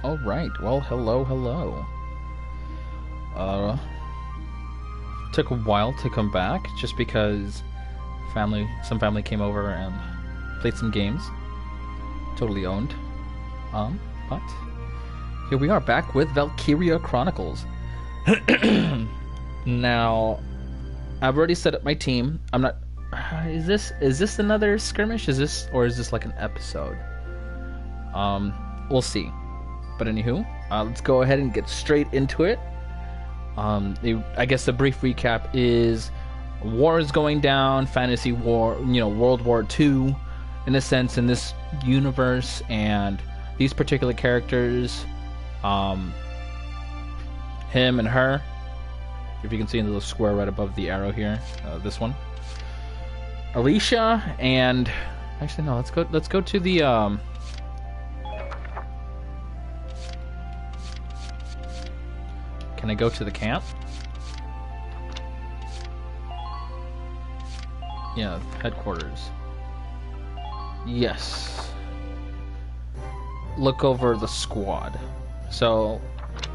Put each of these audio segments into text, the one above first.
All right. Well, hello, hello. Took a while to come back just because some family came over and played some games. Totally owned. But here we are back with Valkyria Chronicles. Now, I've already set up my team. I'm not. Is this another skirmish? Is this like an episode? We'll see. But anywho, let's go ahead and get straight into it. I guess the brief recap is war is going down, fantasy war, World War II, in a sense, in this universe, and these particular characters, him and her. If you can see in the little square right above the arrow here, this one, Alicia, and actually no, let's go to the Can I go to the camp? Yeah, headquarters. Yes. Look over the squad. So,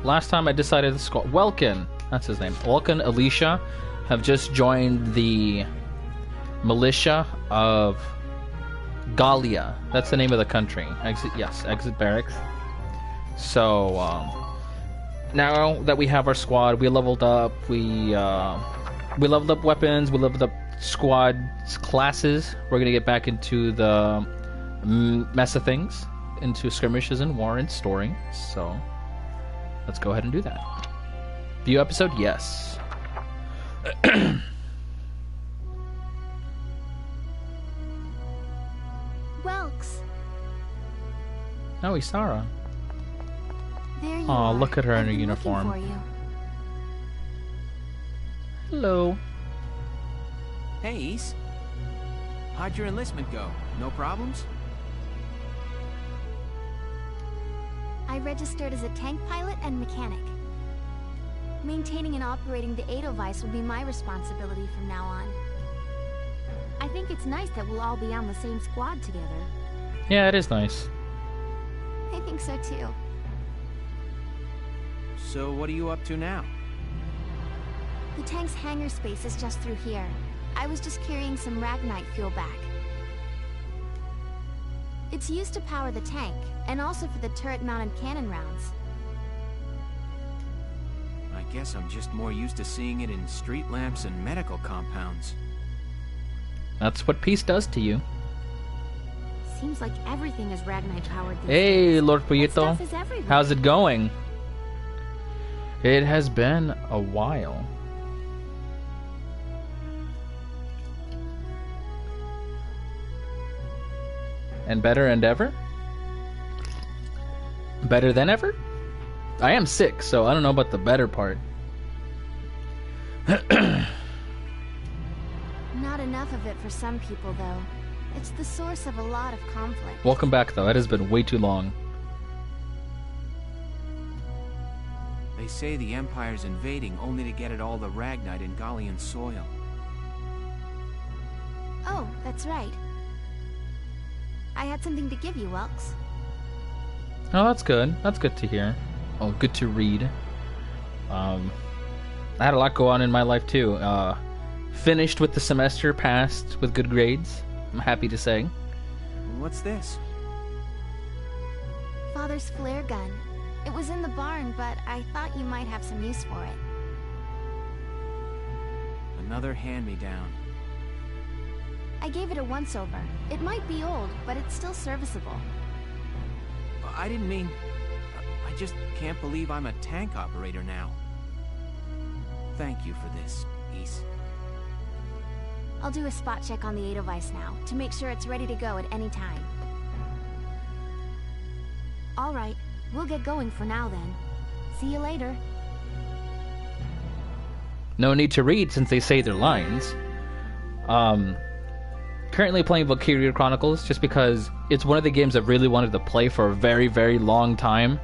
last time I decided the squad... Welkin! That's his name. Welkin, Alicia have just joined the militia of Gallia. That's the name of the country. Exit barracks. So, now that we have our squad, we leveled up. We leveled up weapons. We leveled up squad classes. We're gonna get back into the mess of things, into skirmishes and war and story. So let's go ahead and do that. View episode, yes. Welks. Oh, Isara. There you Aw, are. look at her in I've her been uniform. looking for you. Hello. Hey, Ys. How'd your enlistment go? No problems? I registered as a tank pilot and mechanic. Maintaining and operating the Edelweiss will be my responsibility from now on. I think it's nice that we'll all be on the same squad together. Yeah, it is nice. I think so too. So what are you up to now? The tank's hangar space is just through here. I was just carrying some Ragnite fuel back. It's used to power the tank, and also for the turret-mounted cannon rounds. I guess I'm just more used to seeing it in street lamps and medical compounds. That's what peace does to you. Seems like everything is Ragnite powered these Hey, days. Lord That Puyito. stuff is everywhere. How's it going? It has been a while. And better and ever? Better than ever? I am sick, so I don't know about the better part. Not enough of it for some people, though. It's the source of a lot of conflict. Welcome back, though. It has been way too long. They say the Empire's invading only to get at all the Ragnite in Gallian soil. Oh, that's right. I had something to give you, Welks. Oh, that's good. That's good to hear. Oh, good to read. I had a lot go on in my life, too. Finished with the semester, passed with good grades. I'm happy to say. What's this? Father's flare gun. It was in the barn, but I thought you might have some use for it. Another hand-me-down. I gave it a once-over. It might be old, but it's still serviceable. I didn't mean... I just can't believe I'm a tank operator now. Thank you for this, Ys. I'll do a spot check on the Edelweiss now, to make sure it's ready to go at any time. Alright, we'll get going for now then. See you later. No need to read since they say their lines. Currently playing Valkyria Chronicles just because it's one of the games I've really wanted to play for a very, very long time.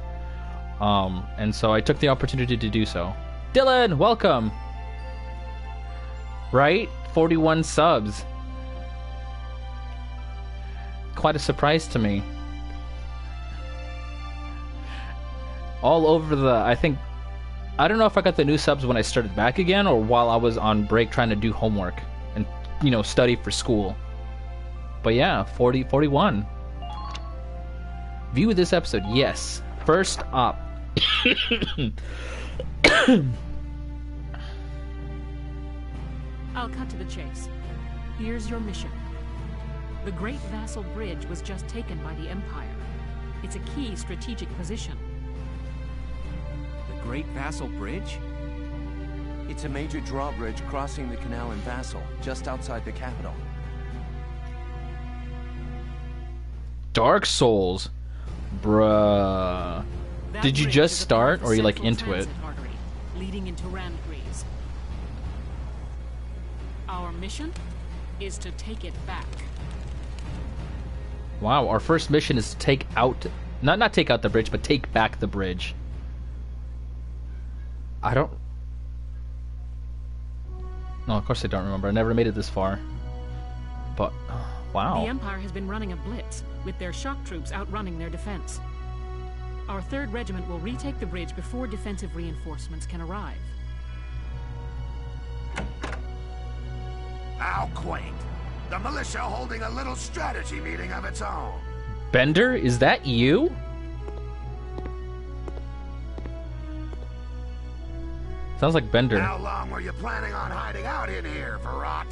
And so I took the opportunity to do so. Dylan, welcome! Right? 41 subs. Quite a surprise to me. all over the... I don't know if I got the new subs when I started back again or while I was on break trying to do homework and, you know, study for school. But yeah, 41. View this episode, yes. First up. I'll cut to the chase. Here's your mission. The Great Vassal Bridge was just taken by the Empire. It's a key strategic position. The Great Bassel Bridge? It's a major drawbridge crossing the canal in Bassel, just outside the capital. Dark Souls. Bruh. That Did you bridge just is a start, or are you like central into it? transit artery leading into Randgrease. Our mission is to take it back. Wow, our first mission is to take out... Not take out the bridge, but take back the bridge. I don't... No, of course I don't remember. I never made it this far. But, wow. The Empire has been running a blitz, with their shock troops outrunning their defense. Our 3rd Regiment will retake the bridge before defensive reinforcements can arrive. How quaint. The militia holding a little strategy meeting of its own. Bender, is that you? Sounds like Bender. How long were you planning on hiding out in here, Verrot?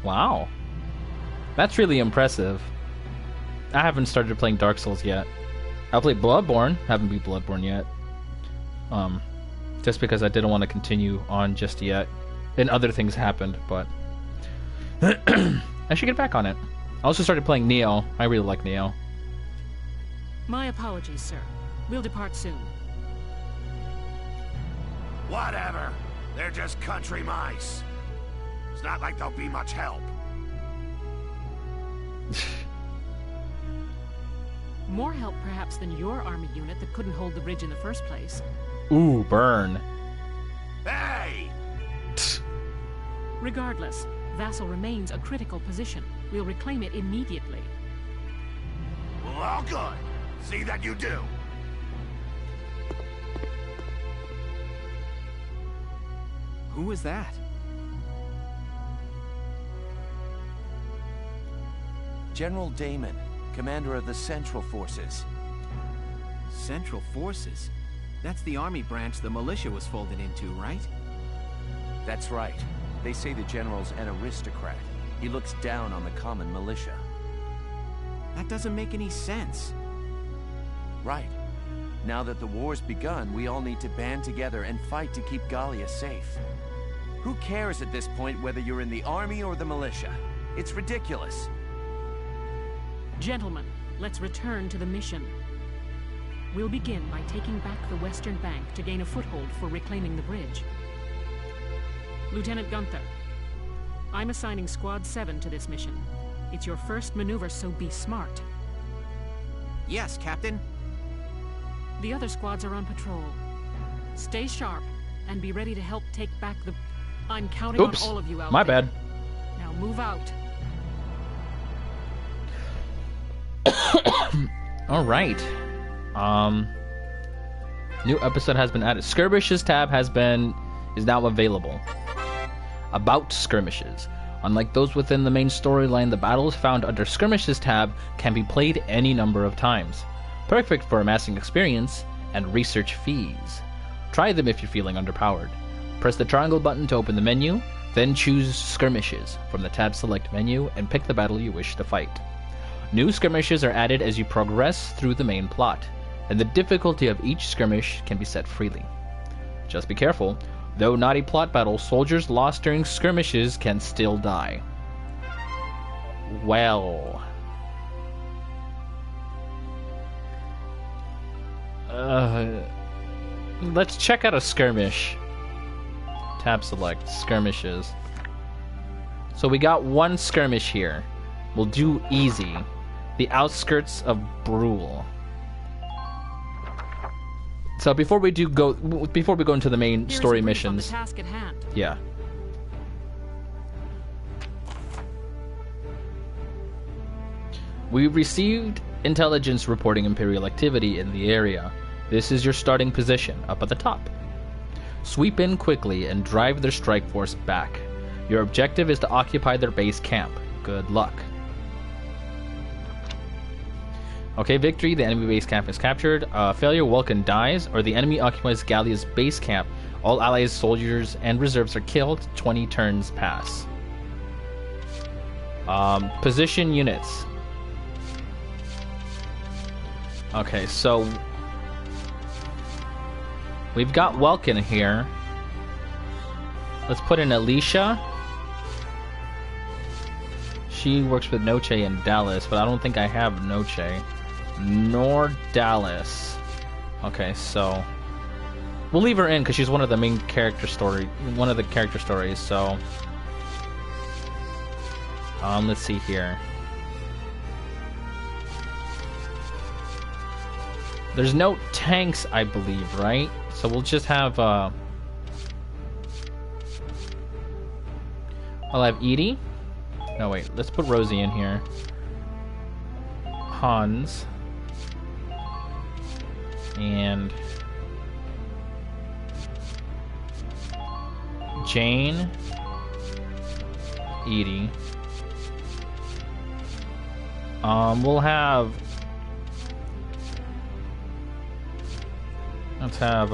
Wow. That's really impressive. I haven't started playing Dark Souls yet. I played Bloodborne. Haven't beat Bloodborne yet. Just because I didn't want to continue on just yet. And other things happened, but... I should get back on it. I also started playing Neo. I really like Neo. My apologies, sir. We'll depart soon. Whatever. They're just country mice. It's not like they'll be much help. More help, perhaps, than your army unit that couldn't hold the bridge in the first place. Ooh, burn. Hey! Regardless, Vassal remains a critical position. We'll reclaim it immediately. Well, good. See that you do. Who was that? General Damon, commander of the Central Forces. Central Forces? That's the army branch the militia was folded into, right? That's right. They say the general's an aristocrat. He looks down on the common militia. That doesn't make any sense. Right. Now that the war's begun, we all need to band together and fight to keep Gallia safe. Who cares at this point whether you're in the army or the militia? It's ridiculous. Gentlemen, let's return to the mission. We'll begin by taking back the western bank to gain a foothold for reclaiming the bridge. Lieutenant Gunther, I'm assigning Squad 7 to this mission. It's your first maneuver, so be smart. Yes, Captain. The other squads are on patrol. Stay sharp, and be ready to help take back the... I'm counting on all of you out my there. bad. Now move out. All right. New episode has been added. Skirmishes tab is now available. About skirmishes. Unlike those within the main storyline, the battles found under Skirmishes tab can be played any number of times. Perfect for amassing experience and research fees. Try them if you're feeling underpowered. Press the triangle button to open the menu, then choose Skirmishes from the tab select menu and pick the battle you wish to fight. New skirmishes are added as you progress through the main plot, and the difficulty of each skirmish can be set freely. Just be careful. Though not a plot battle, soldiers lost during skirmishes can still die. Well... let's check out a skirmish. Tab select, skirmishes. So we got one skirmish here. We'll do easy. The outskirts of Brule. So before we go into the main story missions, The task at hand. yeah. We received intelligence reporting Imperial activity in the area. This is your starting position, up at the top. Sweep in quickly and drive their strike force back. Your objective is to occupy their base camp. Good luck. Okay, victory. The enemy base camp is captured. Failure, Vulcan dies, or the enemy occupies Gallia's base camp. All allies, soldiers, and reserves are killed. 20 turns pass. Position units. Okay, so we've got Welkin here. Let's put in Alicia. She works with Noche and Dallas, but I don't think I have Noche. Nor Dallas. Okay, so we'll leave her in because she's one of the main character story, one of the character stories. So, let's see here. There's no tanks, I believe, right? So we'll just have I'll have Edie. No, wait. Let's put Rosie in here. Hans. And Jane. Edie. We'll have... Let's have,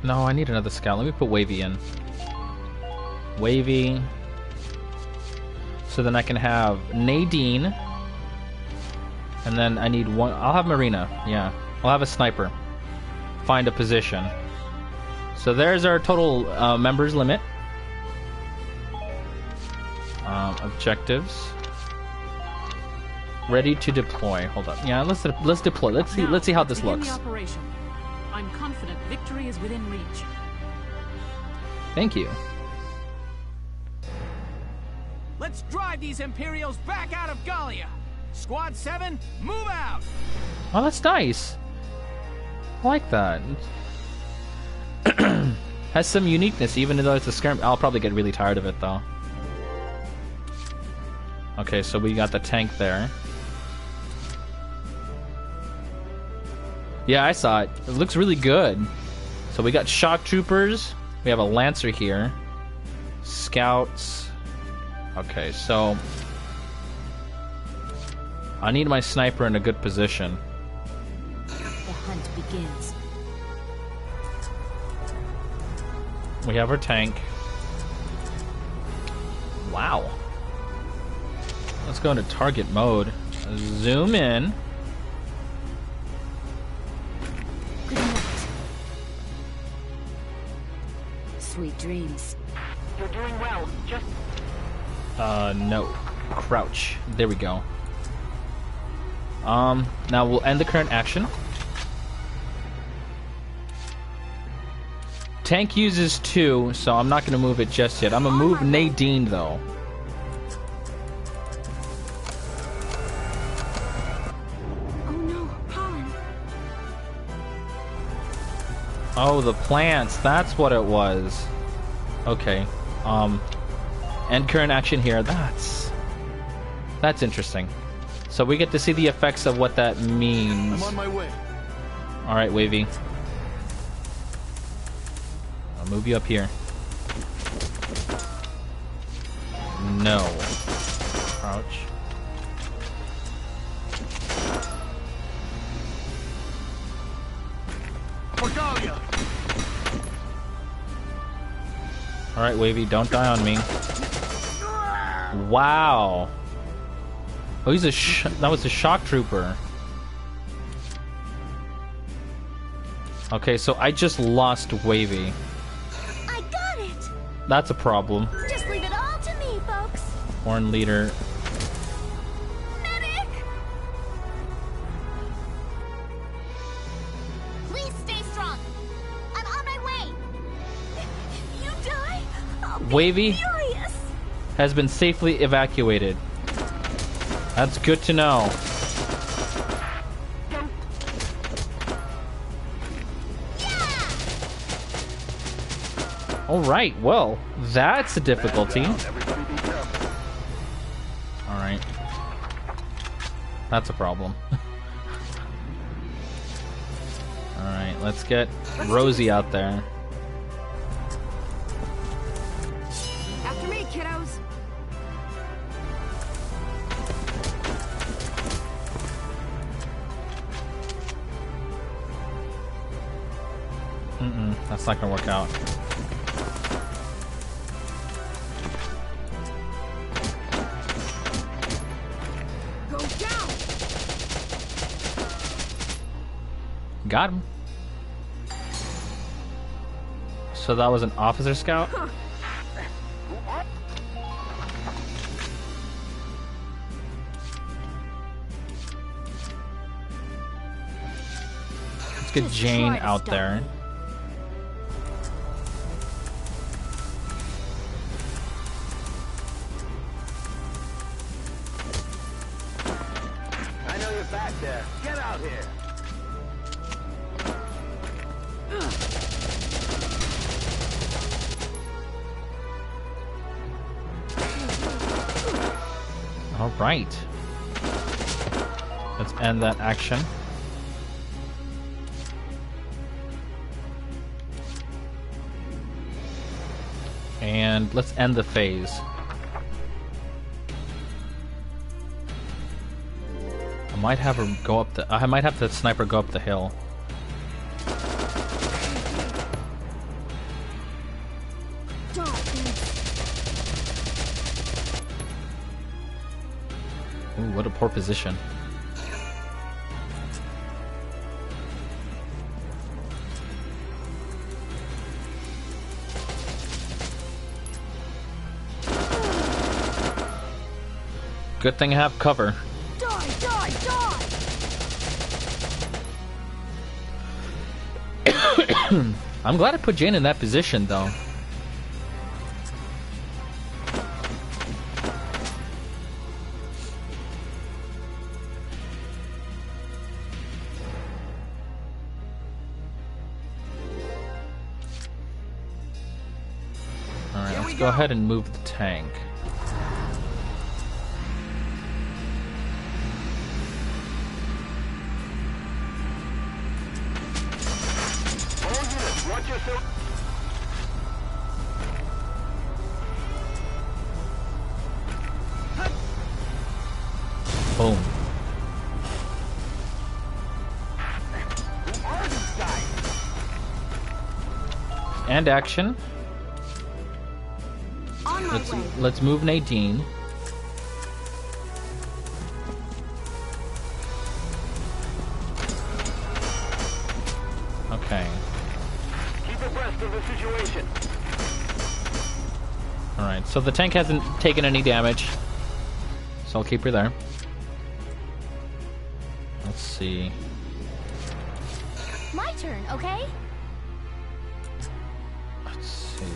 No, I need another scout. Let me put Wavy in. Wavy. So then I can have Nadine. And then I need one... I'll have Marina. Yeah. I'll have a sniper. Find a position. So there's our total members limit. Objectives. Ready to deploy. Hold up. Yeah, let's deploy. Let's see how this looks. The operation. I'm confident victory is within reach. Thank you. Let's drive these Imperials back out of Gallia. Squad 7, move out. Oh, that's nice. I like that. Has some uniqueness, even though it's a skirmish. I'll probably get really tired of it, though. Okay, so we got the tank there. Yeah, I saw it. It looks really good. So we got shock troopers. We have a lancer here. Scouts. Okay, so I need my sniper in a good position. The hunt begins. We have our tank. Wow. Let's go into target mode. Zoom in. Good night. Sweet dreams. You're doing well. Just... No. Crouch. There we go. Now we'll end the current action. Tank uses 2, so I'm not going to move it just yet. I'm going to move Nadine, though. Oh no, pollen. Oh, the plants. That's what it was. Okay. End current action here. That's interesting. So we get to see the effects of what that means. I'm on my way. All right, Wavy. I'll move you up here. No. Crouch. For Gallia. All right, Wavy, don't die on me. Wow. Oh, he's that was a shock trooper. Okay, so I just lost Wavy. I got it! That's a problem. Just leave it all to me, folks. Horn leader. Medic! Please stay strong. I'm on my way. If you die, I'll be Wavy furious. has been safely evacuated. That's good to know. Alright, well, that's a difficulty. Alright. That's a problem. Alright, let's get Rosie out there. After me, kiddos. That's not gonna work out. Go down. Got him. So that was an officer scout? Let's get Jane out there. I know you're back there. Get out here. All right. Let's end that action. And let's end the phase. I might have her go up the... I might have the sniper go up the hill. Ooh, what a poor position. Good thing I have cover. Die, die, die! I'm glad I put Jane in that position, though. Alright, let's go ahead and move the tank. Boom. And action. Let's move Nadine. Okay. Keep abreast of the situation. Alright, so the tank hasn't taken any damage. So I'll keep her there. Let's see. My turn, okay? Let's see.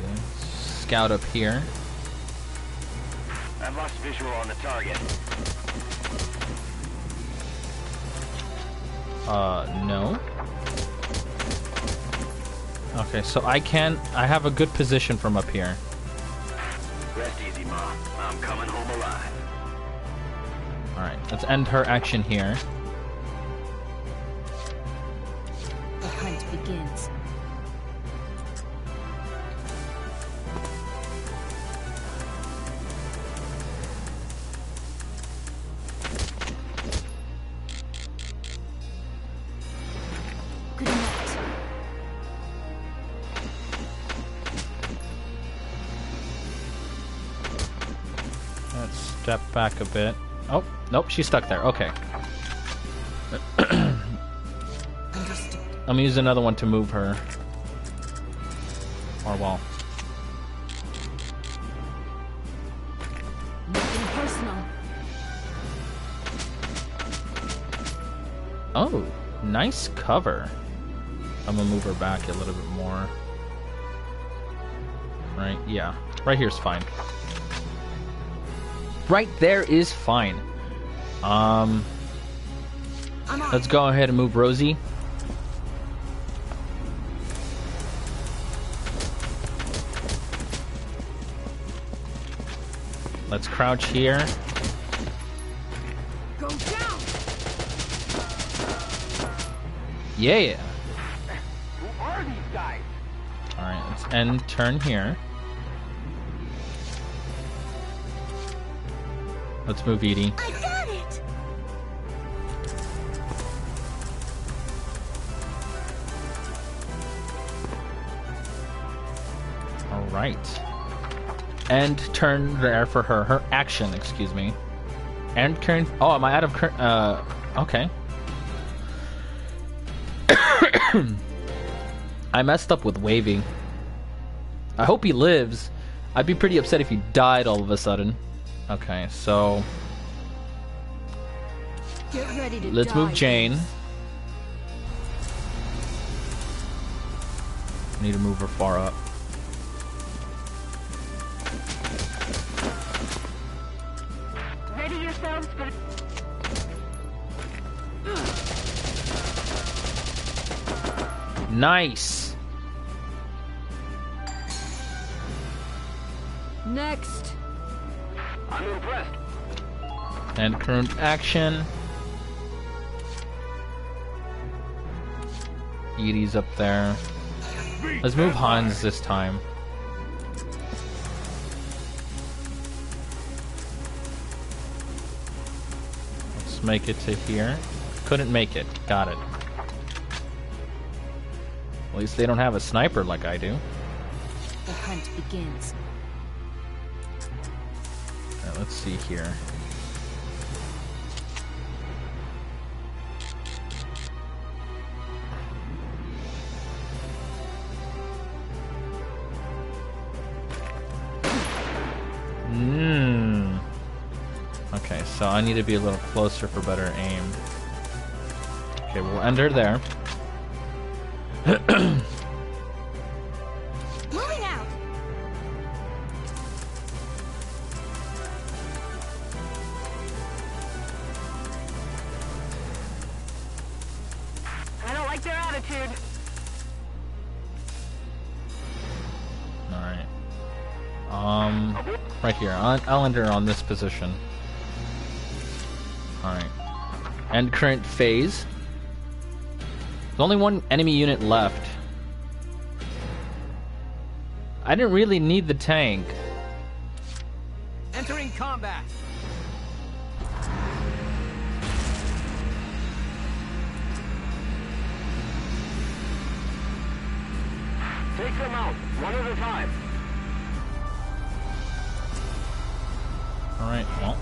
Scout up here. I've lost visual on the target. No. Okay, so I have a good position from up here. Rest easy, Ma. I'm coming home alive. Alright, let's end her action here. The hunt begins. Good night. Let's step back a bit. Oh, nope, she's stuck there. Okay. Understood. I'm gonna use another one to move her. Or well. Nothing personal. Oh, nice cover. I'm gonna move her back a little bit more. Right, yeah. Right here's fine. Right there is fine. Let's go ahead and move Rosie. Let's crouch here. Go down! Yeah. Who are these guys? Alright, let's end turn here. Let's move Edie. I got it! Alright. End turn there for her. Her action, excuse me. And current. Oh, am I out of current? Okay. I messed up with waving. I hope he lives. I'd be pretty upset if he died all of a sudden. Okay, so Get ready to let's die, move Jane. Ace. Need to move her far up. Ready yourselves for... Nice. Next. I'm impressed. And current action. Edie's up there. Let's move Hans this time. Let's make it to here. Couldn't make it. Got it. At least they don't have a sniper like I do. The hunt begins. Alright, let's see here. Okay, so I need to be a little closer for better aim. Okay, we'll end her there. Moving out! I don't like their attitude. Alright. Right here. I'll end her on this position. Alright. End current phase. There's only one enemy unit left. I didn't really need the tank. Entering combat. Take them out, one at a time. Alright, well.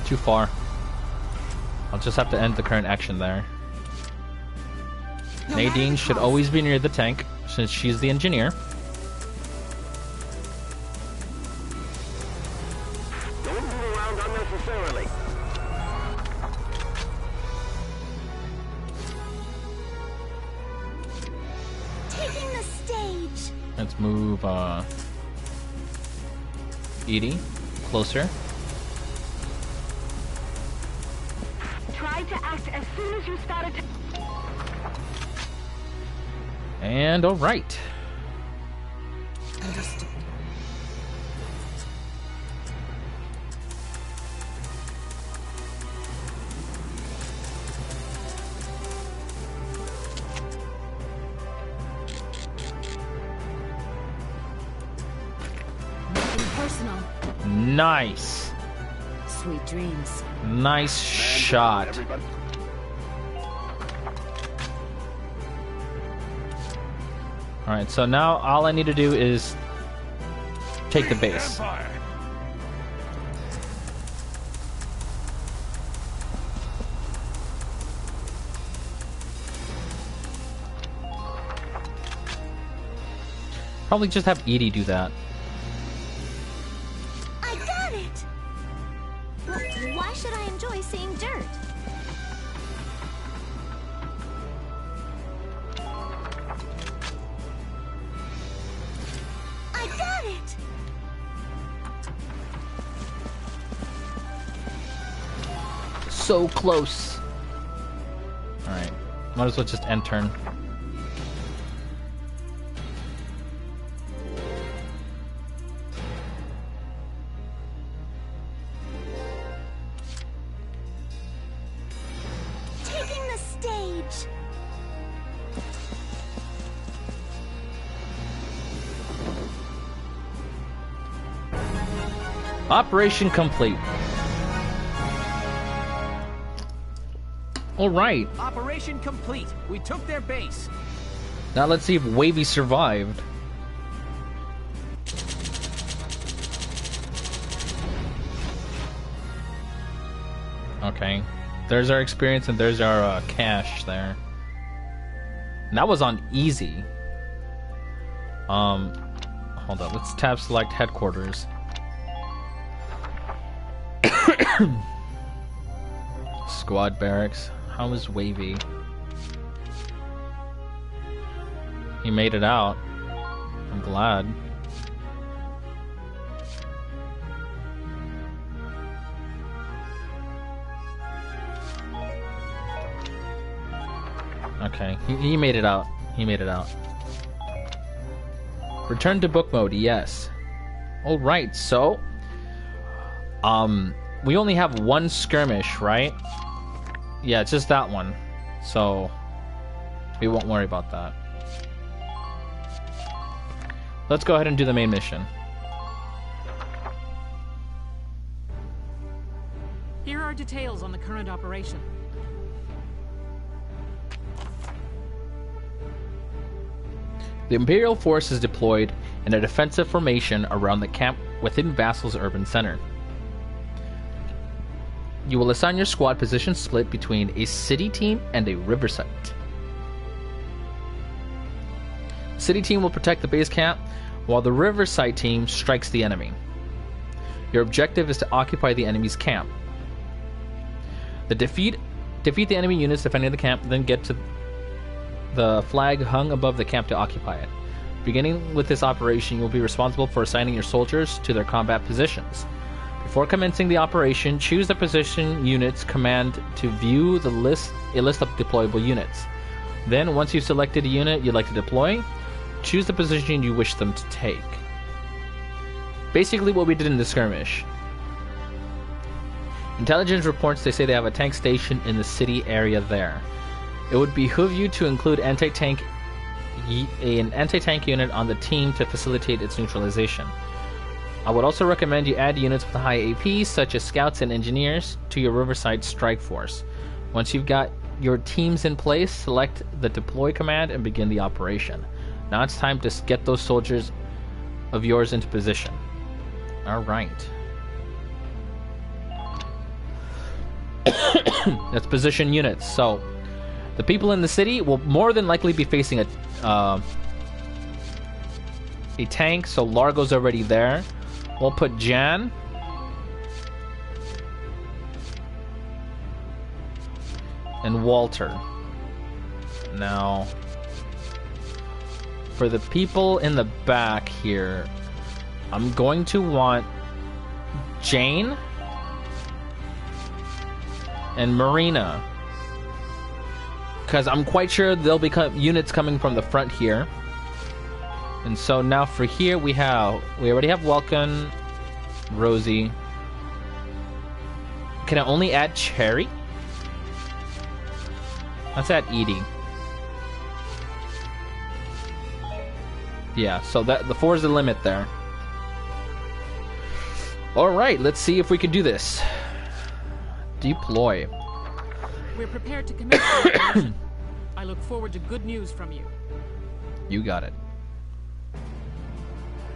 Too far. I'll just have to end the current action there. No Nadine matter should the always cost. be near the tank, since she's the engineer. Don't move around unnecessarily. Taking the stage! Let's move, Edie closer. Try to act as soon as you start attacking. And alright. Understood. Nothing personal. Nice. Sweet dreams. Nice shot. Everybody. Alright, so now all I need to do is take the base. Empire. Probably just have Edie do that. I got it! Well, why should I enjoy seeing dirt? I got it! So close. Alright. Might as well just end turn. Operation complete. Alright. Operation complete. We took their base. Now let's see if Wavy survived. Okay. There's our experience and there's our cash there. And that was on easy. Hold on. Let's tab select headquarters. Squad barracks. How was Wavy? He made it out. I'm glad. Okay, he made it out. He made it out. Return to book mode, yes. Alright, so... we only have one skirmish, right? Yeah, it's just that one. So... we won't worry about that. Let's go ahead and do the main mission. Here are details on the current operation. The Imperial force is deployed in a defensive formation around the camp within Bassel's urban center. You will assign your squad position split between a city team and a riverside. The city team will protect the base camp, while the riverside team strikes the enemy. Your objective is to occupy the enemy's camp. Defeat the enemy units defending the camp, then get to the flag hung above the camp to occupy it. Beginning with this operation, you will be responsible for assigning your soldiers to their combat positions. Before commencing the operation, choose the position units command to view a list of deployable units. Then, once you've selected a unit you'd like to deploy, choose the position you wish them to take. Basically what we did in the skirmish. Intelligence reports they say they have a tank station in the city area there. It would behoove you to include an anti-tank unit on the team to facilitate its neutralization. I would also recommend you add units with high AP, such as scouts and engineers, to your Riverside strike force. Once you've got your teams in place, select the deploy command and begin the operation. Now it's time to get those soldiers of yours into position. Alright. Let's position units. So, the people in the city will more than likely be facing a tank, so Largo's already there. We'll put Jan. And Walter. Now, for the people in the back here, I'm going to want Jane and Marina, because I'm quite sure there'll be units coming from the front here. And so now for here we already have Welkin, Rosie. Can I only add Cherry? Let's add Edie. Yeah, so that the 4 is the limit there. Alright, let's see if we can do this. Deploy. We're prepared to commence the operation. I look forward to good news from you. You got it.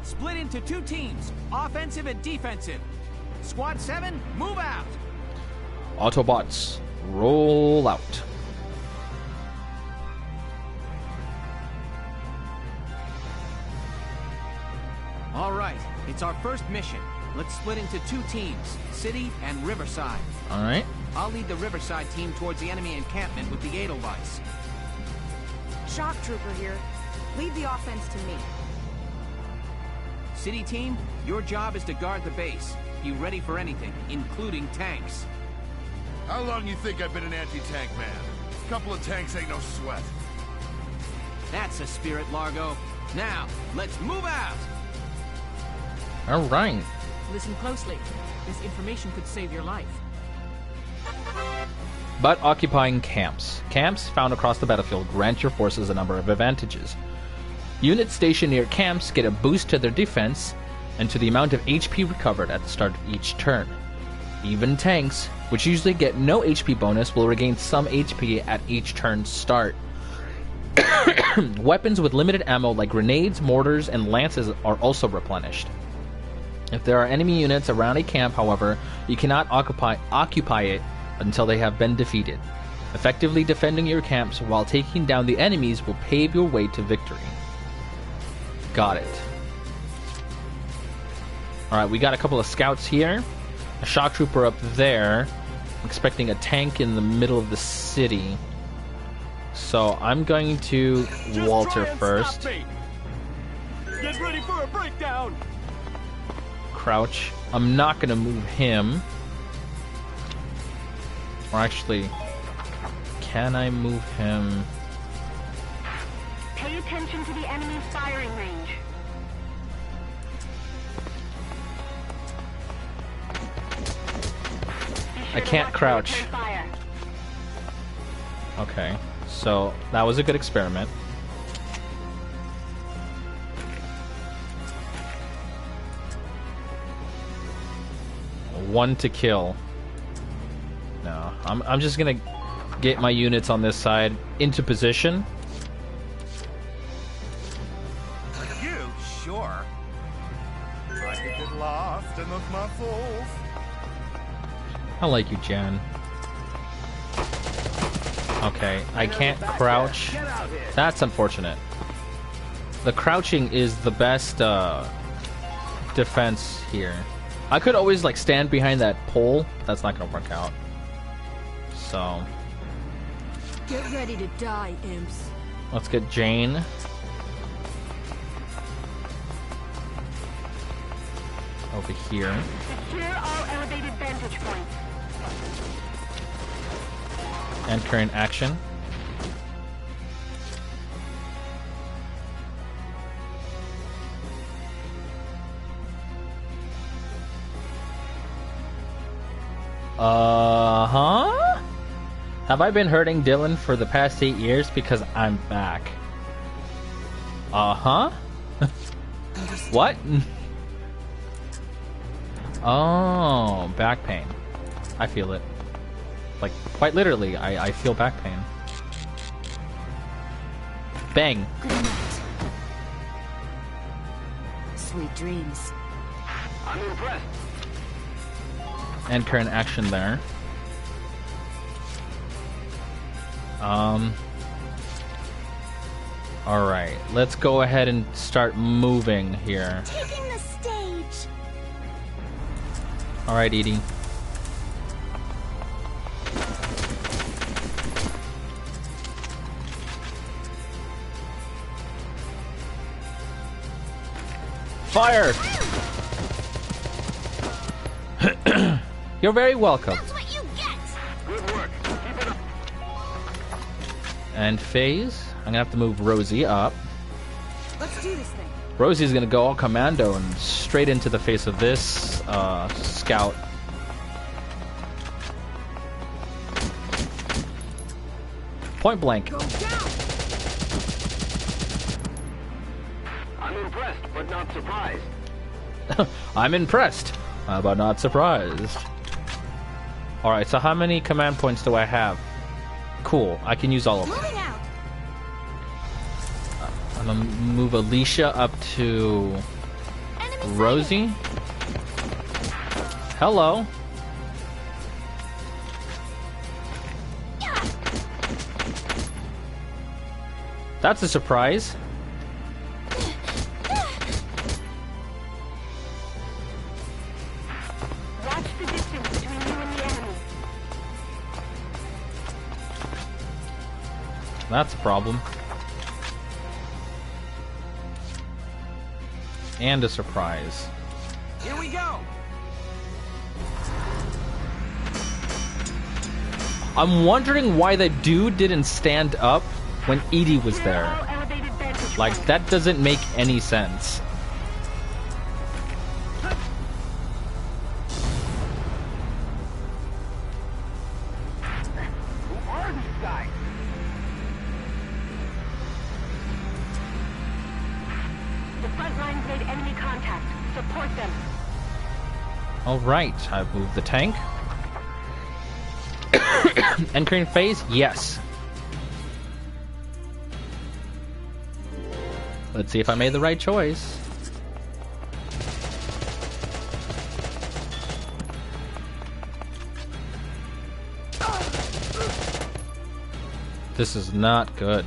Split into 2 teams, offensive and defensive. Squad 7, move out. Autobots, roll out. All right, it's our first mission. Let's split into 2 teams, City and Riverside. All right. I'll lead the Riverside team towards the enemy encampment with the Edelweiss. Shock Trooper here. Lead the offense to me. City team, your job is to guard the base. Be ready for anything, including tanks. How long you think I've been an anti-tank man? A couple of tanks ain't no sweat. That's a spirit, Largo. Now, let's move out! All right. Listen closely. This information could save your life. But occupying camps. Camps found across the battlefield grant your forces a number of advantages. Units stationed near camps get a boost to their defense, and to the amount of HP recovered at the start of each turn. Even tanks, which usually get no HP bonus, will regain some HP at each turn's start. Weapons with limited ammo like grenades, mortars, and lances are also replenished. If there are enemy units around a camp, however, you cannot occupy it until they have been defeated. Effectively defending your camps while taking down the enemies will pave your way to victory. Got it. Alright, we got a couple of scouts here. A shock trooper up there. I'm expecting a tank in the middle of the city. So I'm going to Walter first. Get ready for a breakdown. Crouch. I'm not going to move him. Or actually, can I move him? Pay attention to the enemy's firing range. I can't crouch. Okay, so that was a good experiment. One to kill. No, I'm just gonna get my units on this side into position. You? Sure. I could get lost in those muscles. I like you, Jan. Okay, I can't crouch. That's unfortunate. The crouching is the best defense here. I could always like stand behind that pole. That's not gonna work out. So Get ready to die, imps. let's get Jane. Over here. Secure all elevated vantage points. And current action. Uh-huh? Have I been hurting Dylan for the past 8 years? Because I'm back. Uh-huh? What? Oh, back pain. I feel it. Like, quite literally, I feel back pain. Bang. Good night. Sweet dreams. I'm impressed. And current action there. Alright, let's go ahead and start moving here. Taking the stage. Alright, Edie. Fire! You're very welcome. That's what you get. Good work. Keep it up. And phase. I'm gonna have to move Rosie up. Let's do this thing. Rosie's gonna go all commando and straight into the face of this scout. Point blank. Go down. I'm impressed, but not surprised. I'm impressed, but not surprised. Alright, so how many command points do I have? Cool, I can use all of them. Moving out. I'm gonna move Alicia up to Enemy Rosie. Hello. That's a surprise. Watch the distance between you and the enemy. That's a problem. And a surprise. Here we go. I'm wondering why the dude didn't stand up when Edie was Secure there. all elevated vantage Like, points. that doesn't make any sense. Who are these guys? The front Lines made enemy contact. Support them. Alright, I've moved the tank. Entering phase? Yes. Let's see if I made the right choice. This is not good.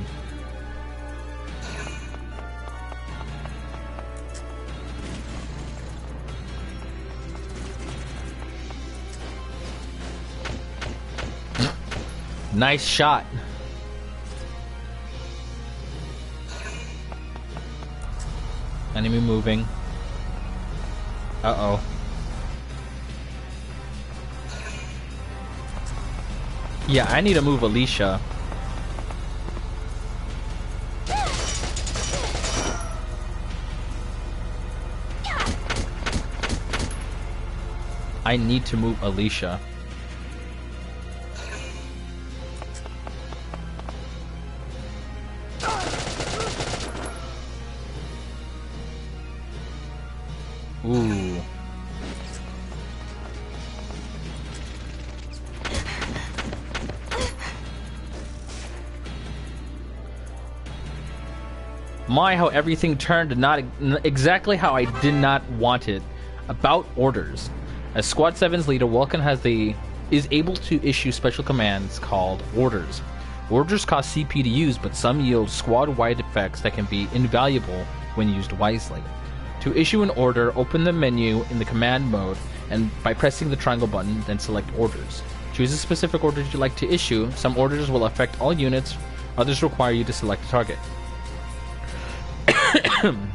Nice shot. Enemy moving. Uh-oh. Yeah, I need to move Alicia. I need to move Alicia. Ooh. My, how everything turned not exactly how I did not want it. About orders. As Squad 7's leader, Vulcan is able to issue special commands called orders. Orders cost CP to use, but some yield squad-wide effects that can be invaluable when used wisely. To issue an order, open the menu in the command mode, and by pressing the triangle button, then select orders. Choose a specific order you'd like to issue. Some orders will affect all units, others require you to select a target.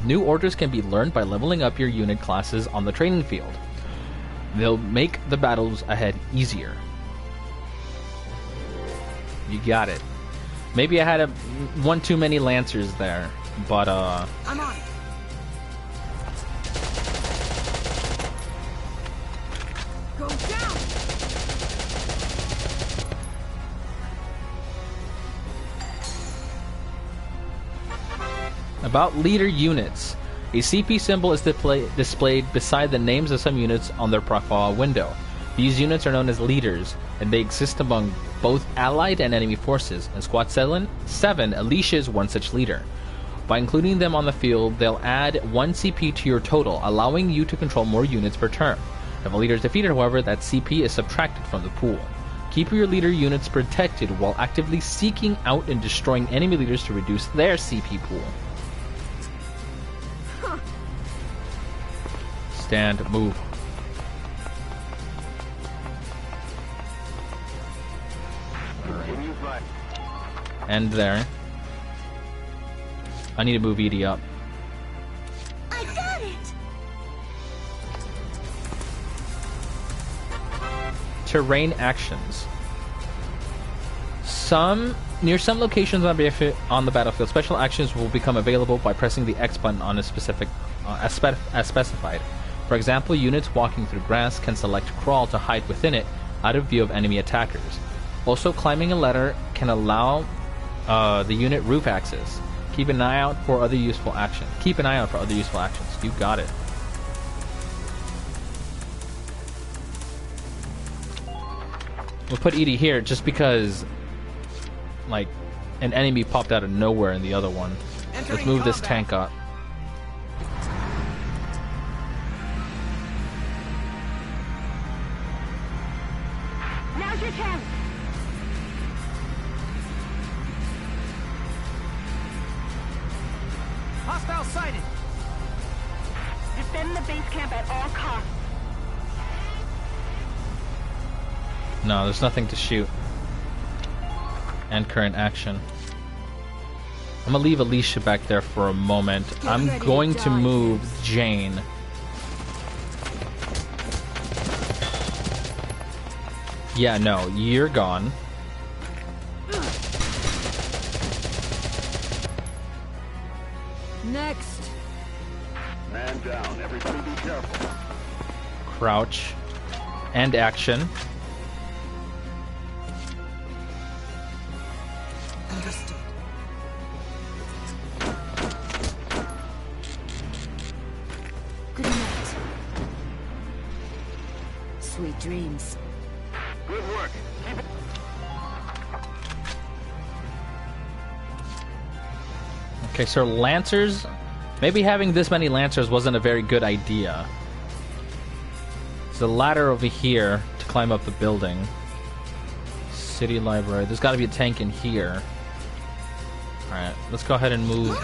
New orders can be learned by leveling up your unit classes on the training field. They'll make the battles ahead easier. You got it. Maybe I had one too many Lancers there, but I'm on. Go down. About leader units. A CP symbol is displayed beside the names of some units on their profile window. These units are known as leaders, and they exist among both allied and enemy forces. In Squad 7, Alicia is one such leader. By including them on the field, they'll add 1 CP to your total, allowing you to control more units per turn. If a leader is defeated, however, that CP is subtracted from the pool. Keep your leader units protected while actively seeking out and destroying enemy leaders to reduce their CP pool. Stand, move. End there. I need to move Edie up. I got it! Terrain actions. Near some locations on the battlefield, special actions will become available by pressing the X button on a specific as specified. For example, units walking through grass can select crawl to hide within it, out of view of enemy attackers. Also, climbing a ladder can allow the unit roof access. Keep an eye out for other useful actions. You got it. We'll put Edie here just because, like, an enemy popped out of nowhere in the other one. Let's move this tank up. Now's your chance. Hostile sighted. Defend the base camp at all costs. No, there's nothing to shoot. And current action. I'm gonna leave Alicia back there for a moment. I'm going to move Jane. Yeah, no, you're gone. Next. Man down, everybody be careful. Crouch. And action. Understood. Sweet dreams. Good work. Keep it. Okay, so Lancers... Maybe having this many Lancers wasn't a very good idea. There's a ladder over here to climb up the building. City Library. There's got to be a tank in here. Alright, let's go ahead and move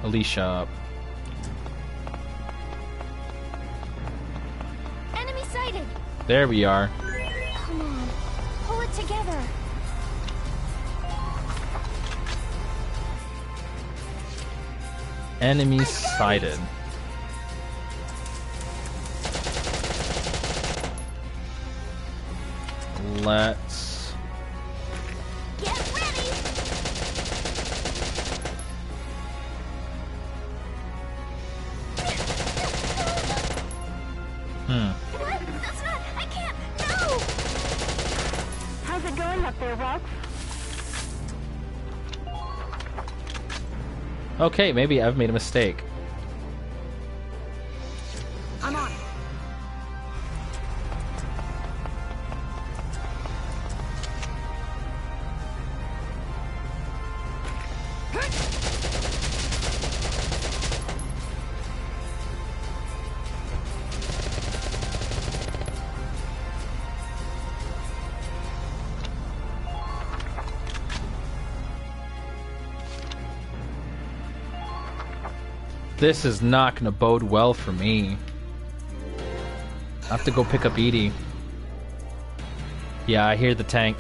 Alicia up. Enemy sighted. There we are. Come on, pull it together. Enemy sighted. Let's... Get ready. What? That's not. I can't. No. How's it going up there, Rox? Okay, maybe I've made a mistake. I'm on it. This is not going to bode well for me. I have to go pick up Edie. Yeah, I hear the tank.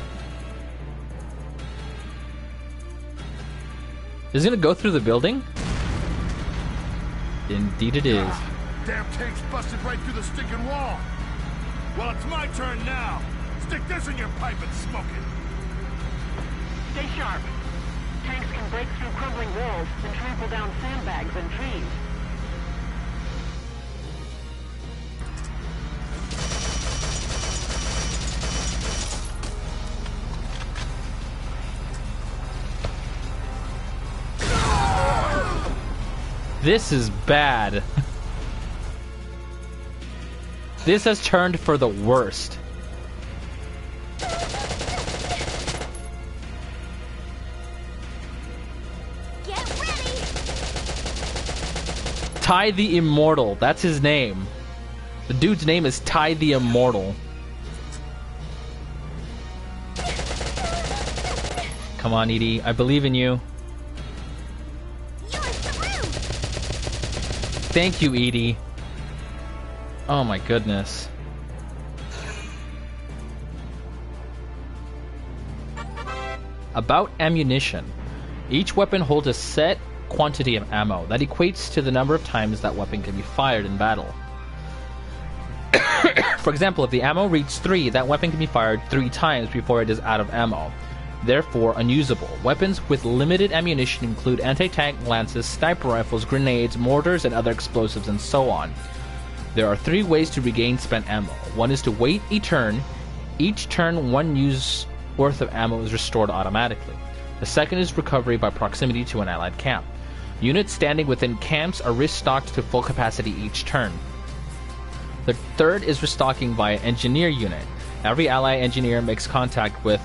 Is it going to go through the building? Indeed it is. Damn tank's busted right through the stinking wall. Well, it's my turn now. Stick this in your pipe and smoke it. Stay sharp. Tanks can break through crumbling walls and trample down sandbags and trees. This is bad. This has turned for the worst. Get ready. Ty the Immortal. That's his name. The dude's name is Ty the Immortal. Come on, Edie. I believe in you. You're through. Thank you, Edie. Oh my goodness. About ammunition. Each weapon holds a set quantity of ammo that equates to the number of times that weapon can be fired in battle. For example, if the ammo reads 3, that weapon can be fired 3 times before it is out of ammo. Therefore, unusable. Weapons with limited ammunition include anti-tank lances, sniper rifles, grenades, mortars, and other explosives, and so on. There are 3 ways to regain spent ammo. One is to wait a turn. Each turn, 1 use worth of ammo is restored automatically. The second is recovery by proximity to an allied camp. Units standing within camps are restocked to full capacity each turn. The third is restocking by an engineer unit. Every ally engineer makes contact with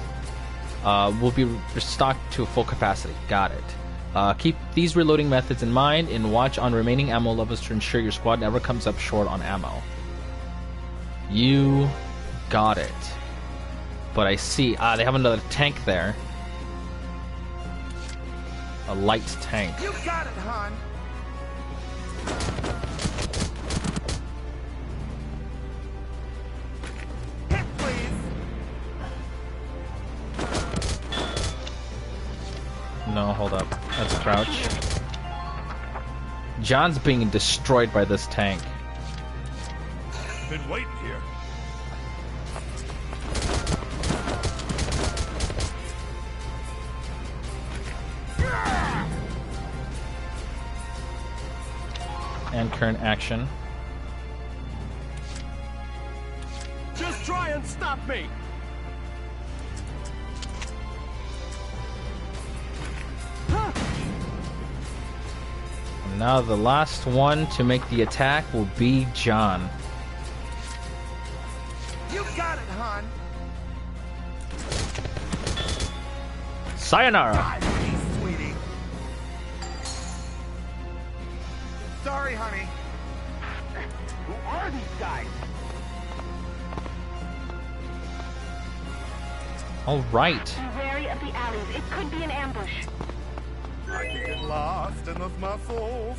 will be restocked to full capacity. Got it. Keep these reloading methods in mind and watch on remaining ammo levels to ensure your squad never comes up short on ammo. You got it. But I see, they have another tank there. A light tank. You got it, hon. Hit, please. No, hold up. That's crouch. John's being destroyed by this tank. Been waiting here. And current action. Just try and stop me. And now the last one to make the attack will be John. You on. Sayonara. God, please, sweetie. Sorry, honey. Who are these guys? All right. Be wary of the alleys. It could be an ambush. I can get lost in those muscles.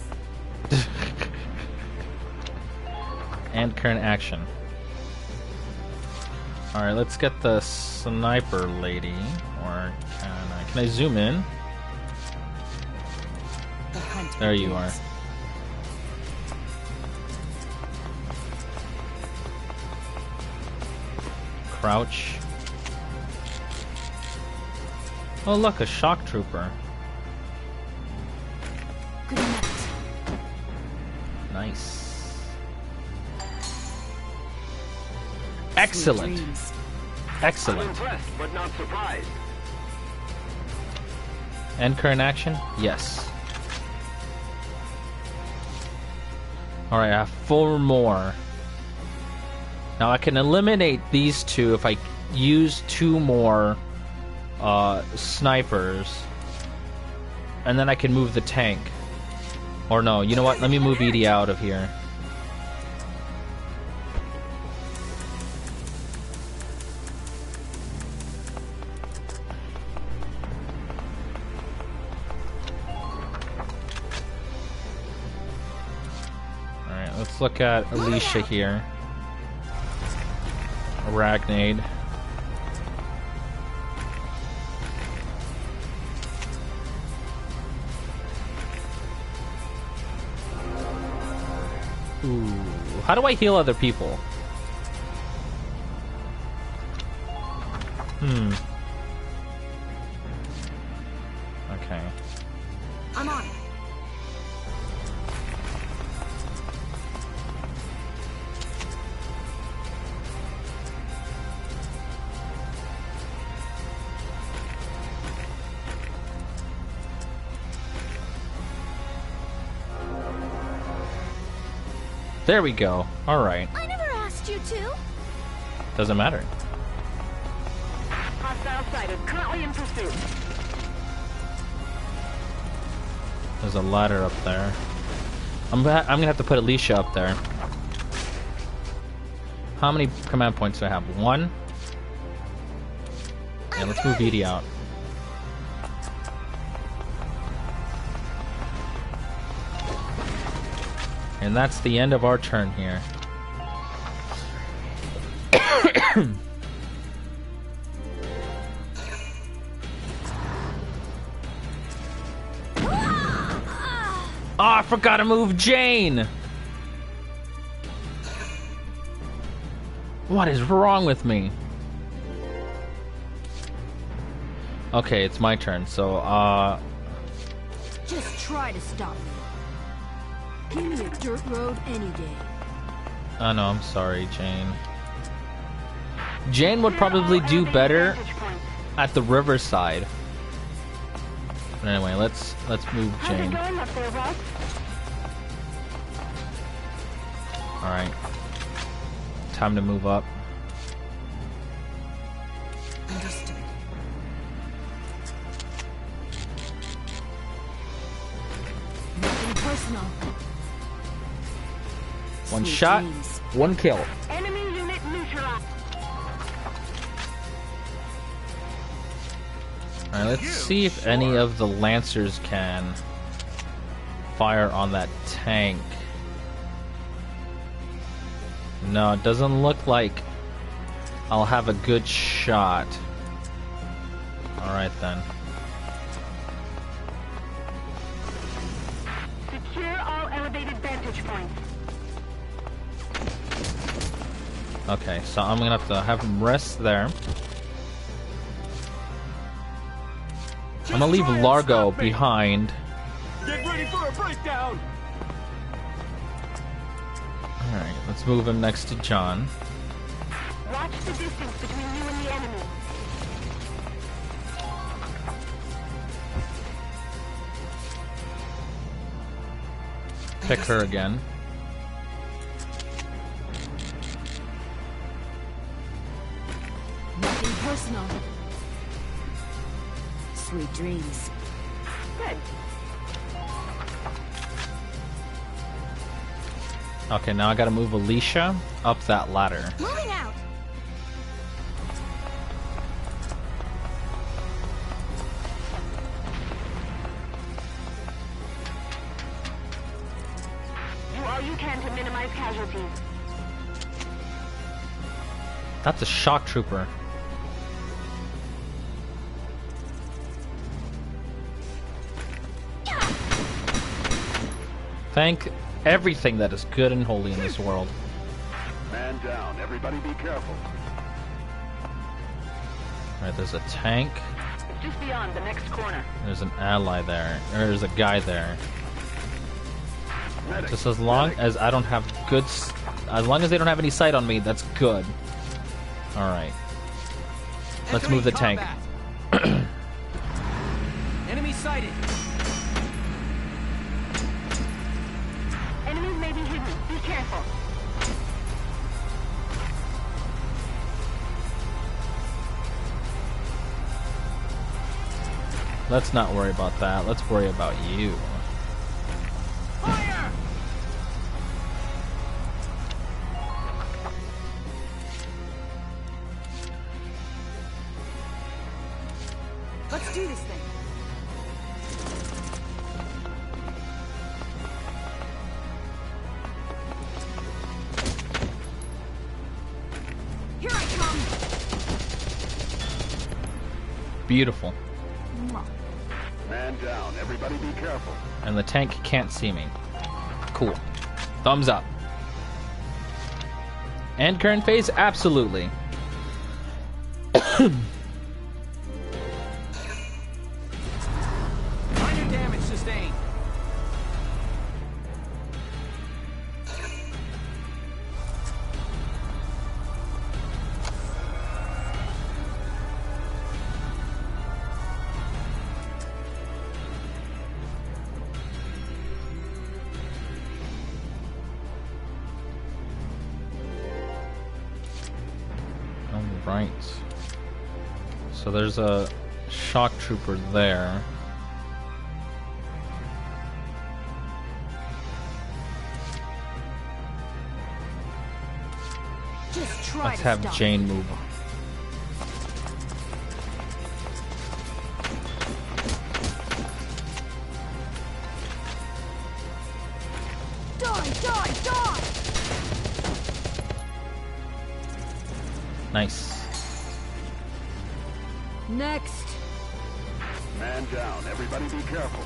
And current action. All right, let's get the sniper lady. Or can I zoom in? There you are. Crouch. Oh look, a shock trooper. Good night. Nice. Excellent. Excellent. I'm impressed, but not surprised. And current action? Yes. Alright, I have 4 more. Now I can eliminate these 2 if I use 2 more snipers. And then I can move the tank. Or no, you know what? Let me move Edie out of here. Alright, let's look at Alicia here. Arachnid. Ooh, how do I heal other people? Okay. I'm on it. There we go. Alright. I never asked you to. Doesn't matter. Hostile sighted. Currently in pursuit. There's a ladder up there. I'm gonna have to put Alicia up there. How many command points do I have? 1? Yeah, let's move Edie out. And that's the end of our turn here. Oh, I forgot to move Jane! What is wrong with me? Okay, it's my turn, so, Just try to stop me. Give me a dirt road any day. oh no, I'm sorry, Jane. Jane would probably do better at the riverside. But anyway, let's move How's it Jane. going up there, Rob? Alright. Time to move up. Understood. Nothing personal. One Sweet shot, dreams. 1 kill. Enemy unit neutralized. Alright, let's see if any of the Lancers can fire on that tank. No, it doesn't look like I'll have a good shot. Alright then. Secure all elevated vantage points. Okay, so I'm gonna have him rest there. I'm gonna leave Largo behind. Get ready for a breakdown! Alright, let's move him next to John. Watch the distance between you and the enemy. Pick her again. personal. Sweet dreams. Good. Okay, now I gotta move Alicia up that ladder. Moving out. Do all you can to minimize casualties. That's a shock trooper. Thank everything that is good and holy in this world. Man down. Everybody be careful. Alright, there's a tank. Just beyond the next corner. There's an ally there. There's a guy there. Medic. Just as long as I don't have good... As long as they don't have any sight on me, that's good. Alright. Let's move the tank. Enemy sighted. Enemies may be hidden. Be careful. Let's not worry about that. Let's worry about you. Fire! Let's do this thing. Here I come. Beautiful. Man down. Everybody be careful. And the tank can't see me. Cool. Thumbs up. And current phase? Absolutely. Minor damage sustained. Alright. So there's a shock trooper there. Just try Let's to have stop. Jane move. Die, die, die! Nice. Next. Man down. Everybody be careful.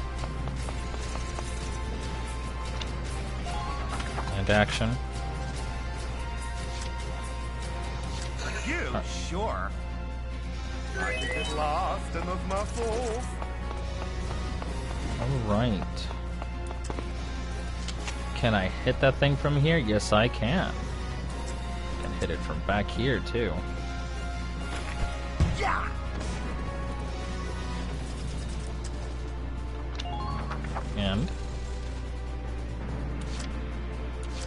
And action. You? Sure. I can get lost in those muscles. Alright. Can I hit that thing from here? Yes, I can. I can hit it from back here, too. Yeah. And...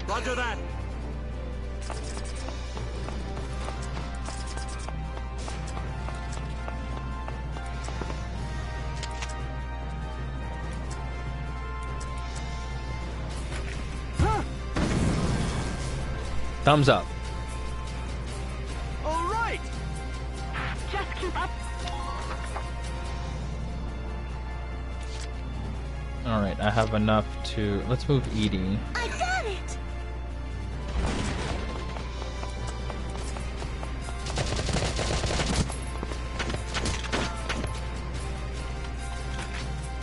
Roger that. thumbs up. All right. Just keep up. Alright, I have enough to... Let's move Edie. I got it!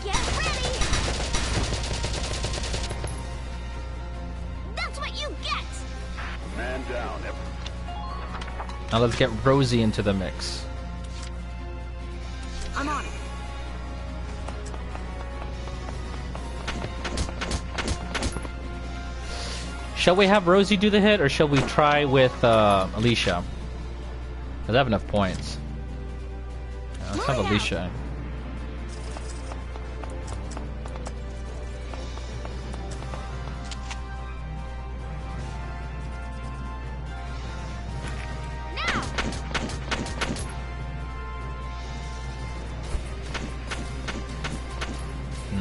Get ready! That's what you get! Man down. Now let's get Rosie into the mix. I'm on it. Shall we have Rosie do the hit, or shall we try with Alicia? Because I have enough points. Yeah, let's have Alicia. Now!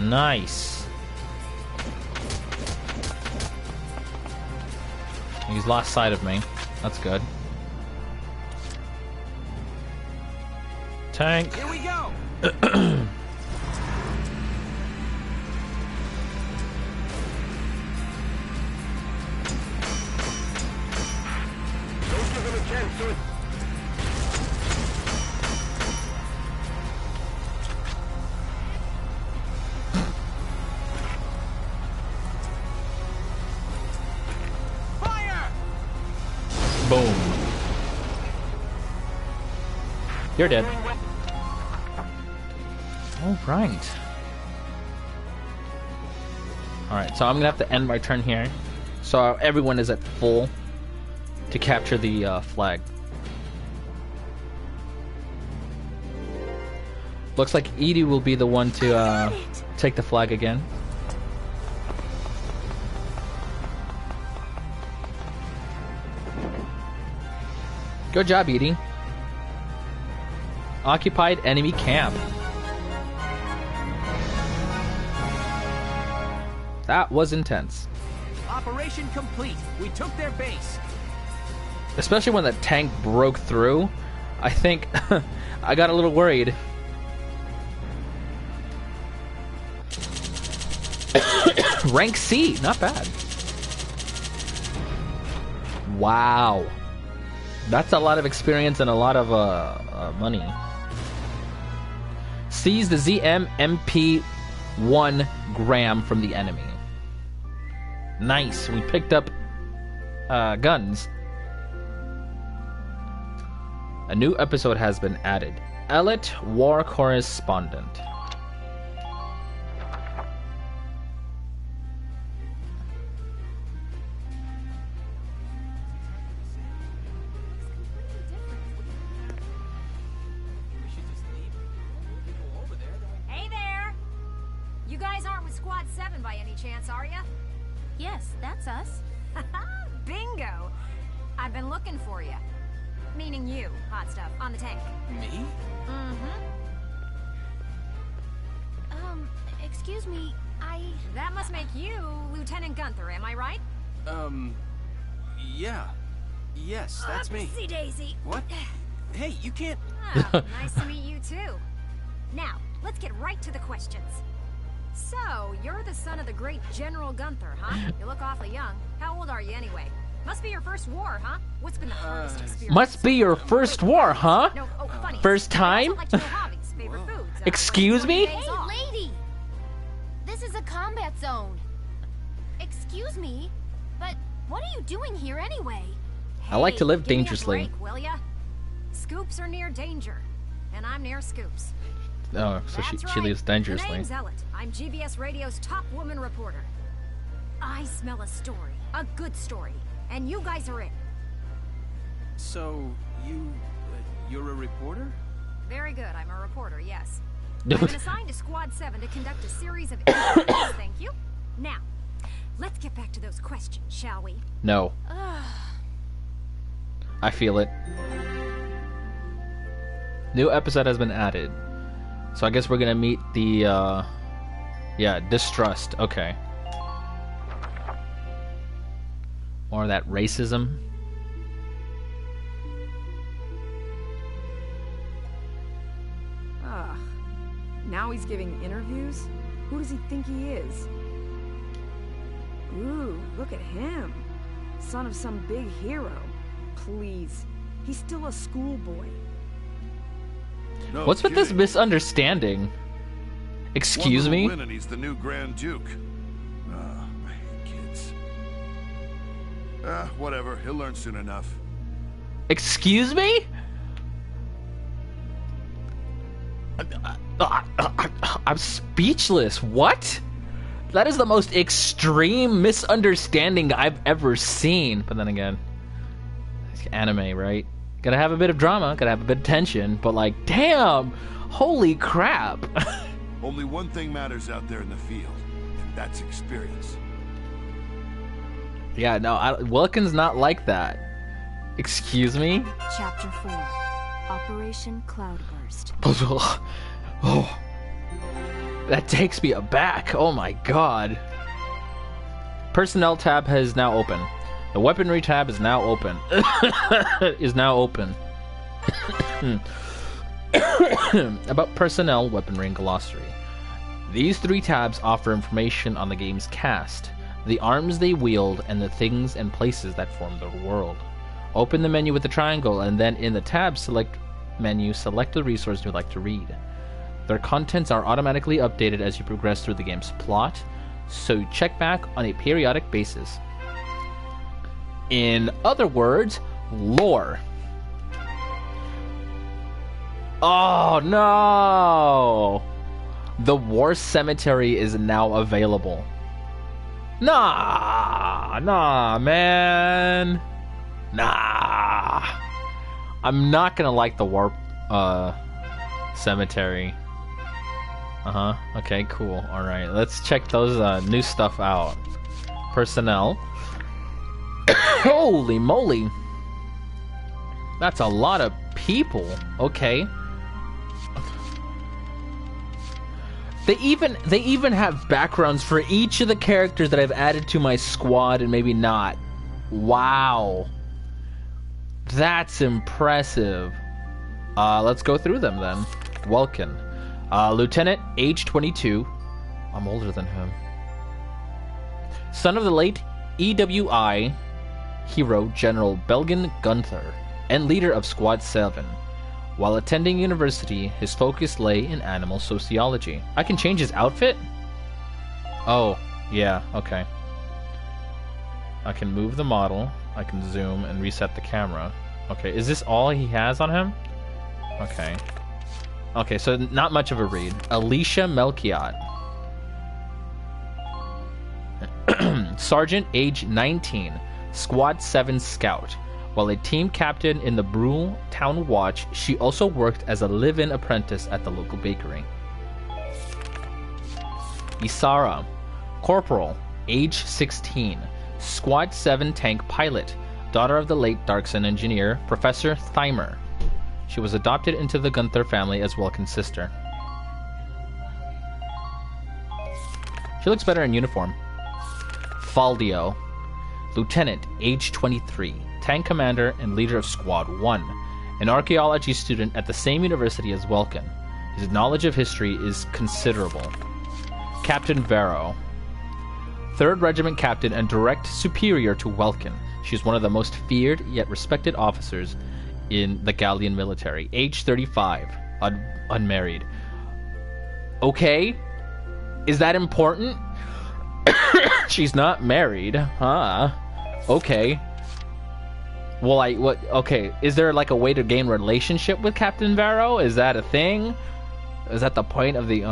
Nice. He's lost sight of me. That's good. Tank. Here we go. Don't give him a chance to... Fire! Boom. You're dead. Alright. Alright, so I'm gonna have to end my turn here. So everyone is at full to capture the flag. Looks like Edie will be the one to take the flag again. Good job, Edie. Occupied enemy camp. That was intense. Operation complete. We took their base. Especially when the tank broke through. I think I got a little worried. Rank C, not bad. Wow. That's a lot of experience and a lot of money. Seize the ZM-MP 1 gram from the enemy. Nice. We picked up guns. A new episode has been added. Elite War Correspondent. Hey there! You guys aren't with Squad 7 by any chance, are ya? Yes, that's us. Bingo! I've been looking for you. Meaning you, hot stuff, on the tank. Me? Mm-hmm. Excuse me, That must make you Lieutenant Gunther, am I right? Yeah. Yes, that's me. Upsy daisy. What? Hey, you can't... Oh, nice to meet you too. Now, let's get right to the questions. So, you're the son of the great General Gunther, huh? You look awfully young. How old are you anyway? Must be your first war, huh? What's been the hardest experience? Must be your first war, huh? No, funny. First time? Like your hobbies, favorite foods. Excuse me? days Hey, off. lady! This is a combat zone. Excuse me, but what are you doing here anyway? I like to live Give me a dangerously. break, will ya? Scoops are near danger, and I'm near Scoops. Oh, so That's she right. lives dangerously. The name's Elliot. I'm GBS Radio's top woman reporter. I smell a story, a good story, and you guys are it. So, you're a reporter? Very good. I'm a reporter. Yes. I've been assigned to Squad 7 to conduct a series of interviews. Thank you. Now, let's get back to those questions, shall we? No. I feel it. New episode has been added. So I guess we're gonna meet the, yeah, distrust. Okay. More of that racism. Ugh. Now he's giving interviews? Who does he think he is? Ooh, look at him. Son of some big hero. Please. He's still a schoolboy. No What's with this kidding. misunderstanding? Excuse One me? little win and he's the new Grand Duke. I hate kids. Whatever. He'll learn soon enough. Excuse me? I'm speechless. What? That is the most extreme misunderstanding I've ever seen. But then again, it's anime, right? Gotta have a bit of drama, gotta have a bit of tension, but like, damn! Holy crap! Only one thing matters out there in the field, and that's experience. Yeah, no, Wilkins not like that. Excuse me? Chapter 4. Operation Cloudburst. Oh. That takes me aback. Oh my god. Personnel tab has now open. The weaponry tab is now open. About personnel, weaponry, and glossary. These 3 tabs offer information on the game's cast, the arms they wield, and the things and places that form the world. Open the menu with the triangle, and then in the tab menu, select the resource you'd like to read. Their contents are automatically updated as you progress through the game's plot, so check back on a periodic basis. In other words, lore. Oh no! The War Cemetery is now available. Nah, man. Nah. I'm not gonna like the War Cemetery. Okay, cool. Alright, let's check those new stuff out. Personnel. Holy moly. That's a lot of people. Okay. They even have backgrounds for each of the characters that I've added to my squad and maybe not. Wow. That's impressive. Let's go through them then. Welkin. Lieutenant, age 22. I'm older than him. Son of the late EWI hero General Belgen Gunther, and leader of Squad 7. While attending university, his focus lay in animal sociology. I can change his outfit? Oh, yeah, okay. I can move the model, I can zoom and reset the camera. Okay, is this all he has on him? Okay. Okay, so not much of a read. Alicia Melchiot. Sergeant, age 19, Squad 7 Scout. While a team captain in the Brule Town Watch, she also worked as a live-in apprentice at the local bakery. Isara, Corporal, age 16, Squad 7 Tank Pilot, daughter of the late Darkson engineer, Professor Thymer. She was adopted into the Gunther family as Welkin's sister. She looks better in uniform. Faldio, Lieutenant, age 23, Tank Commander and leader of Squad 1, an archaeology student at the same university as Welkin. His knowledge of history is considerable. Captain Vero, 3rd Regiment Captain and direct superior to Welkin. She is one of the most feared yet respected officers in the Gallian military. Age 35, unmarried. Okay, is that important? She's not married, huh? Okay. Well, okay, is there like a way to gain relationship with Captain Vero? Is that a thing? Is that the point of the...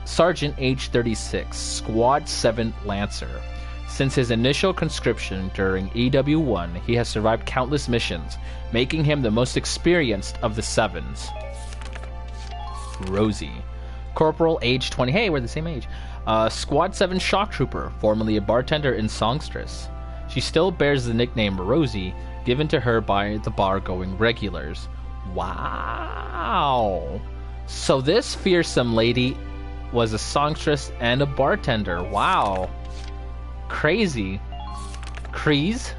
Sergeant, age 36, Squad 7 Lancer. Since his initial conscription during EW1, he has survived countless missions, making him the most experienced of the Sevens. Rosie, Corporal, age 20. Hey, we're the same age. Squad 7 Shock Trooper, formerly a bartender in Songstress. She still bears the nickname Rosie, given to her by the bar-going regulars. Wow. So this fearsome lady was a songstress and a bartender. Wow. Crazy. Kreese?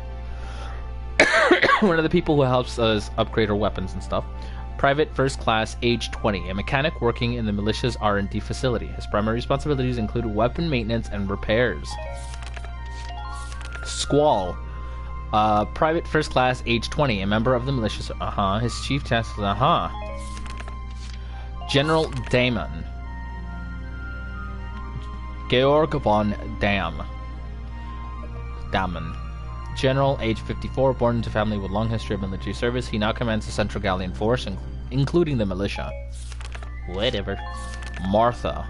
One of the people who helps us upgrade our weapons and stuff. Private First Class, age 20, a mechanic working in the militia's R&D facility. His primary responsibilities include weapon maintenance and repairs. Squall, Private First Class, age 20, a member of the militia's... His chief task is... General Damon. Georg von Damm. Damon. General, age 54, born into a family with long history of military service. He now commands the Central Gallian Force, including the militia. Whatever. Martha.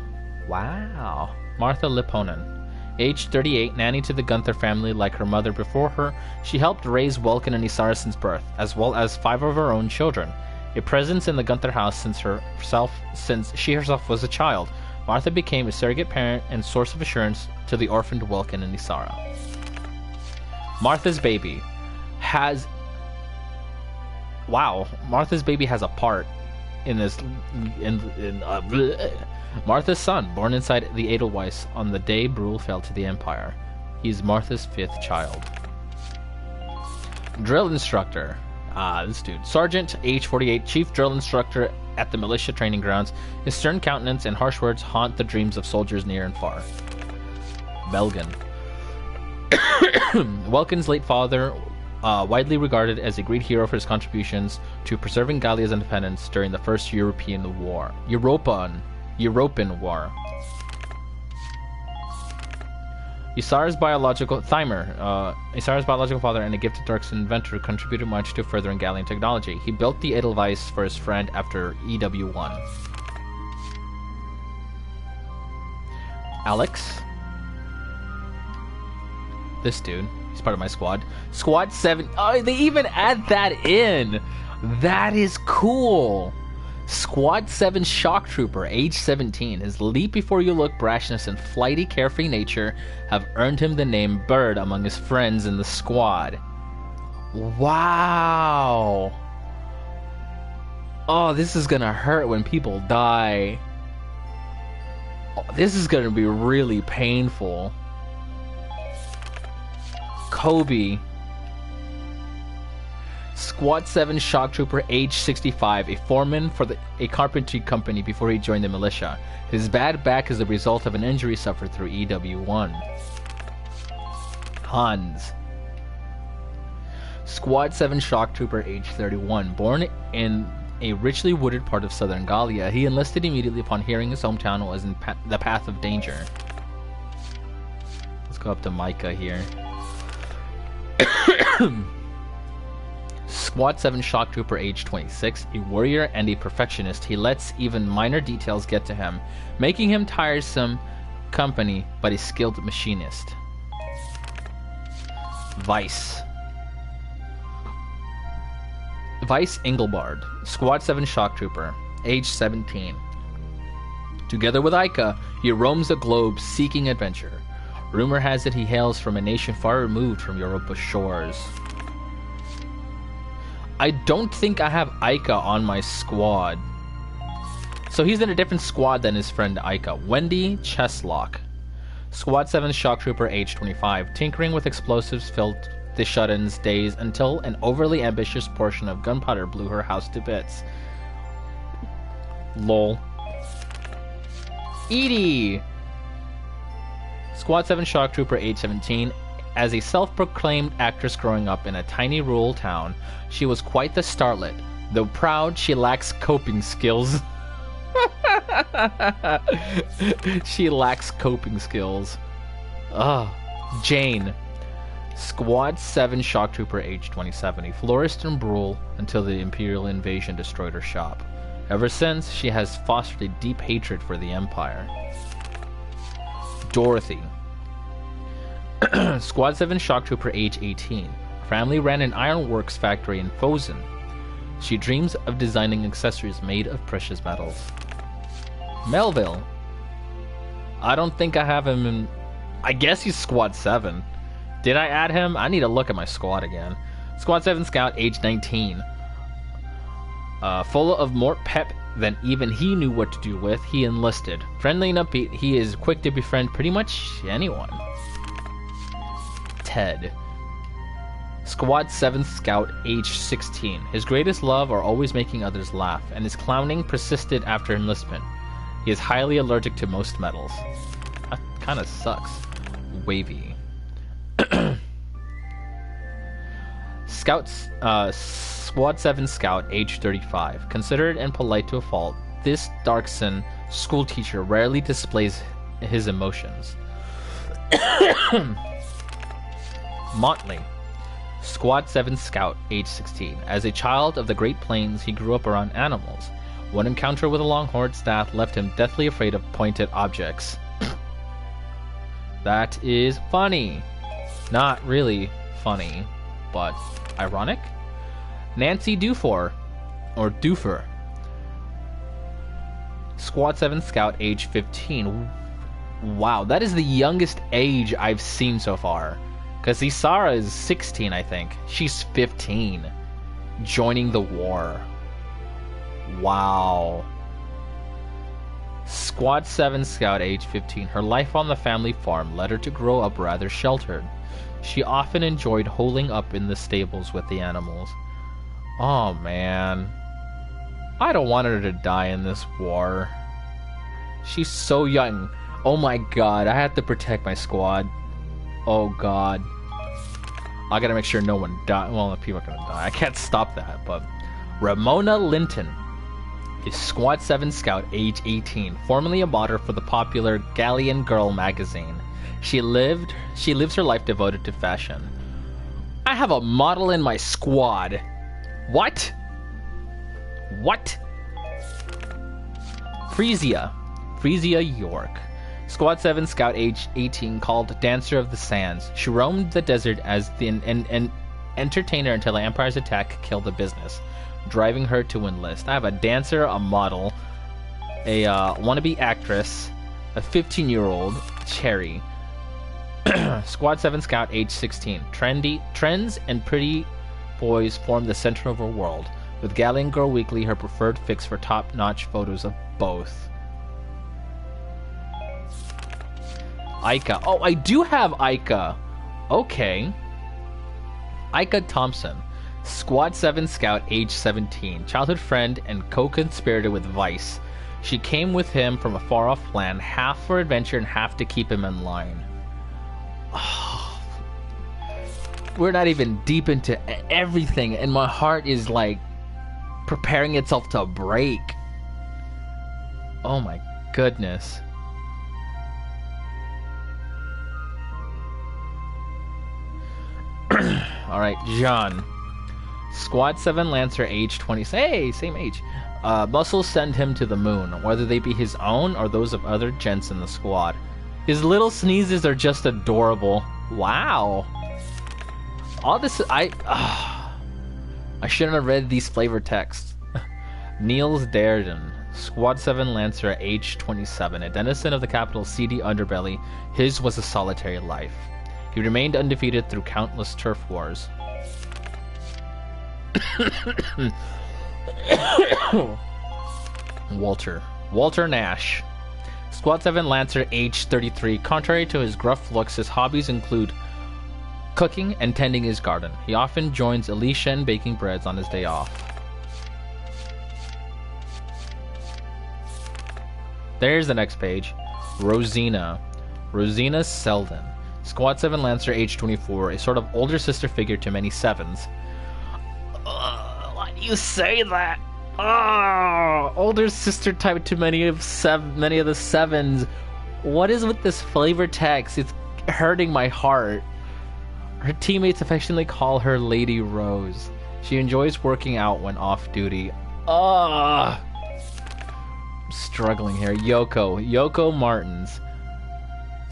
Wow. Martha Lipponen. Age 38, nanny to the Gunther family like her mother before her. She helped raise Welkin and Isara since birth, as well as 5 of her own children. A presence in the Gunther house since she herself was a child. Martha became a surrogate parent and source of assurance to the orphaned Welkin and Isara. Martha's baby has... Wow, Martha's baby has a part. Martha's son, born inside the Edelweiss on the day Brule fell to the Empire. He's Martha's 5th child. Drill instructor. This dude. Sergeant, age 48, chief drill instructor at the militia training grounds. His stern countenance and harsh words haunt the dreams of soldiers near and far. Belgan. Welkin's late father, widely regarded as a great hero for his contributions to preserving Gallia's independence during the First European War. European War. Isara's biological father and a gifted Darkson inventor contributed much to furthering Gallian technology. He built the Edelweiss for his friend after EW1. Alex. This dude. He's part of my squad. Squad 7. Oh, they even add that in. That is cool. Squad 7 Shock Trooper, age 17. His leap before you look brashness and flighty, carefree nature have earned him the name Bird among his friends in the squad. Wow. Oh, this is gonna hurt when people die. Oh, this is gonna be really painful. Kobe. Squad 7 Shock Trooper, age 65, a foreman for a carpentry company before he joined the militia. His bad back is the result of an injury suffered through EW1. Hans. Squad 7 Shock Trooper, age 31, born in a richly wooded part of southern Gallia. He enlisted immediately upon hearing his hometown was in the path of danger. Let's go up to Micah here. Squad 7 Shock Trooper, age 26, a warrior and a perfectionist. He lets even minor details get to him, making him tiresome company, but a skilled machinist. Vice Engelbard, Squad 7 Shock Trooper, age 17. Together with Ica, he roams the globe seeking adventure. Rumor has it he hails from a nation far removed from Europa's shores. I don't think I have Ica on my squad. So he's in a different squad than his friend Ica. Wendy Cheslock. Squad 7 Shock Trooper, age 25. Tinkering with explosives filled the shut-ins days until an overly ambitious portion of gunpowder blew her house to bits. Lol. Edie! Squad 7 Shock Trooper, age 17. As a self-proclaimed actress growing up in a tiny rural town, she was quite the starlet. Though proud, she lacks coping skills. She lacks coping skills. Jane. Squad 7 Shock Trooper, age 27. A florist in Brule until the Imperial invasion destroyed her shop. Ever since, she has fostered a deep hatred for the Empire. Dorothy. Squad 7 Shock Trooper, age 18. Her family ran an ironworks factory in Fosen. She dreams of designing accessories made of precious metals. Melville. I don't think I have him in... I guess he's Squad 7. Did I add him? I need to look at my squad again. Squad 7 Scout, age 19. Full of more pep than even he knew what to do with, he enlisted. Friendly and upbeat, he is quick to befriend pretty much anyone. Ted. Squad 7 Scout, age 16. His greatest love are always making others laugh, and his clowning persisted after enlistment. He is highly allergic to most metals. That kind of sucks. Wavy. Squad 7 Scout, age 35. Considerate and polite to a fault, this Darkson schoolteacher rarely displays his emotions. Motley. Squad 7 Scout, age 16. As a child of the Great Plains, he grew up around animals. One encounter with a longhorned staff left him deathly afraid of pointed objects. That is funny. Not really funny, but ironic. Nancy Dufour, or Doofer. Squad 7 Scout, age 15. Wow, that is the youngest age I've seen so far. Because Isara is 16, I think. She's 15. Joining the war. Wow. Squad 7 Scout, age 15. Her life on the family farm led her to grow up rather sheltered. She often enjoyed holing up in the stables with the animals. Oh man. I don't want her to die in this war. She's so young. Oh my god, I have to protect my squad. Oh god. I gotta make sure no one dies. Well, people are gonna die. I can't stop that, but... Ramona Linton is Squad 7 Scout, age 18, formerly a model for the popular Galleon Girl magazine. She lives her life devoted to fashion. I have a model in my squad. What? What? Frisia York. Squad 7 Scout, age 18, called Dancer of the Sands. She roamed the desert as an entertainer until the Empire's attack killed the business, driving her to enlist. I have a dancer, a model, a wannabe actress, a 15-year-old, Cherry. Squad 7 Scout, age 16. Trends and pretty boys form the center of her world, with Galleon Girl Weekly her preferred fix for top-notch photos of both. Ika. Oh, I do have Ika. Okay. Ika Thompson. Squad 7 Scout, age 17. Childhood friend and co-conspirator with Vice. She came with him from a far-off land, half for adventure and half to keep him in line. Oh, we're not even deep into everything, and my heart is like preparing itself to break. Oh my goodness. Alright, John. Squad 7 Lancer, age 20. Hey, same age. Muscles send him to the moon, whether they be his own or those of other gents in the squad. His little sneezes are just adorable. Wow. All this... I shouldn't have read these flavor texts. Niels Darden. Squad 7 Lancer, age 27. A denizen of the capital's seedy underbelly, his was a solitary life. He remained undefeated through countless turf wars. Walter Nash. Squad 7 Lancer, age 33. Contrary to his gruff looks, his hobbies include cooking and tending his garden. He often joins Alicia in baking breads on his day off. There's the next page. Rosina Selden. Squad 7 Lancer, age 24. A sort of older sister figure to many sevens. Why do you say that? Older sister type to many of the sevens. What is with this flavor text? It's hurting my heart. Her teammates affectionately call her Lady Rose. She enjoys working out when off duty. I'm struggling here. Yoko Martins.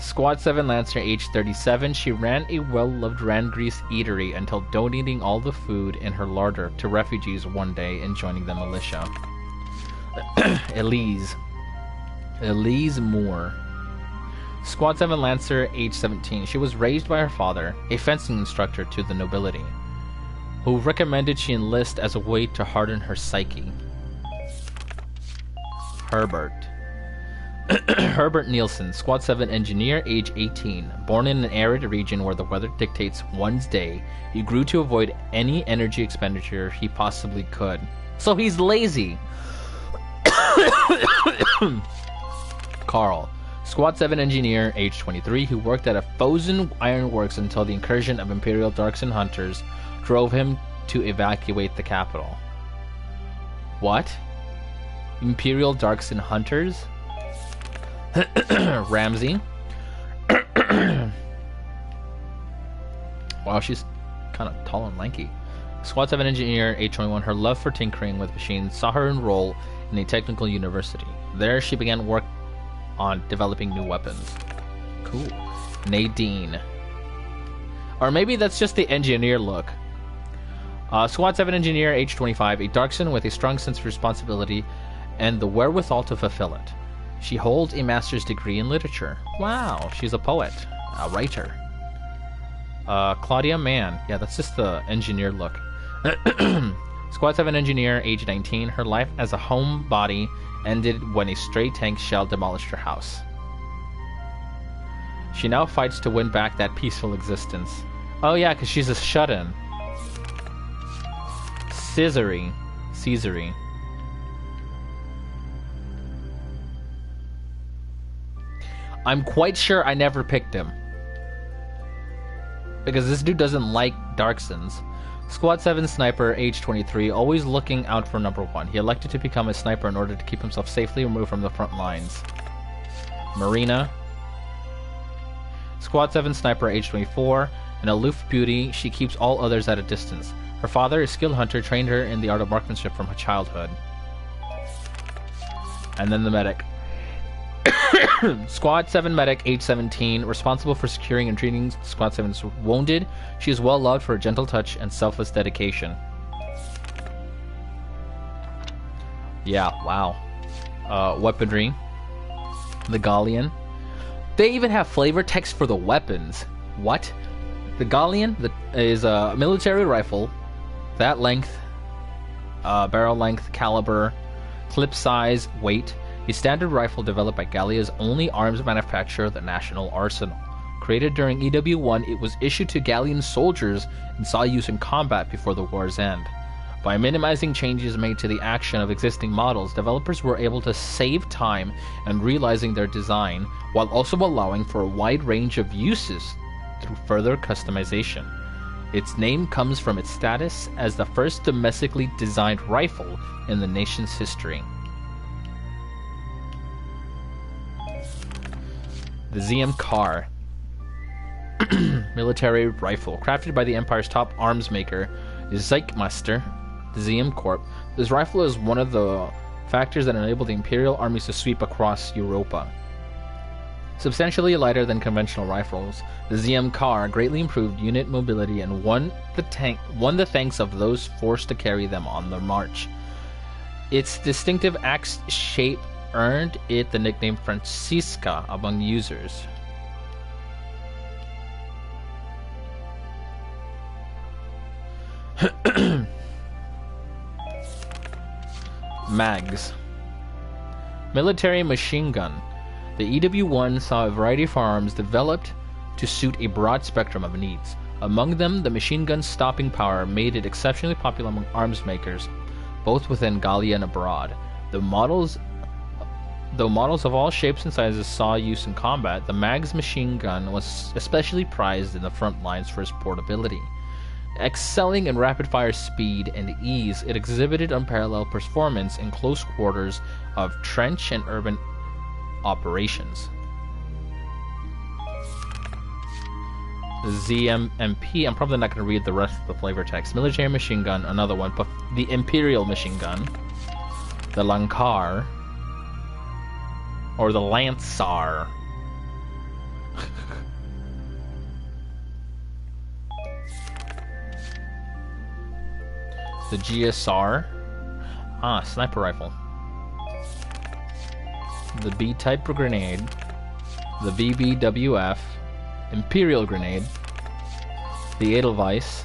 Squad 7 Lancer, age 37. She ran a well-loved Rangrease eatery until donating all the food in her larder to refugees one day and joining the militia. Elise Moore. Squad 7 Lancer, age 17. She was raised by her father, a fencing instructor to the nobility, who recommended she enlist as a way to harden her psyche. Herbert Nielsen, Squad 7 engineer, age 18. Born in an arid region where the weather dictates one's day, he grew to avoid any energy expenditure he possibly could. So he's lazy. Carl, Squad 7 engineer, age 23, who worked at a Fosen ironworks until the incursion of Imperial Darks Hunters drove him to evacuate the capital. What? Imperial Darks Hunters? Ramsey. Wow, she's kind of tall and lanky. Squad 7 engineer, age 21. Her love for tinkering with machines saw her enroll in a technical university. There she began work on developing new weapons. Cool. Nadine. Or maybe that's just the engineer look. Squad 7 engineer, age 25. A Darkson with a strong sense of responsibility and the wherewithal to fulfill it. She holds a master's degree in literature. Wow, she's a poet, a writer. Claudia Mann. Yeah, that's just the engineer look. Squad 7 engineer, age 19. Her life as a homebody ended when a stray tank shell demolished her house. She now fights to win back that peaceful existence. Oh yeah, because she's a shut-in. Caesary. I'm quite sure I never picked him. Because this dude doesn't like Darksons. Squad 7 sniper, age 23, always looking out for number 1. He elected to become a sniper in order to keep himself safely removed from the front lines. Marina. Squad 7 sniper, age 24, an aloof beauty, she keeps all others at a distance. Her father, a skilled hunter, trained her in the art of marksmanship from her childhood. And then the medic. Squad 7 medic, age 17, responsible for securing and treating Squad 7's wounded. She is well loved for her gentle touch and selfless dedication. Yeah, wow. Weaponry. The Galleon. They even have flavor text for the weapons. What? The Galleon is a military rifle. That length, barrel length, caliber, clip size, weight. A standard rifle developed by Gallia's only arms manufacturer, the National Arsenal. Created during EW1, it was issued to Gallian soldiers and saw use in combat before the war's end. By minimizing changes made to the action of existing models, developers were able to save time and realizing their design, while also allowing for a wide range of uses through further customization. Its name comes from its status as the first domestically designed rifle in the nation's history. The ZM Car. Military rifle. Crafted by the Empire's top arms maker, Zeichmeister, the ZM Corp. This rifle is one of the factors that enabled the Imperial armies to sweep across Europa. Substantially lighter than conventional rifles, the ZM Car greatly improved unit mobility and won the thanks of those forced to carry them on the march. Its distinctive axe shape earned it the nickname Francisca among users. Mags. Military machine gun. The EW1 saw a variety of firearms developed to suit a broad spectrum of needs. Among them, the machine gun's stopping power made it exceptionally popular among arms makers, both within Gallia and abroad. Though models of all shapes and sizes saw use in combat, the Mag's machine gun was especially prized in the front lines for its portability. Excelling in rapid-fire speed and ease, it exhibited unparalleled performance in close quarters of trench and urban operations. The ZMMP, I'm probably not going to read the rest of the flavor text. Military machine gun, another one, but the Imperial machine gun. The Lankar. Or the Lancer. The GSR. Sniper rifle. The B-type grenade. The BBWF. Imperial grenade. The Edelweiss.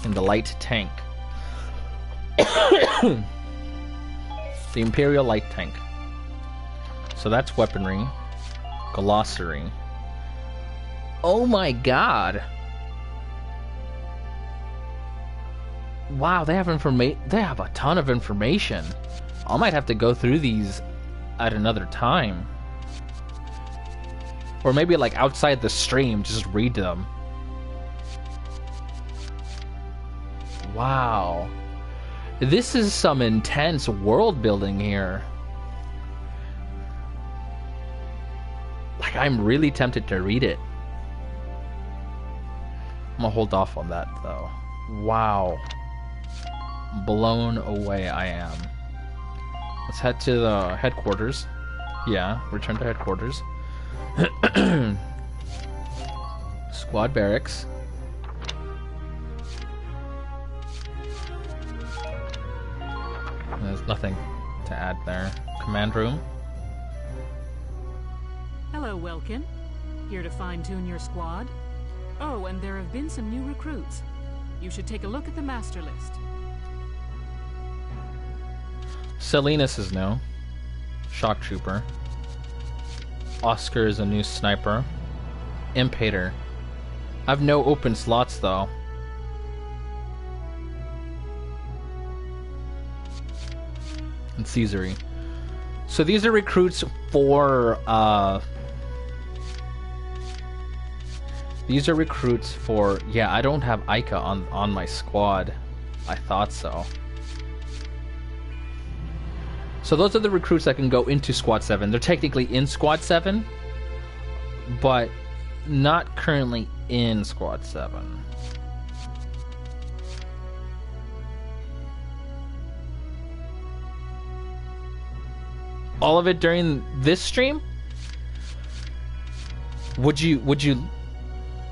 And the light tank. The Imperial light tank. So that's weaponry. Glossary. Oh my god. Wow, they have a ton of information. I might have to go through these at another time. Or maybe like outside the stream, just read them. Wow. This is some intense world building here. Like, I'm really tempted to read it. I'm gonna hold off on that though. Wow. Blown away I am. Let's head to the headquarters. Yeah, return to headquarters. Squad barracks. There's nothing to add there. Command room. Hello, Welkin. Here to fine-tune your squad? Oh, and there have been some new recruits. You should take a look at the master list. Salinas is new. Shock Trooper. Oscar is a new sniper. Impater. I have no open slots though. And Caesary. So these are recruits for these are recruits for, yeah, I don't have Ica on my squad. I thought so. So those are the recruits that can go into Squad 7. They're technically in Squad 7, but not currently in Squad 7. All of it during this stream? Would you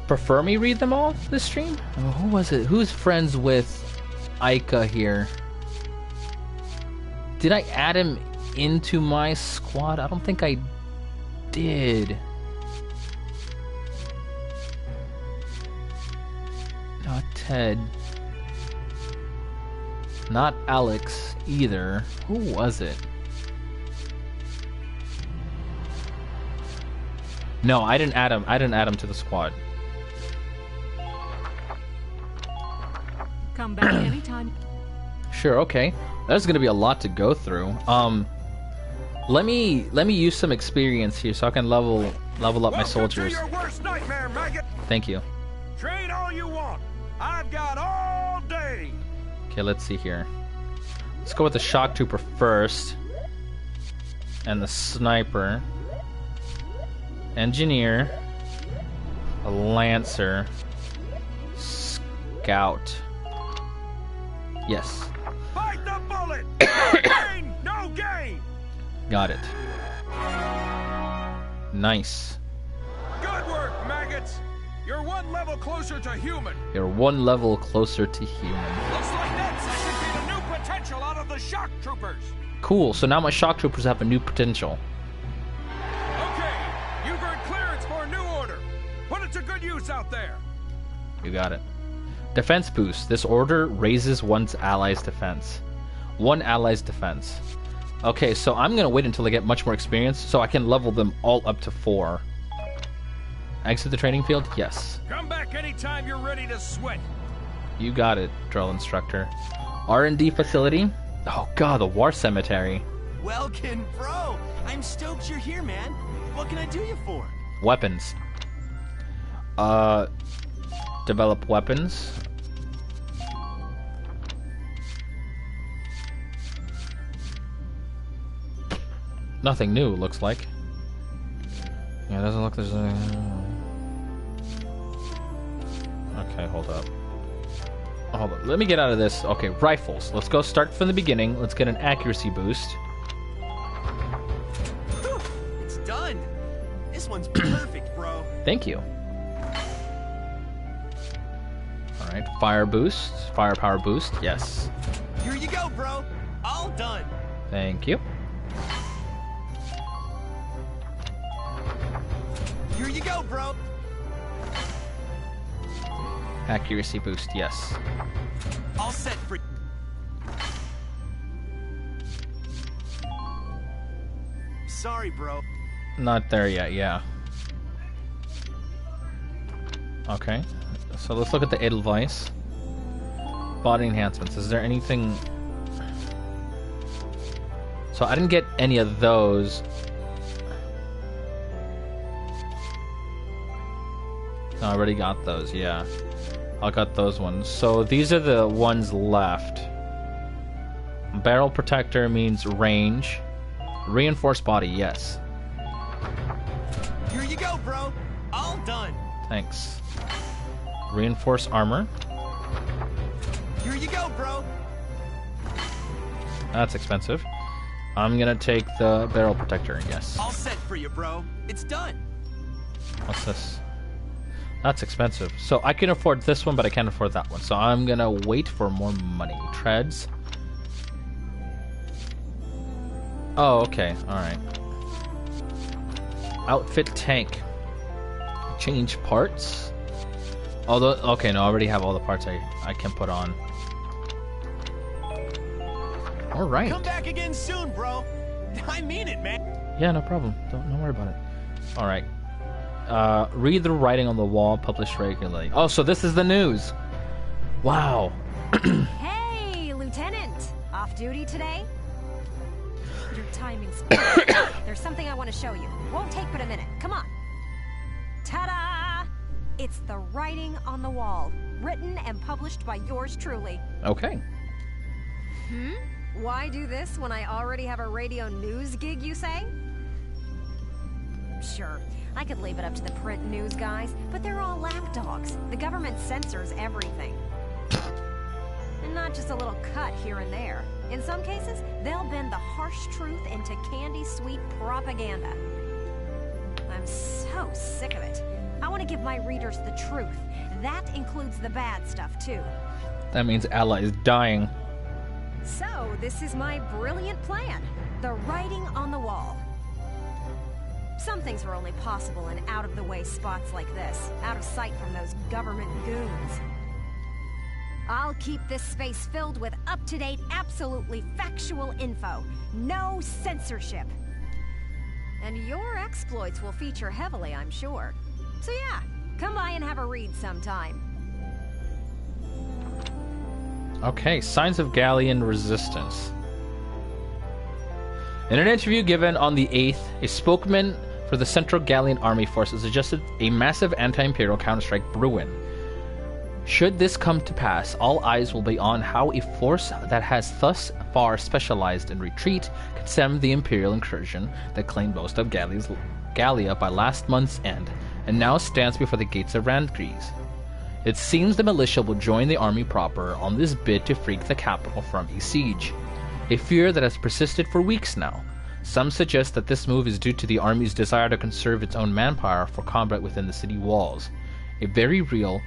prefer me read them all this stream? Oh, who was it? Who's friends with Ica here? Did I add him into my squad? I don't think I did. Not Ted. Not Alex either. Who was it? No, I didn't add him. I didn't add him to the squad. Come back anytime. Sure, okay. There's gonna be a lot to go through. Let me use some experience here so I can level up my soldiers. To your worst nightmare, maggot. Thank you. Train all you want. I've got all day. Okay, let's see here. Let's go with the shock trooper first. And the sniper. Engineer. A lancer. Scout. Yes. Bite the bullet. No gain, no gain. Got it. Nice. Good work, maggots. You're one level closer to human. You're one level closer to human. Looks like that's executed a new potential out of the shock troopers. Cool, so now my shock troopers have a new potential. Okay, you've earned clearance for a new order. Put it to good use out there. You got it. Defense boost. This order raises one's ally's defense. One ally's defense. Okay, so I'm gonna wait until I get much more experience so I can level them all up to 4. Exit the training field? Yes. Come back anytime you're ready to sweat. You got it, drill instructor. R&D facility? Oh god, the war cemetery. Welkin, bro! I'm stoked you're here, man. What can I do you for? Weapons. Develop weapons. Nothing new, looks like. Yeah, it doesn't look there's anything. Okay, hold up. Hold up. Let me get out of this. Okay, rifles. Let's go start from the beginning. Let's get an accuracy boost. Whew, it's done. This one's perfect, bro. Thank you. Alright, fire boost. Firepower boost. Yes. Here you go, bro. All done. Thank you. Here you go, bro. Accuracy boost, yes. All set for... Sorry, bro. Not there yet, yeah. Okay. So let's look at the Edelweiss. Body enhancements. Is there anything... So I didn't get any of those. No, I already got those, yeah. I got those ones. So these are the ones left. Barrel protector means range. Reinforced body, yes. Here you go, bro. All done. Thanks. Reinforced armor. Here you go, bro. That's expensive. I'm gonna take the barrel protector, yes. All set for you, bro. It's done. What's this? That's expensive. So I can afford this one, but I can't afford that one. So I'm gonna wait for more money. Treads. Oh, okay. Alright. Outfit tank. Change parts. Although, okay, no, I already have all the parts I can put on. All right. Come back again soon, bro. I mean it, man. Yeah, no problem. Don't worry about it. All right. Read the writing on the wall, published regularly. Oh, so this is the news. Wow. Hey, Lieutenant. Off duty today? Your timing's perfect. There's something I want to show you. Won't take but a minute. Come on. Ta-da! It's the writing on the wall, written and published by yours truly. Okay. Why do this when I already have a radio news gig, you say? Sure, I could leave it up to the print news guys, but they're all lapdogs. The government censors everything. And not just a little cut here and there. In some cases, they'll bend the harsh truth into candy-sweet propaganda. I'm so sick of it. I want to give my readers the truth. That includes the bad stuff, too. That means Ally is dying. So, this is my brilliant plan. The writing on the wall. Some things are only possible in out-of-the-way spots like this, out of sight from those government goons. I'll keep this space filled with up-to-date, absolutely factual info. No censorship. And your exploits will feature heavily, I'm sure. So yeah, come by and have a read sometime. Okay, signs of Gallian resistance. In an interview given on the 8th, a spokesman for the Central Gallian Army Forces suggested a massive anti-imperial counterstrike brewing. Should this come to pass, all eyes will be on how a force that has thus far specialized in retreat can stem the imperial incursion that claimed most of Gallia by last month's end, and now stands before the gates of Randgries. It seems the militia will join the army proper on this bid to free the capital from a siege, a fear that has persisted for weeks now. Some suggest that this move is due to the army's desire to conserve its own manpower for combat within the city walls, a very real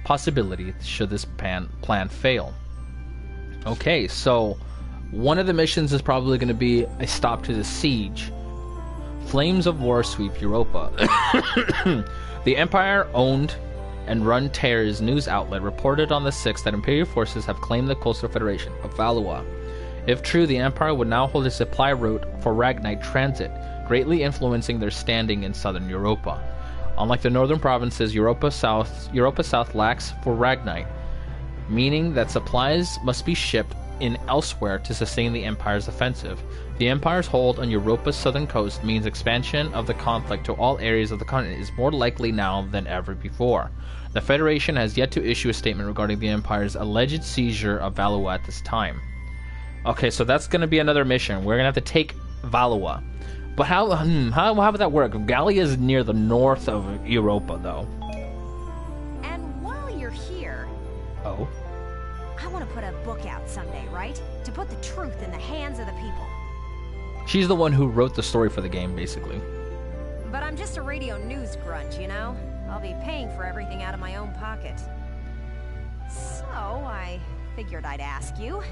possibility should this plan fail. Okay, so one of the missions is probably going to be a stop to the siege. Flames of war sweep Europa. The Empire-owned and run Terra's news outlet reported on the 6th that Imperial forces have claimed the coastal federation of Valois. If true, the Empire would now hold a supply route for Ragnite transit, greatly influencing their standing in southern Europa. Unlike the northern provinces, Europa South lacks for Ragnite, meaning that supplies must be shipped in elsewhere to sustain the Empire's offensive. The Empire's hold on Europa's southern coast means expansion of the conflict to all areas of the continent is more likely now than ever before. The Federation has yet to issue a statement regarding the Empire's alleged seizure of Valois at this time. Okay, so that's going to be another mission. We're going to have to take Valois. But how would that work? Gallia is near the north of Europa, though. And while you're here... Oh? I want to put a book out someday, right? To put the truth in the hands of the people. She's the one who wrote the story for the game, basically. But I'm just a radio news grunt, you know? I'll be paying for everything out of my own pocket. So, I figured I'd ask you.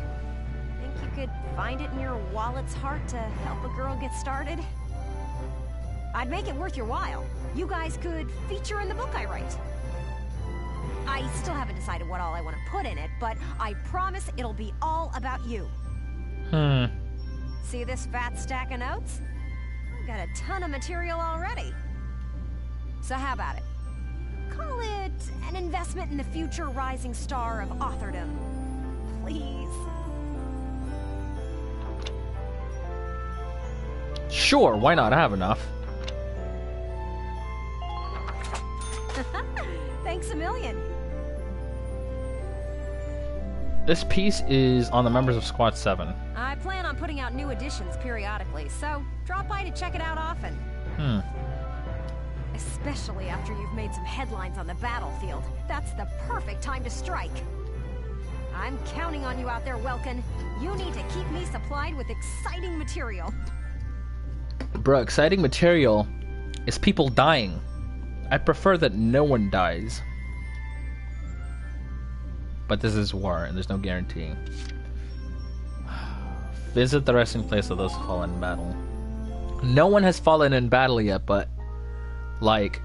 Think you could find it in your wallet's heart to help a girl get started? I'd make it worth your while. You guys could feature in the book I write. I still haven't decided what all I want to put in it, but I promise it'll be all about you. See this fat stack of notes? I've got a ton of material already. So how about it? Call it an investment in the future rising star of authordom. Please. Sure, why not? I have enough. Thanks a million. This piece is on the members of Squad 7. I plan on putting out new editions periodically, so drop by to check it out often. Especially after you've made some headlines on the battlefield. That's the perfect time to strike. I'm counting on you out there, Welkin. You need to keep me supplied with exciting material. Bro, exciting material is people dying. I prefer that no one dies. But this is war, and there's no guarantee. Visit the resting place of those fallen in battle. No one has fallen in battle yet, but... like...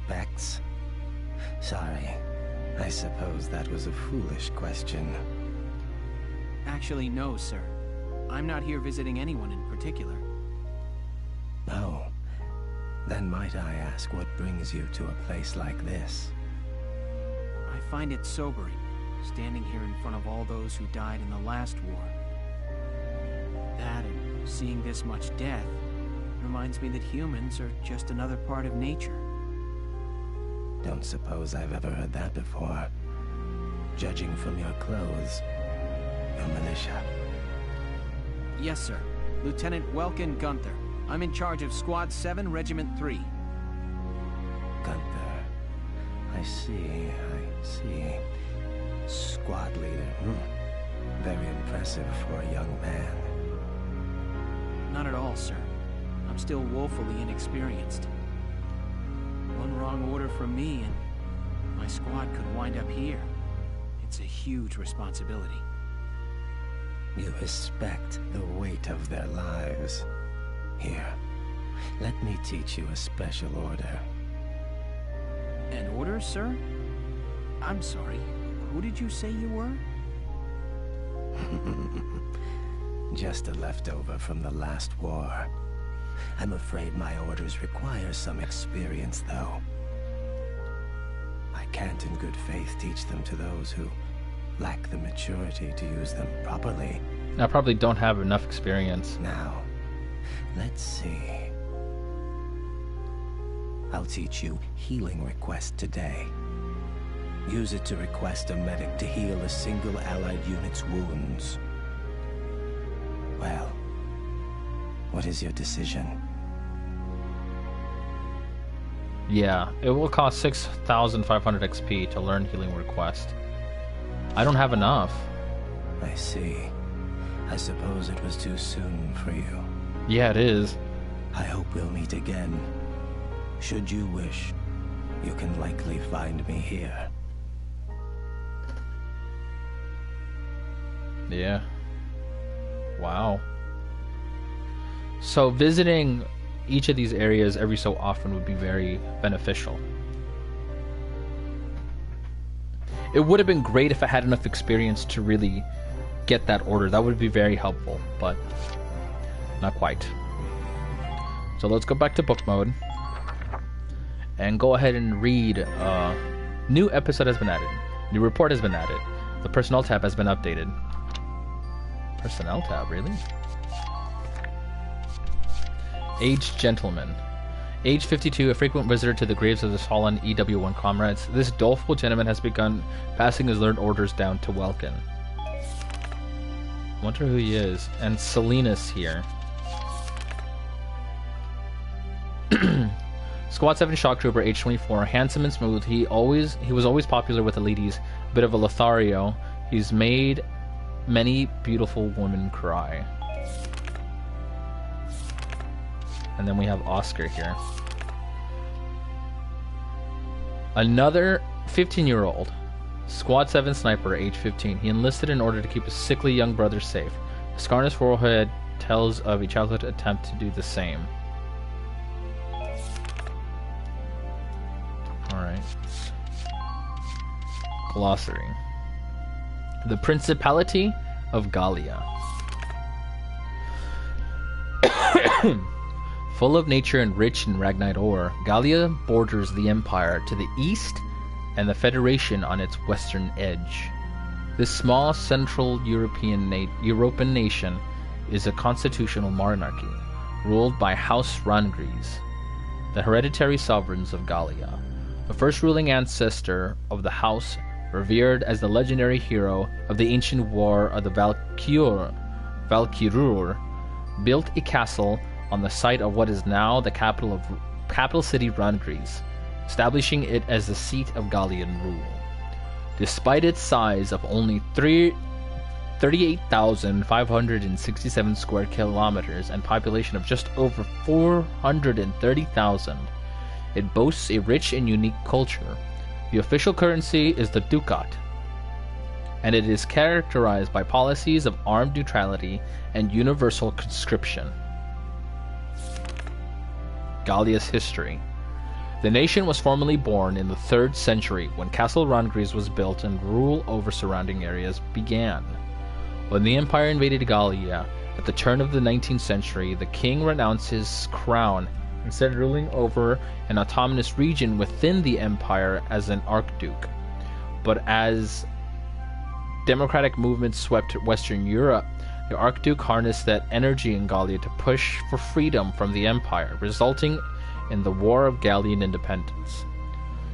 respects? Sorry, I suppose that was a foolish question. Actually, no, sir. I'm not here visiting anyone in particular. Oh, then might I ask what brings you to a place like this? I find it sobering, standing here in front of all those who died in the last war. That and seeing this much death reminds me that humans are just another part of nature. Don't suppose I've ever heard that before. Judging from your clothes, you're militia. Yes, sir. Lieutenant Welkin Gunther. I'm in charge of Squad 7, Regiment 3. Gunther. I see. Squad leader. Very impressive for a young man. Not at all, sir. I'm still woefully inexperienced. One wrong order from me and my squad could wind up here. It's a huge responsibility. You respect the weight of their lives. Here, let me teach you a special order. An order, sir? I'm sorry. Who did you say you were? Just a leftover from the last war. I'm afraid my orders require some experience, though. I can't in good faith teach them to those who lack the maturity to use them properly. I probably don't have enough experience. Now, let's see. I'll teach you Healing Request today. Use it to request a medic to heal a single allied unit's wounds. Well, what is your decision? Yeah, it will cost 6,500 XP to learn Healing Request. I don't have enough. I see. I suppose it was too soon for you. Yeah, it is. I hope we'll meet again. Should you wish, you can likely find me here. Yeah. Wow. So visiting each of these areas every so often would be very beneficial. It would have been great if I had enough experience to really get that order. That would be very helpful, but not quite. So let's go back to book mode and go ahead and read. New episode has been added. New report has been added. The personnel tab has been updated. Personnel tab, really? Aged gentleman. Age 52, a frequent visitor to the graves of his fallen EW1 comrades, this doleful gentleman has begun passing his learned orders down to Welkin. Wonder who he is. And Selena's here. Squad 7 shock trooper, age 24, handsome and smooth. He was always popular with the ladies. A bit of a Lothario. He's made many beautiful women cry. And then we have Oscar here. Another 15-year-old. Squad 7 sniper, age 15. He enlisted in order to keep his sickly young brother safe. A scar on his forehead tells of a childhood attempt to do the same. Alright. Glossary. The Principality of Gallia. Full of nature and rich in Ragnite ore, Gallia borders the Empire to the east and the Federation on its western edge. This small Central European nation is a constitutional monarchy, ruled by House Rangris, the hereditary sovereigns of Gallia. The first ruling ancestor of the house, revered as the legendary hero of the ancient war of the Valkyrie, built a castle on the site of what is now the capital city Rangris, establishing it as the seat of Gallian rule. Despite its size of only 38,567 square kilometers and population of just over 430,000, it boasts a rich and unique culture. The official currency is the ducat, and it is characterized by policies of armed neutrality and universal conscription. Gallia's history. The nation was formally born in the 3rd century when Castle Rangris was built and rule over surrounding areas began. When the Empire invaded Gallia at the turn of the 19th century, the king renounced his crown, instead ruling over an autonomous region within the empire as an archduke. But as democratic movements swept Western Europe, the archduke harnessed that energy in Gallia to push for freedom from the empire, resulting in the War of Gallian Independence.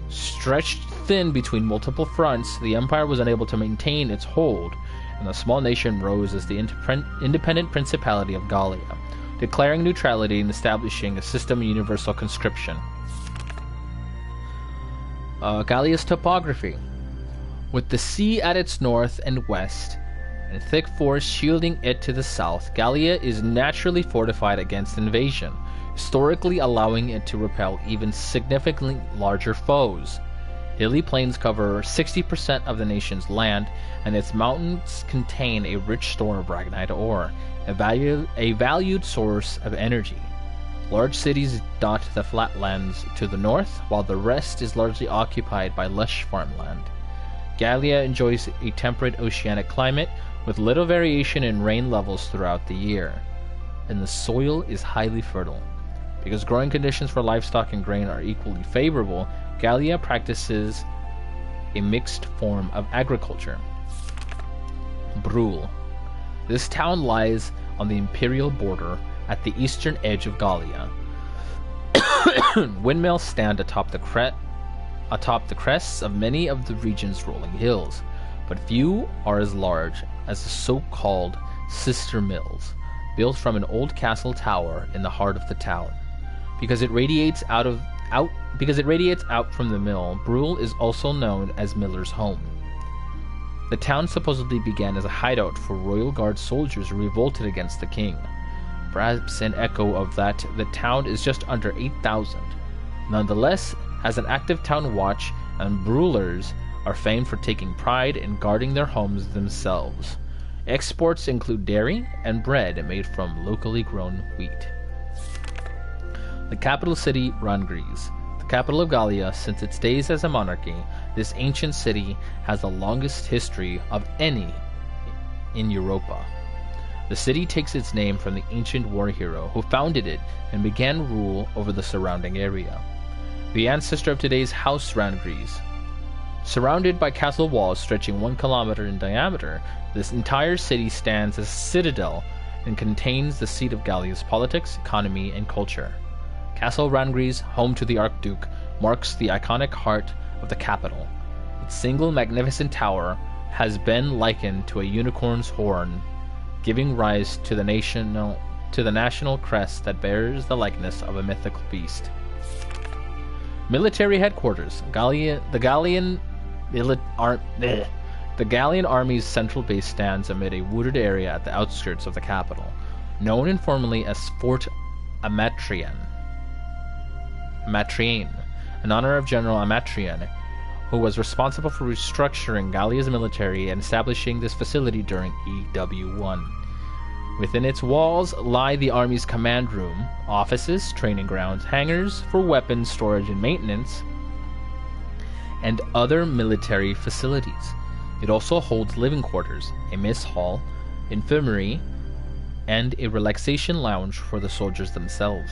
Stretched thin between multiple fronts, the empire was unable to maintain its hold, and the small nation rose as the independent Principality of Gallia, declaring neutrality and establishing a system of universal conscription. Gallia's topography. With the sea at its north and west, and thick forest shielding it to the south, Gallia is naturally fortified against invasion, historically allowing it to repel even significantly larger foes. Hilly plains cover 60% of the nation's land, and its mountains contain a rich store of ragnite ore, a valued source of energy. Large cities dot the flatlands to the north, while the rest is largely occupied by lush farmland. Gallia enjoys a temperate oceanic climate with little variation in rain levels throughout the year, and the soil is highly fertile. Because growing conditions for livestock and grain are equally favorable, Gallia practices a mixed form of agriculture. Brule. This town lies on the imperial border at the eastern edge of Gallia. Windmills stand atop the crests of many of the region's rolling hills, but few are as large as the so-called sister mills, built from an old castle tower in the heart of the town. Because it radiates out from the mill, Brule is also known as Miller's Home. The town supposedly began as a hideout for Royal Guard soldiers who revolted against the king. Perhaps an echo of that, the town is just under 8,000. Nonetheless, has an active town watch, and Brulers are famed for taking pride in guarding their homes themselves. Exports include dairy and bread made from locally grown wheat. The capital city, Rangris. The capital of Gallia, since its days as a monarchy, this ancient city has the longest history of any in Europa. The city takes its name from the ancient war hero who founded it and began rule over the surrounding area. The ancestor of today's House Rangris. Surrounded by castle walls stretching 1 kilometer in diameter, this entire city stands as a citadel and contains the seat of Gallia's politics, economy, and culture. Castle Rangris, home to the Archduke, marks the iconic heart of the capital. Its single magnificent tower has been likened to a unicorn's horn, giving rise to the national crest that bears the likeness of a mythical beast. Military headquarters. The Gallian army's central base stands amid a wooded area at the outskirts of the capital, known informally as Fort Amatrian, in honor of General Amatrian, who was responsible for restructuring Gallia's military and establishing this facility during EW1. Within its walls lie the army's command room, offices, training grounds, hangars for weapons storage and maintenance, and other military facilities. It also holds living quarters, a mess hall, infirmary, and a relaxation lounge for the soldiers themselves.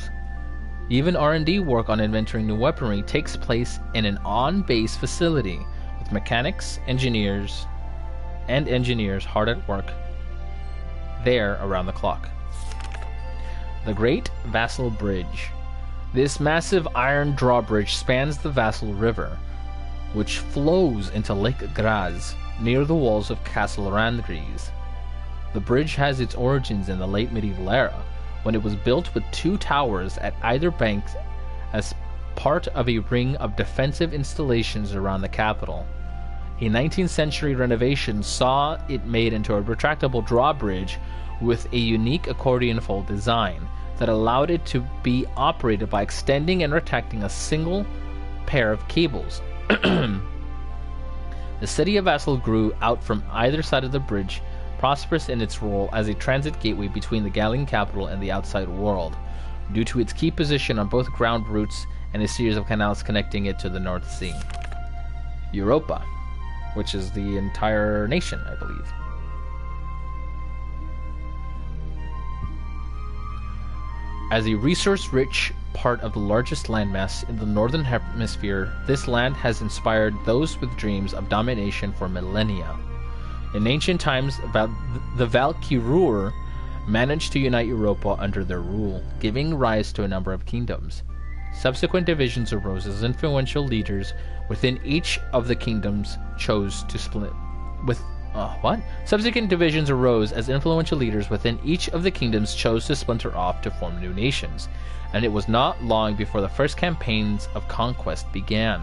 Even R&D work on inventing new weaponry takes place in an on-base facility, with mechanics, engineers hard at work there around the clock. The Great Bassel Bridge. This massive iron drawbridge spans the Bassel River, which flows into Lake Graz, near the walls of Castle Rangris. The bridge has its origins in the late medieval era, when it was built with 2 towers at either bank as part of a ring of defensive installations around the capital. A 19th century renovation saw it made into a retractable drawbridge with a unique accordion fold design that allowed it to be operated by extending and retracting a single pair of cables. The city of Bassel grew out from either side of the bridge, prosperous in its role as a transit gateway between the Gallian capital and the outside world. due to its key position on both ground routes and a series of canals connecting it to the North Sea. Europa, which is the entire nation, I believe. As a resource-rich part of the largest landmass in the Northern Hemisphere, this land has inspired those with dreams of domination for millennia. In ancient times, the Valkyria managed to unite Europa under their rule, giving rise to a number of kingdoms. Subsequent divisions arose as influential leaders within each of the kingdoms chose to split with Subsequent divisions arose as influential leaders within each of the kingdoms chose to splinter off to form new nations, and it was not long before the first campaigns of conquest began.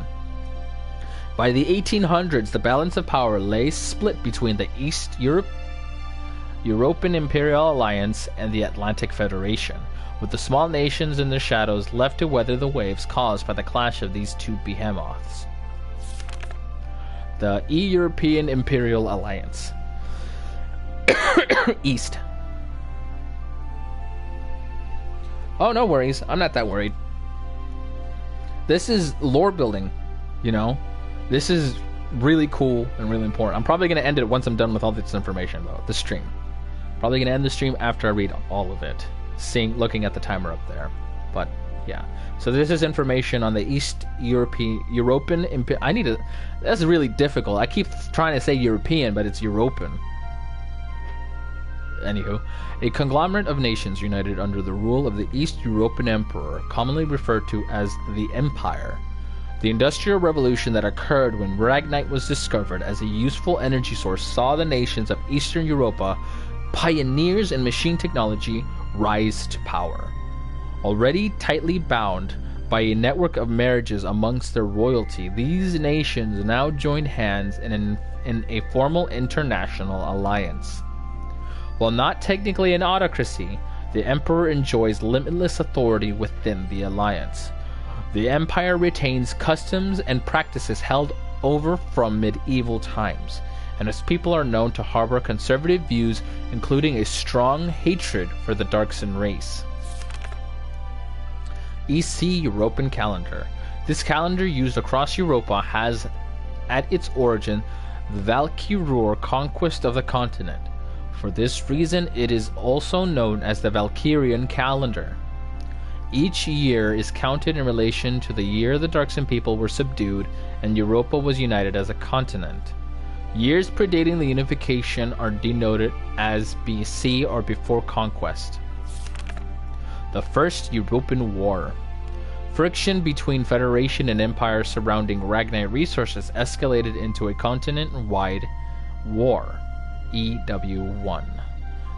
By the 1800s, the balance of power lay split between the East European Imperial Alliance and the Atlantic Federation, with the small nations in their shadows left to weather the waves caused by the clash of these two behemoths. The European Imperial Alliance. East. Oh, no worries. I'm not that worried. This is lore building, you know? This is really cool and really important. I'm probably going to end it once I'm done with all this information, though. The stream. Probably going to end the stream after I read all of it. Looking at the timer up there. But, yeah. So this is information on the East European Imperial. That's really difficult. I keep trying to say European, but it's European. Anywho, a conglomerate of nations united under the rule of the East European Emperor, commonly referred to as the Empire. The Industrial Revolution that occurred when Ragnite was discovered as a useful energy source saw the nations of Eastern Europa, pioneers in machine technology, rise to power. Already tightly bound by a network of marriages amongst their royalty, these nations now joined hands in a formal international alliance. While not technically an autocracy, the Emperor enjoys limitless authority within the alliance. The Empire retains customs and practices held over from medieval times, and its people are known to harbor conservative views, including a strong hatred for the Darkson race. EC European calendar. This calendar used across Europa has at its origin the Valkyria conquest of the continent. For this reason, it is also known as the Valkyrian calendar. Each year is counted in relation to the year the Darkson people were subdued and Europa was united as a continent. Years predating the unification are denoted as BC or before conquest. The First European War. Friction between Federation and Empire surrounding Ragnite resources escalated into a continent-wide war, EW1.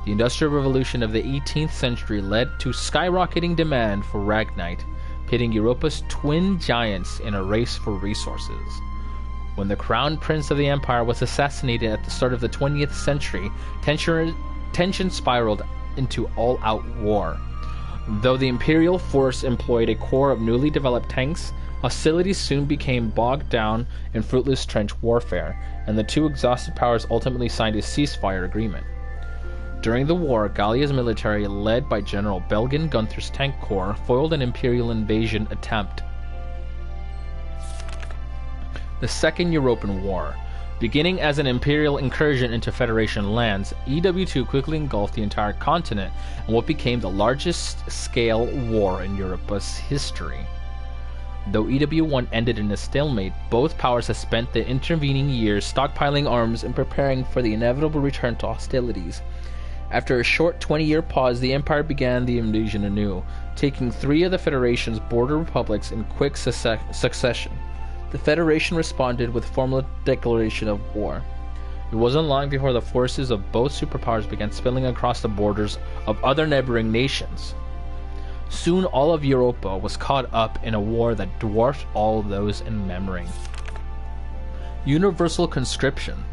The Industrial Revolution of the 18th century led to skyrocketing demand for Ragnite, pitting Europa's twin giants in a race for resources. When the crown prince of the empire was assassinated at the start of the 20th century, tension spiraled into all-out war. Though the imperial force employed a corps of newly developed tanks, hostilities soon became bogged down in fruitless trench warfare, and the two exhausted powers ultimately signed a ceasefire agreement. During the war, Gallia's military, led by General Belgian Gunther's tank corps, foiled an imperial invasion attempt. The Second European War. Beginning as an imperial incursion into Federation lands, EW2 quickly engulfed the entire continent in what became the largest scale war in Europa's history. Though EW1 ended in a stalemate, both powers have spent the intervening years stockpiling arms and preparing for the inevitable return to hostilities. After a short 20-year pause, the Empire began the invasion anew, taking 3 of the Federation's border republics in quick succession. The Federation responded with formal declaration of war. It wasn't long before the forces of both superpowers began spilling across the borders of other neighboring nations. Soon all of Europa was caught up in a war that dwarfed all those in memory. Universal Conscription.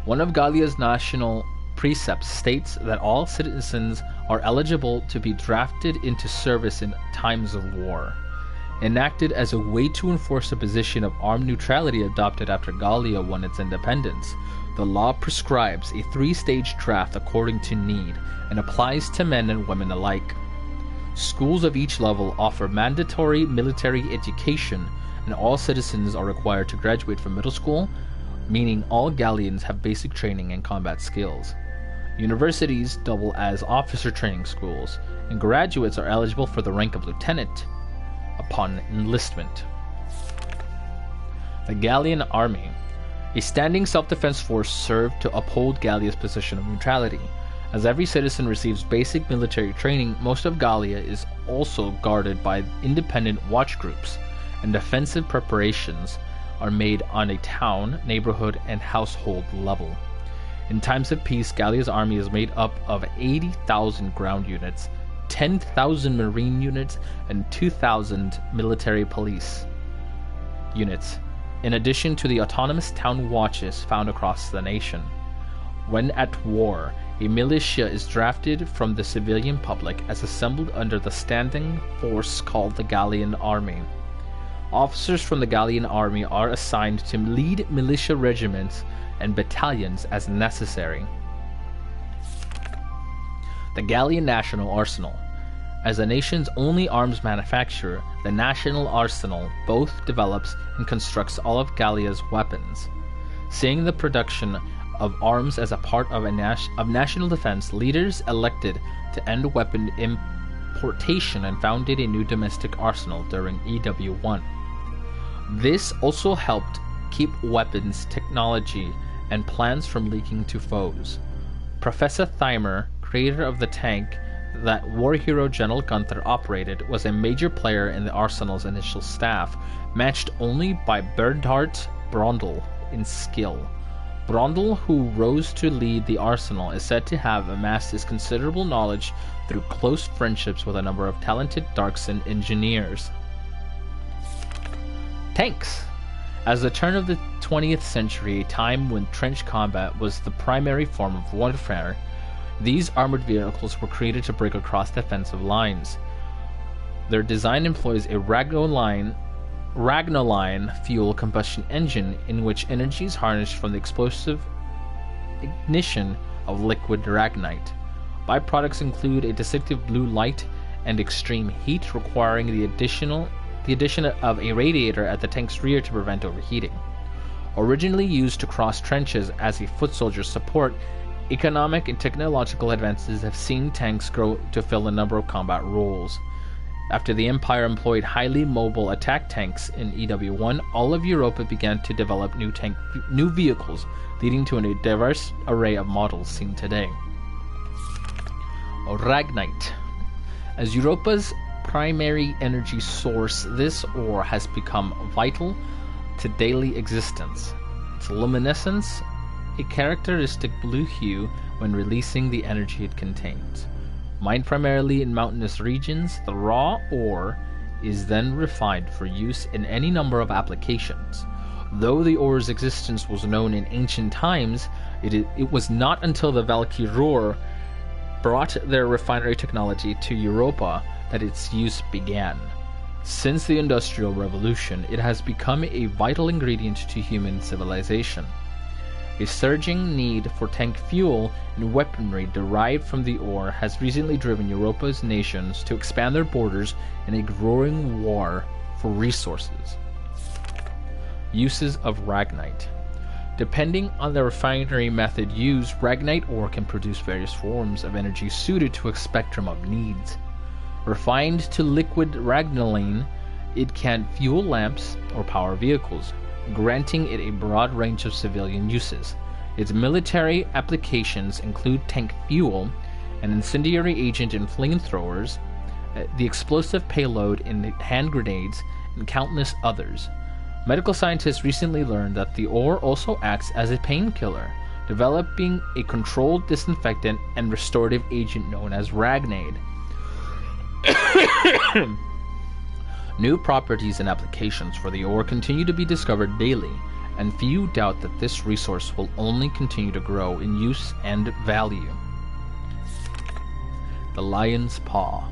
One of Gallia's national precepts states that all citizens are eligible to be drafted into service in times of war. Enacted as a way to enforce a position of armed neutrality adopted after Gallia won its independence, the law prescribes a 3-stage draft according to need and applies to men and women alike. Schools of each level offer mandatory military education, and all citizens are required to graduate from middle school, meaning all Gallians have basic training and combat skills. Universities double as officer training schools, and graduates are eligible for the rank of lieutenant upon enlistment. The Gallian Army. A standing self-defense force served to uphold Gallia's position of neutrality. As every citizen receives basic military training, most of Gallia is also guarded by independent watch groups, and defensive preparations are made on a town, neighborhood, and household level. In times of peace, Gallia's army is made up of 80,000 ground units, 10,000 marine units, and 2,000 military police units, in addition to the autonomous town watches found across the nation. When at war, a militia is drafted from the civilian public as assembled under the standing force called the Gallian Army. Officers from the Gallian Army are assigned to lead militia regiments and battalions as necessary. The Gallian National Arsenal. As the nation's only arms manufacturer, the National Arsenal both develops and constructs all of Gallia's weapons. Seeing the production of arms as a part of national defense, leaders elected to end weapon importation and founded a new domestic arsenal during EW1. This also helped keep weapons, technology, and plans from leaking to foes. Professor Thymer, creator of the tank that war hero General Gunther operated, was a major player in the arsenal's initial staff, matched only by Bernhard Brondel in skill. Brondel, who rose to lead the arsenal, is said to have amassed his considerable knowledge through close friendships with a number of talented Darkson engineers. Tanks. As the turn of the 20th century, a time when trench combat was the primary form of warfare, these armored vehicles were created to break across defensive lines. Their design employs a Ragnoline fuel combustion engine in which energy is harnessed from the explosive ignition of liquid ragnite. Byproducts include a distinctive blue light and extreme heat, requiring the addition of a radiator at the tank's rear to prevent overheating. Originally used to cross trenches as a foot soldier's support, economic and technological advances have seen tanks grow to fill a number of combat roles. After the Empire employed highly mobile attack tanks in EW1, all of Europa began to develop new vehicles, leading to a diverse array of models seen today. Ragnite. As Europa's primary energy source, this ore has become vital to daily existence. Its luminescence, a characteristic blue hue when releasing the energy it contains. Mined primarily in mountainous regions, the raw ore is then refined for use in any number of applications. Though the ore's existence was known in ancient times, it was not until the Valkyria brought their refinery technology to Europa that its use began. Since the Industrial Revolution, it has become a vital ingredient to human civilization. A surging need for tank fuel and weaponry derived from the ore has recently driven Europa's nations to expand their borders in a growing war for resources. Uses of Ragnite. Depending on the refinery method used, Ragnite ore can produce various forms of energy suited to a spectrum of needs. Refined to liquid Ragnoline, it can fuel lamps or power vehicles, granting it a broad range of civilian uses. Its military applications include tank fuel, an incendiary agent in flamethrowers, the explosive payload in hand grenades, and countless others. Medical scientists recently learned that the ore also acts as a painkiller, developing a controlled disinfectant and restorative agent known as Ragnade. New properties and applications for the ore continue to be discovered daily, and few doubt that this resource will only continue to grow in use and value. The Lion's Paw,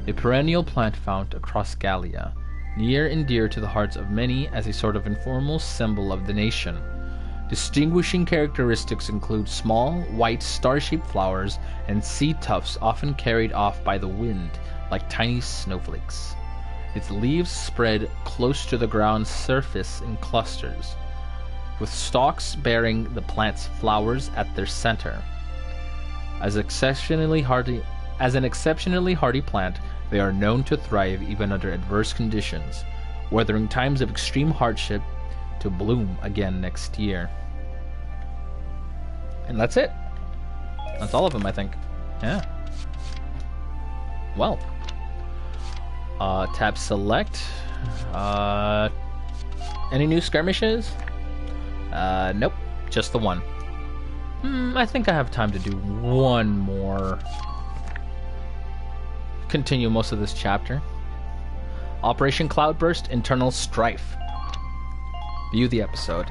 a perennial plant found across Gallia, near and dear to the hearts of many as a sort of informal symbol of the nation. Distinguishing characteristics include small, white, star-shaped flowers and seed tufts often carried off by the wind, like tiny snowflakes. Its leaves spread close to the ground's surface in clusters, with stalks bearing the plant's flowers at their center. As an exceptionally hardy plant, they are known to thrive even under adverse conditions, weathering times of extreme hardship to bloom again next year. And that's it. That's all of them, I think. Yeah. Well. Tap select. Any new skirmishes? Nope. Just the one. I think I have time to do one more. Continue most of this chapter. Operation Cloudburst, Internal Strife. View the episode.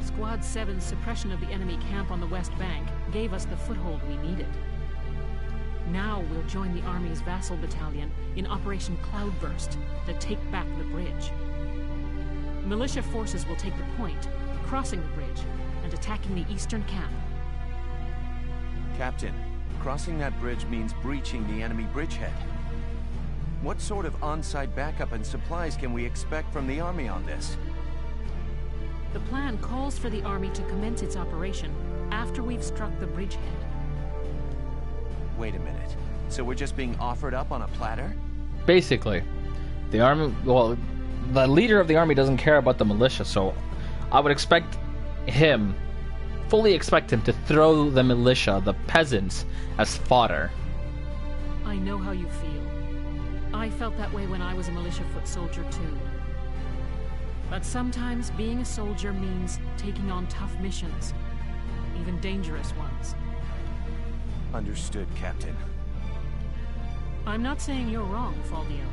Squad 7's suppression of the enemy camp on the West Bank gave us the foothold we needed. Now we'll join the Army's Vassal Battalion in Operation Cloudburst to take back the bridge. Militia forces will take the point, crossing the bridge and attacking the eastern camp. Captain, crossing that bridge means breaching the enemy bridgehead. What sort of on-site backup and supplies can we expect from the Army on this? The plan calls for the Army to commence its operation after we've struck the bridgehead. Wait a minute. So we're just being offered up on a platter? Basically. The Army... Well, the leader of the Army doesn't care about the militia, so I would expect him... fully expect him to throw the militia, the peasants, as fodder. I know how you feel. I felt that way when I was a militia foot soldier too. But sometimes being a soldier means taking on tough missions, even dangerous ones. Understood, Captain. I'm not saying you're wrong, Faldio.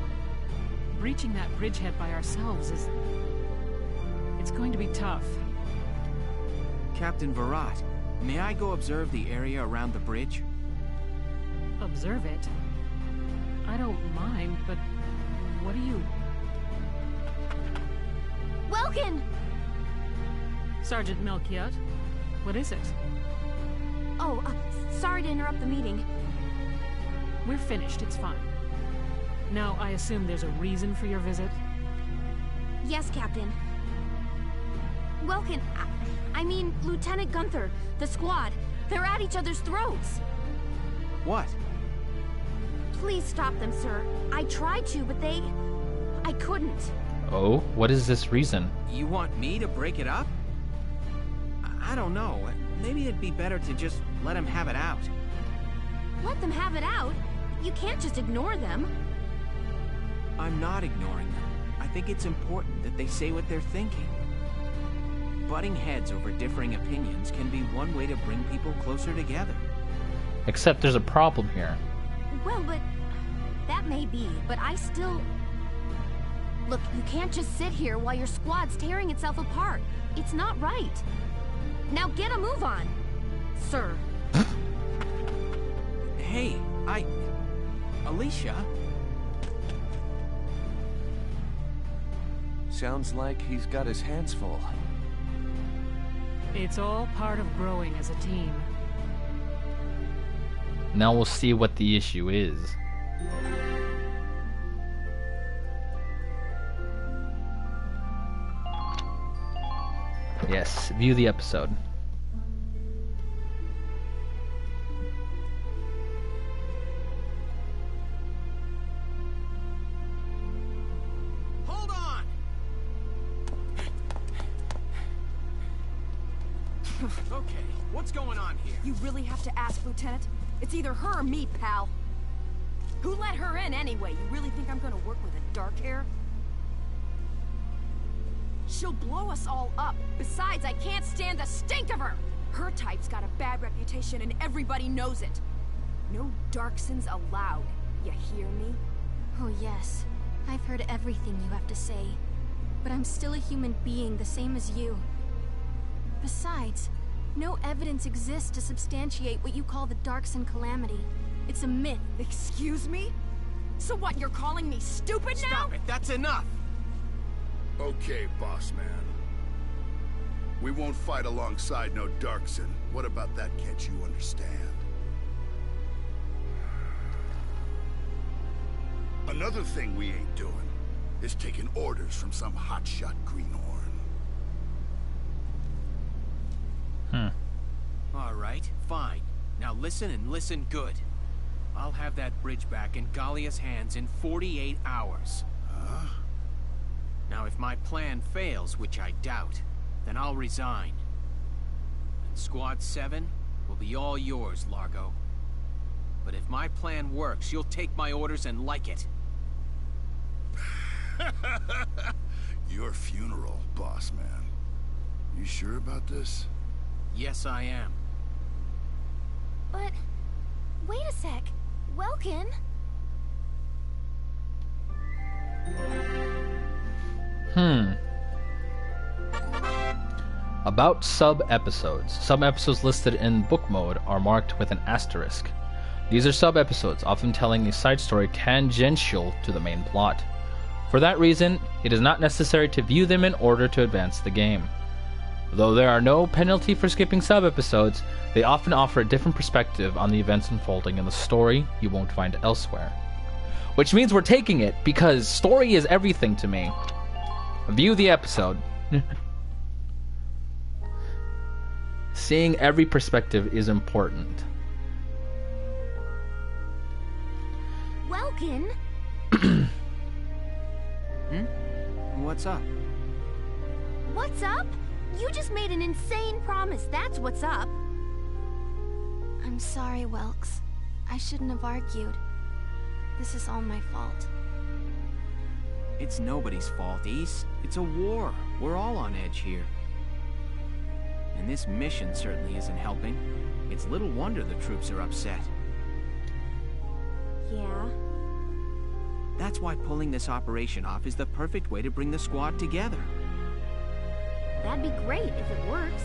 Breaching that bridgehead by ourselves is... it's going to be tough. Captain Virat, may I go observe the area around the bridge? Observe it? I don't mind, but what do you... Welkin! Sergeant Melchiot, what is it? Oh, sorry to interrupt the meeting. We're finished, it's fine. Now, I assume there's a reason for your visit? Yes, Captain. Welkin, I mean, Lieutenant Gunther, the squad, they're at each other's throats. What? Please stop them, sir. I tried to, but I couldn't. Oh, what is this reason? You want me to break it up? I don't know. Maybe it'd be better to just let them have it out. Let them have it out? You can't just ignore them. I'm not ignoring them. I think it's important that they say what they're thinking. Butting heads over differing opinions can be one way to bring people closer together. Except there's a problem here. Well, but... that may be, but I still... Look, you can't just sit here while your squad's tearing itself apart. It's not right. Now get a move on, sir. Hey, Alicia? Sounds like he's got his hands full. It's all part of growing as a team. Now we'll see what the issue is. Yes, view the episode. Hold on! Okay, what's going on here? You really have to ask, Lieutenant? It's either her or me, pal. Who let her in anyway? You really think I'm gonna work with a dark hair? She'll blow us all up. Besides, I can't stand the stink of her! Her type's got a bad reputation and everybody knows it. No Darksons allowed. You hear me? Oh yes, I've heard everything you have to say. But I'm still a human being the same as you. Besides, no evidence exists to substantiate what you call the Darkson calamity. It's a myth. Excuse me? So what, you're calling me stupid now? Stop it, that's enough! Okay, boss man. We won't fight alongside no Darkson. What about that, can't you understand? Another thing we ain't doing is taking orders from some hotshot greenhorn. All right, fine. Now listen and listen good. I'll have that bridge back in Gallia's hands in 48 hours. Huh? Now if my plan fails, which I doubt, then I'll resign. And Squad 7 will be all yours, Largo. But if my plan works, you'll take my orders and like it. Your funeral, boss man. You sure about this? Yes, I am. But... wait a sec. Welkin? About sub-episodes. Some episodes listed in book mode are marked with an asterisk. These are sub-episodes, often telling a side story tangential to the main plot. For that reason, it is not necessary to view them in order to advance the game. Though there are no penalty for skipping sub-episodes, they often offer a different perspective on the events unfolding in the story you won't find elsewhere. Which means we're taking it, because story is everything to me. View the episode. Seeing every perspective is important. Welkin? What's up? What's up? You just made an insane promise, that's what's up. I'm sorry, Welks. I shouldn't have argued. This is all my fault. It's nobody's fault, Ace. It's a war. We're all on edge here. And this mission certainly isn't helping. It's little wonder the troops are upset. Yeah? That's why pulling this operation off is the perfect way to bring the squad together. That'd be great if it works.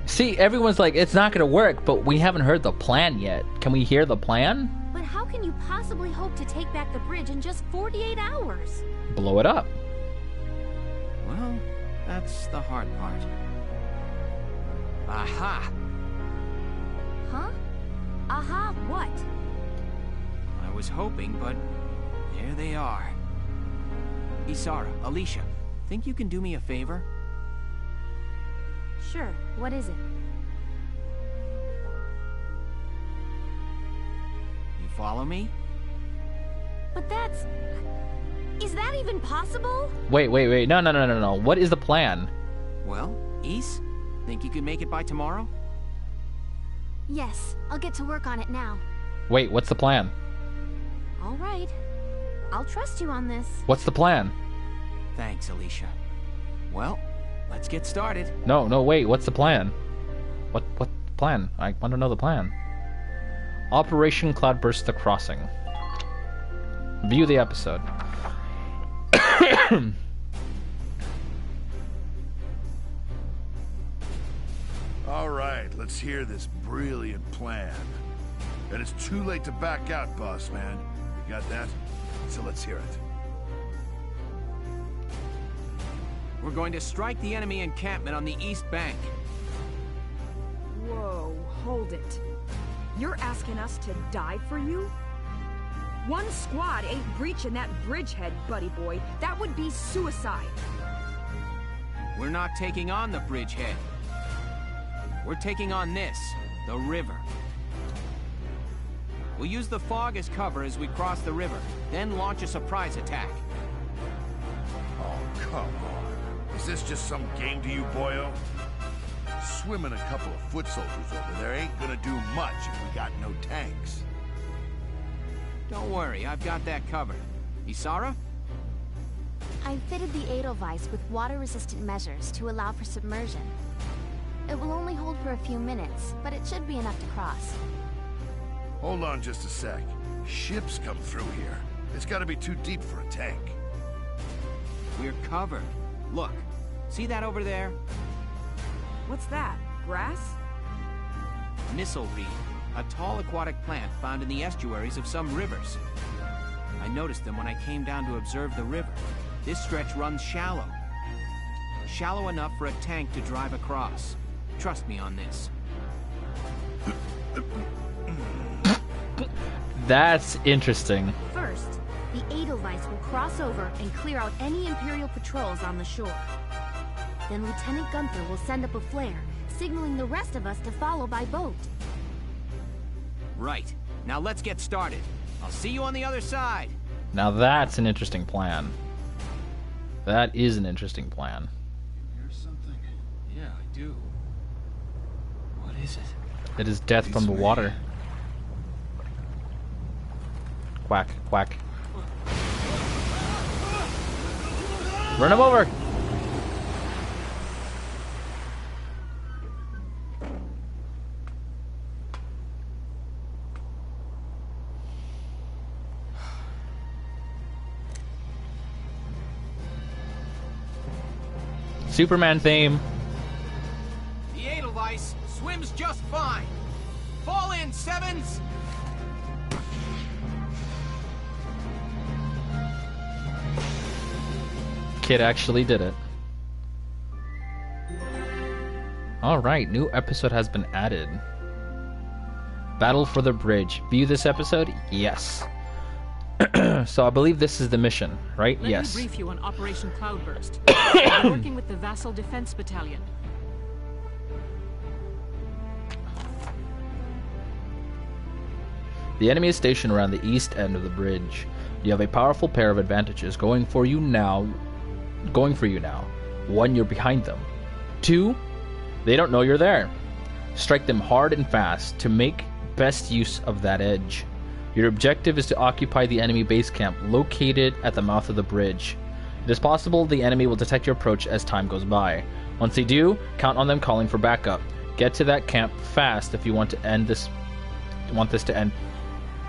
See, everyone's like, it's not gonna work, but we haven't heard the plan yet. Can we hear the plan? But how can you possibly hope to take back the bridge in just 48 hours? Blow it up. Well, that's the hard part. Aha! Huh? Aha, what? I was hoping, but there they are. Isara, Alicia, think you can do me a favor? Sure, what is it? You follow me? But that's... is that even possible? Wait. No. What is the plan? Well, Is, think you could make it by tomorrow? Yes, I'll get to work on it now. Wait, what's the plan? All right. I'll trust you on this. What's the plan? Thanks, Alicia. Well, let's get started. No, wait, what's the plan? What plan? I want to know the plan. Operation Cloudburst the Crossing. View the episode. All right, let's hear this brilliant plan. And it's too late to back out, boss man. You got that? So let's hear it. We're going to strike the enemy encampment on the east bank. Whoa, hold it. You're asking us to die for you? One squad ain't breaching that bridgehead, buddy boy. That would be suicide. We're not taking on the bridgehead. We're taking on this, the river. We'll use the fog as cover as we cross the river, then launch a surprise attack. Oh, come on. Is this just some game to you, boyo? Swimming a couple of foot soldiers over there ain't gonna do much if we got no tanks. Don't worry, I've got that covered. Isara? I've fitted the Edelweiss with water-resistant measures to allow for submersion. It will only hold for a few minutes, but it should be enough to cross. Hold on just a sec. Ships come through here. It's gotta be too deep for a tank. We're covered. Look, see that over there? What's that? Grass? Missile reed, a tall aquatic plant found in the estuaries of some rivers. I noticed them when I came down to observe the river. This stretch runs shallow. Shallow enough for a tank to drive across. Trust me on this. That's interesting. First, the Edelweiss will cross over and clear out any Imperial patrols on the shore. Then Lieutenant Gunther will send up a flare, signaling the rest of us to follow by boat. Right. Now let's get started. I'll see you on the other side. Now that's an interesting plan. That is an interesting plan. Here's something. Yeah, I do. What is it? It is death from the water. Quack, quack. Run him over! Superman theme. The Edelweiss swims just fine. Fall in, Sevens! Kid actually did it. Alright, new episode has been added. Battle for the Bridge. View this episode? Yes. So I believe this is the mission, right? Yes. Let me brief you on Operation Cloudburst. We're working with the Bassel Defense Battalion. The enemy is stationed around the east end of the bridge. You have a powerful pair of advantages going for you now. One, you're behind them. Two, they don't know you're there. Strike them hard and fast to make best use of that edge. Your objective is to occupy the enemy base camp located at the mouth of the bridge. It is possible the enemy will detect your approach as time goes by. Once they do, count on them calling for backup. Get to that camp fast if you want this to end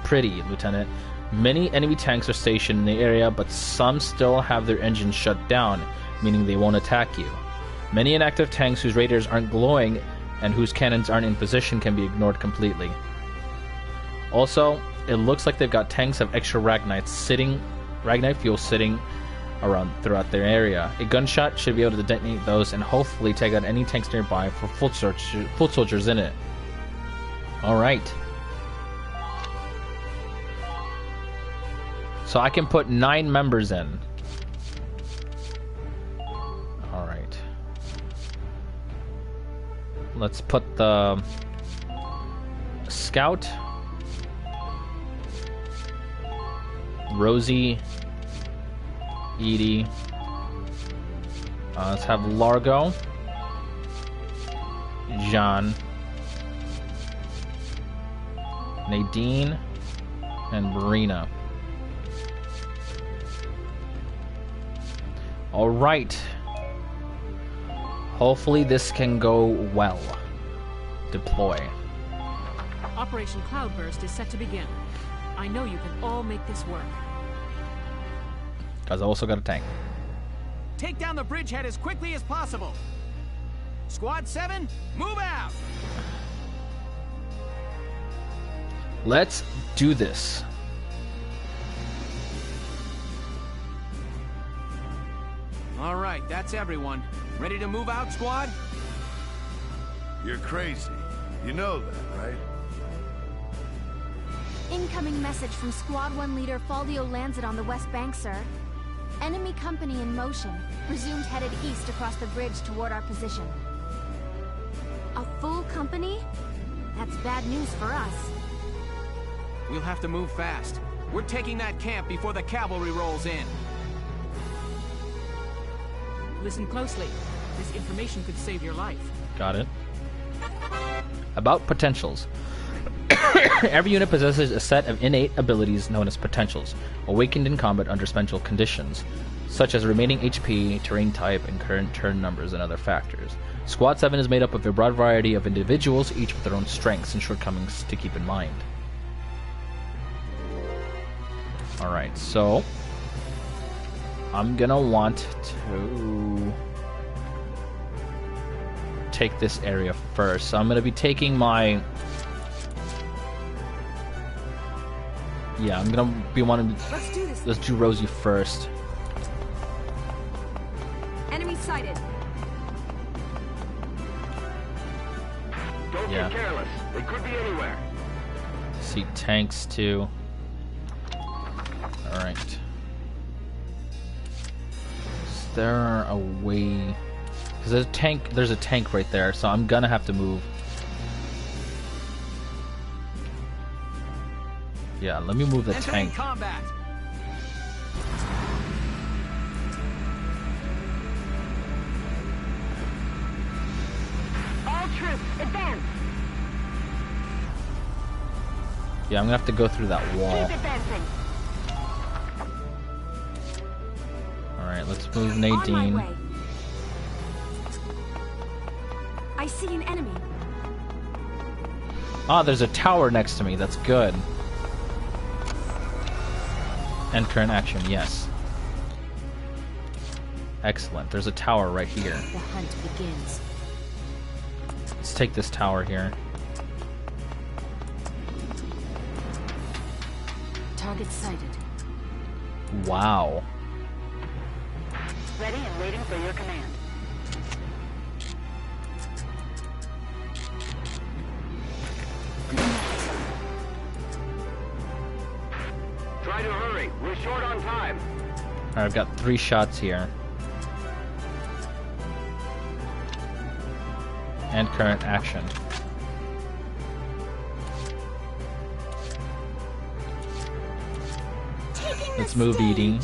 pretty, Lieutenant. Many enemy tanks are stationed in the area, but some still have their engines shut down, meaning they won't attack you. Many inactive tanks whose radars aren't glowing and whose cannons aren't in position can be ignored completely. Also, it looks like they've got tanks of extra Ragnite fuel sitting around throughout their area. A gunshot should be able to detonate those and hopefully take out any tanks nearby for foot soldiers in it. Alright. So I can put 9 members in. Alright. Let's put the Scout, Rosie, Edie. Let's have Largo, Jean, Nadine, and Marina. Alright. Hopefully this can go well. Deploy. Operation Cloudburst is set to begin. I know you can all make this work. Because I also got a tank. Take down the bridgehead as quickly as possible. Squad 7, move out! Let's do this. All right, that's everyone. Ready to move out, squad? You're crazy. You know that, right? Incoming message from Squad 1 leader Faldio Lancet on the West Bank, sir. Enemy company in motion. Presumed headed east across the bridge toward our position. A full company? That's bad news for us. We'll have to move fast. We're taking that camp before the cavalry rolls in. Listen closely. This information could save your life. Got it. About potentials. Every unit possesses a set of innate abilities known as potentials, awakened in combat under special conditions, such as remaining HP, terrain type, and current turn numbers and other factors. Squad 7 is made up of a broad variety of individuals, each with their own strengths and shortcomings to keep in mind. Alright, so I'm gonna want to take this area first. So I'm gonna be taking my... Yeah, I'm gonna be wanting to... Let's do this. Let's do Rosie first. Enemy sighted. get careless. They could be anywhere. See tanks too. Alright. Is there a way? Because there's a tank right there, so I'm gonna have to move. Yeah, let me move the tank. Combat. All troops, advance. Yeah, I'm gonna have to go through that wall. Keep advancing. Alright, let's move On my Nadine. way. I see an enemy. Ah, there's a tower next to me. That's good. Enter in action, yes. Excellent. There's a tower right here. The hunt begins. Let's take this tower here. Target sighted. Wow. Ready and waiting for your command. Try to hurry. We're short on time. Alright, I've got 3 shots here. And current action. Let's move Edie.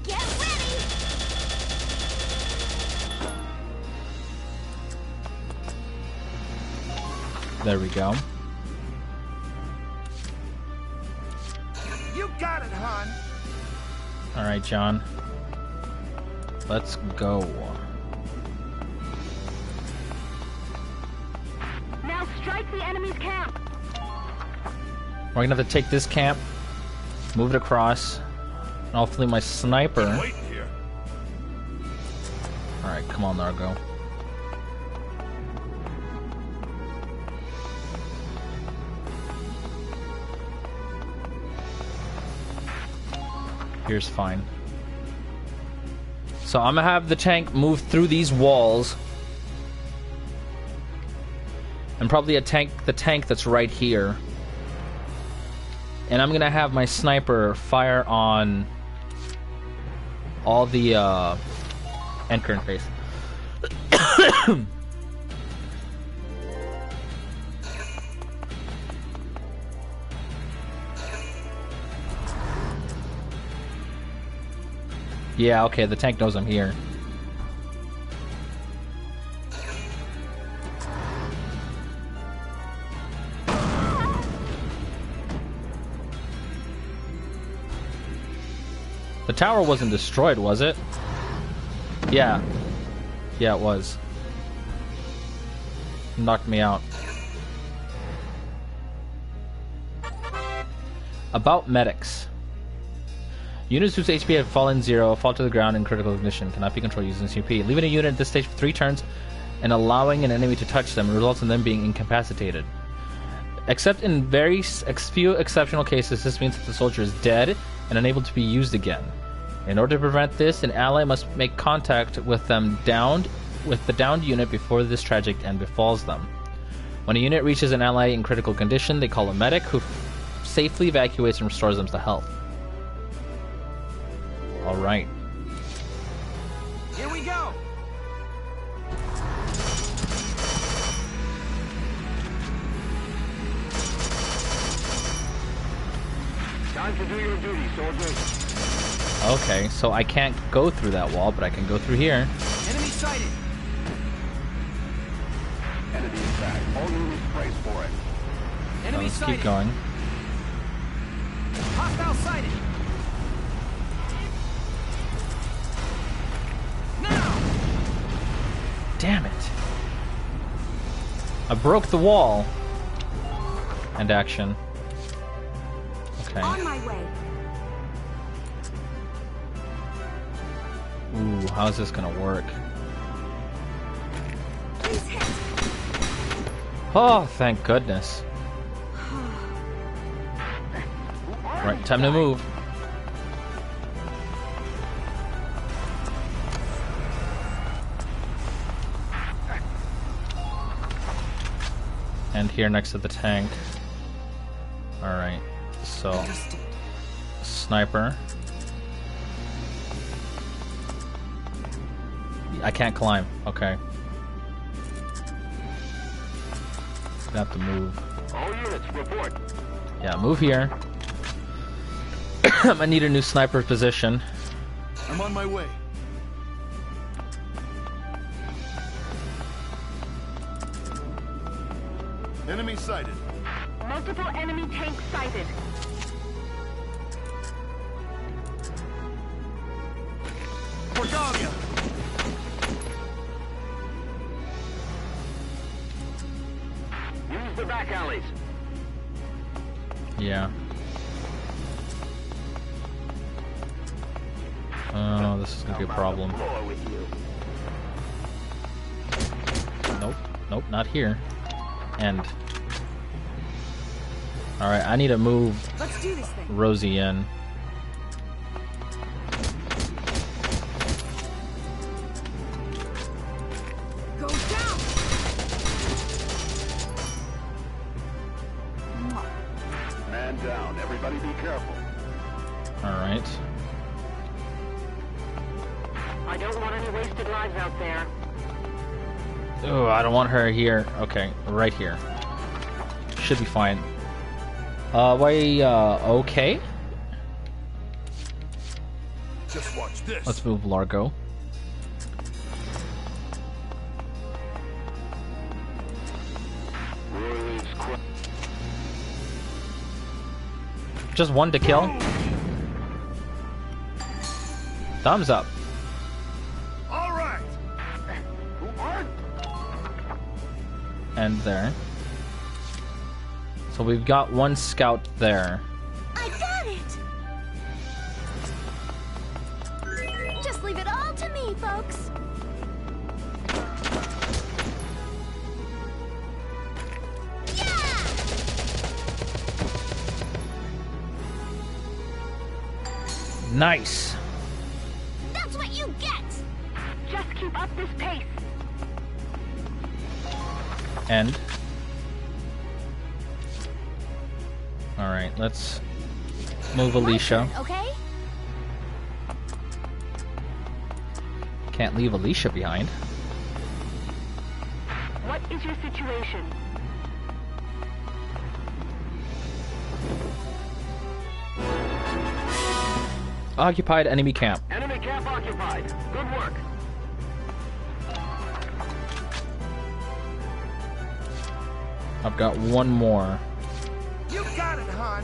Get ready! There we go. You got it, hon. Alright, John. Let's go. Now strike the enemy's camp. We're gonna have to take this camp, move it across, and hopefully my sniper. Waiting here. Alright, come on, Nargo. Here's fine. So I'm gonna have the tank move through these walls. And probably the tank that's right here. And I'm gonna have my sniper fire on all the end current phase. Yeah, okay, the tank knows I'm here. The tower wasn't destroyed, was it? Yeah. Yeah, it was. Knocked me out. About medics. Units whose HP have fallen 0 fall to the ground in critical ignition, cannot be controlled using CP. Leaving a unit at this stage for 3 turns and allowing an enemy to touch them results in them being incapacitated. Except in very few exceptional cases, this means that the soldier is dead and unable to be used again. In order to prevent this, an ally must make contact with the downed unit before this tragic end befalls them. When a unit reaches an ally in critical condition, they call a medic who safely evacuates and restores them to health. Alright. Here we go. Time to do your duty, soldiers. Okay, so I can't go through that wall, but I can go through here. Enemy sighted. Enemy attack. All units brace for it. So Enemy let's sighted. keep going. Hostile sighted. Now. Damn it. I broke the wall. And action. Okay. On my way. Ooh, how's this gonna work? Please hit. Oh, thank goodness. Right, time to move. And here next to the tank. Alright, so sniper. I can't climb. Okay. I have to move. All units, report. Yeah, move here. I need a new sniper position. I'm on my way. Enemy sighted. Multiple enemy tanks sighted. Portalia! Use the back alleys. Yeah. Oh, this is gonna be a problem. Nope. Nope, not here. End. Alright, I need to move Let's do this thing. Rosie in. Go down. Man down. Everybody be careful. Alright. I don't want any wasted lives out there. Oh, I don't want her here. Okay, right here. Should be fine. Okay? Just watch this. Let's move Largo. Just one to kill. Thumbs up. All right. And there. So we've got one scout there. I got it! Just leave it all to me, folks. Nice. That's what you get! Just keep up this pace. End. Alright, let's move Alicia. Okay? Can't leave Alicia behind. What is your situation? Occupied enemy camp. Enemy camp occupied. Good work. I've got one more. You got it, hon.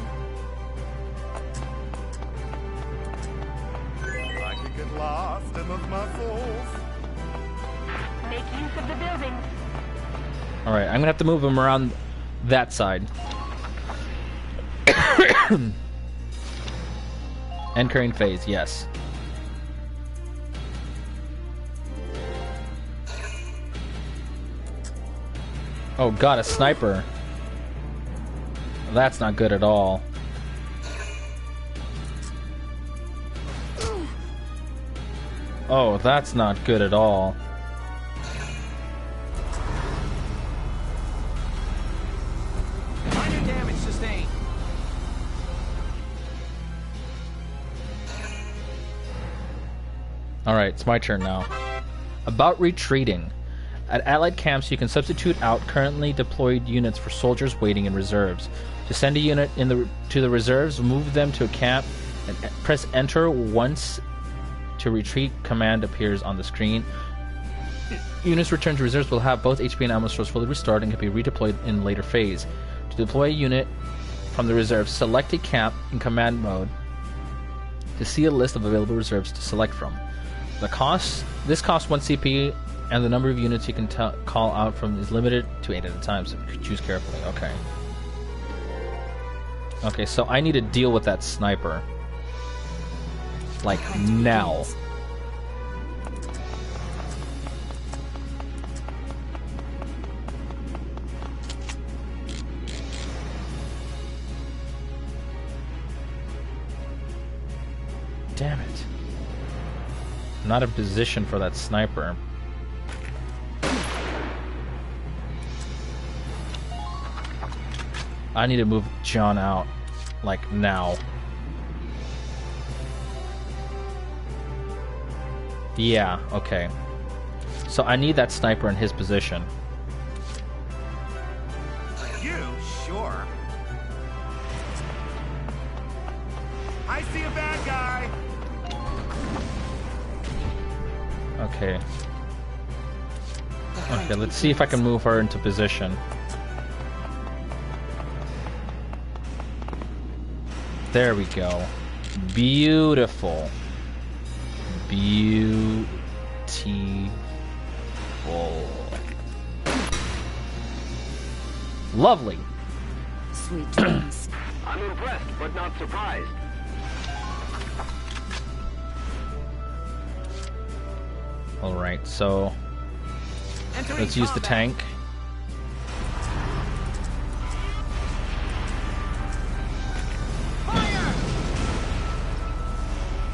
I could get lost in those muscles. Make use of the buildings. Alright, I'm gonna have to move him around that side. Entering phase, yes. Oh god, a sniper. That's not good at all. Oh, that's not good at all. Minor damage sustained. Alright, it's my turn now. About retreating. At allied camps, you can substitute out currently deployed units for soldiers waiting in reserves. To send a unit to the reserves, move them to a camp and press enter once to retreat command appears on the screen. Units returned to reserves will have both HP and ammo stores fully restored and can be redeployed in later phase. To deploy a unit from the reserves, select a camp in command mode to see a list of available reserves to select from. This costs 1 CP, and the number of units you can call out from is limited to 8 at a time, so choose carefully. Okay. Okay, so I need to deal with that sniper. Like, now. I'm not in position for that sniper. I need to move John out, like, now. Yeah, okay. So I need that sniper in his position. You? Sure. I see a bad guy. Okay. Okay, let's see if I can move her into position. There we go. Beautiful. Beautiful. Lovely. Sweet dreams. I'm impressed, but not surprised. Alright, so let's use the tank.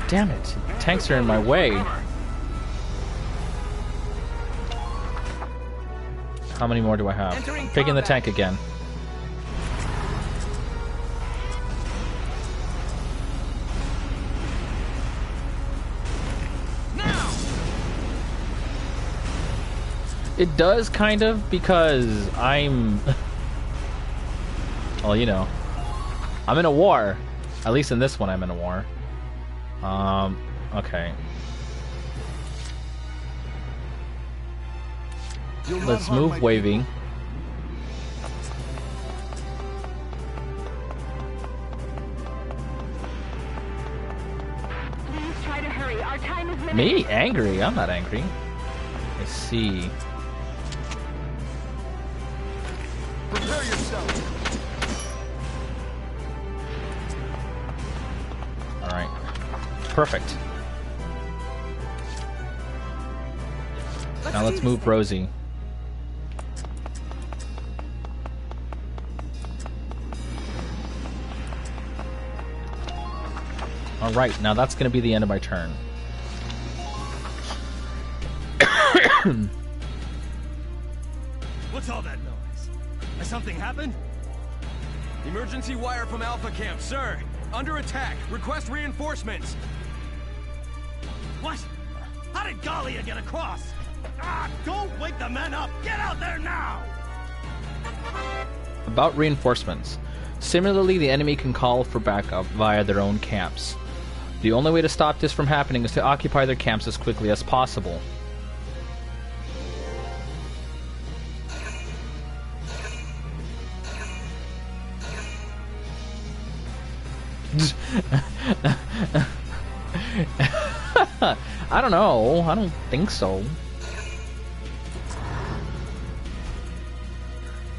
Damn it, tanks are in my way. How many more do I have? Taking the tank again. It does, kind of, because I'm... well, you know. I'm in a war. At least in this one, I'm in a war. Okay. Let's move waving. Please try to hurry. Our time is limited. Me? Angry? I'm not angry. Let's see. Prepare yourself. Alright. Perfect. Now let's move Rosie. Alright, now that's going to be the end of my turn. What's all that noise? Has something happened? Emergency wire from Alpha Camp, sir. Under attack. Request reinforcements. What? How did Gallia get across? Ah, don't wake the men up! Get out there now! About reinforcements. Similarly, the enemy can call for backup via their own camps. The only way to stop this from happening is to occupy their camps as quickly as possible. I don't know. I don't think so.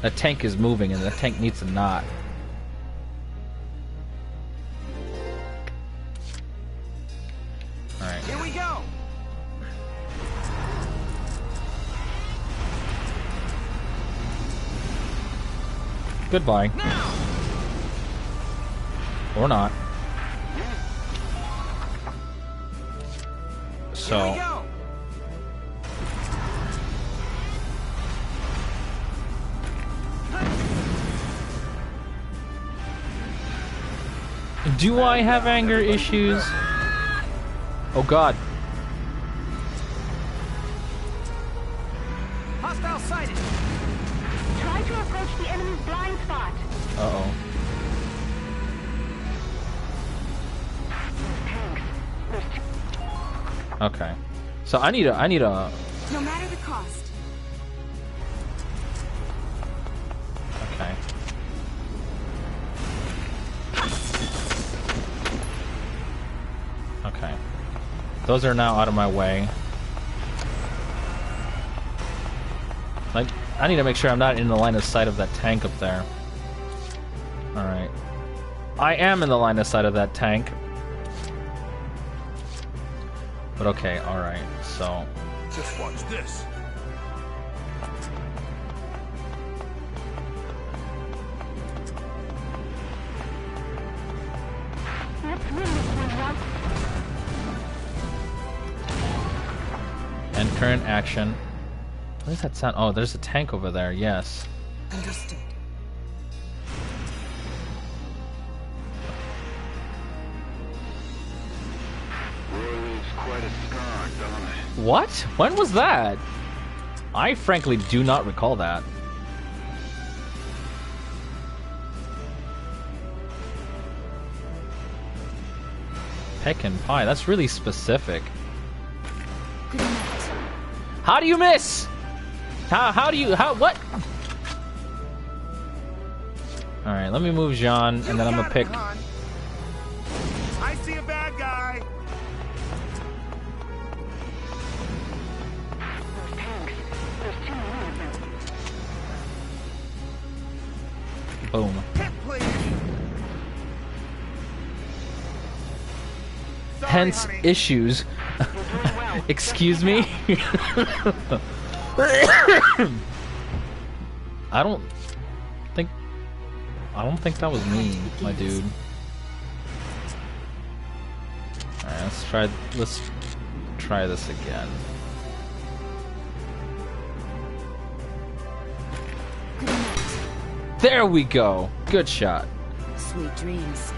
That tank is moving and the tank needs a knot. Alright. Here we go! Goodbye. Now! Or not. Here we go! Do I have anger issues? Oh god. Hostile sighted! Try to approach the enemy's blind spot. Uh-oh. Okay. So I need a No matter the cost. okay. Okay. Those are now out of my way. Like, I need to make sure I'm not in the line of sight of that tank up there. Alright. I am in the line of sight of that tank. But okay, alright, so... Just watch this. Let's win this one, Rob. And current action. What does that sound? Oh, there's a tank over there. Yes. Understood. Quite a scar, don't it? What? When was that? I frankly do not recall that. Pekin pie. That's really specific. How do you miss? How do you what? All right, let me move Jean, and then I'm gonna pick. I see a bad guy. Boom. Hence issues. Excuse me. I don't think that was me, my dude. Alright, let's try this again. There we go. Good shot. Sweet dreams.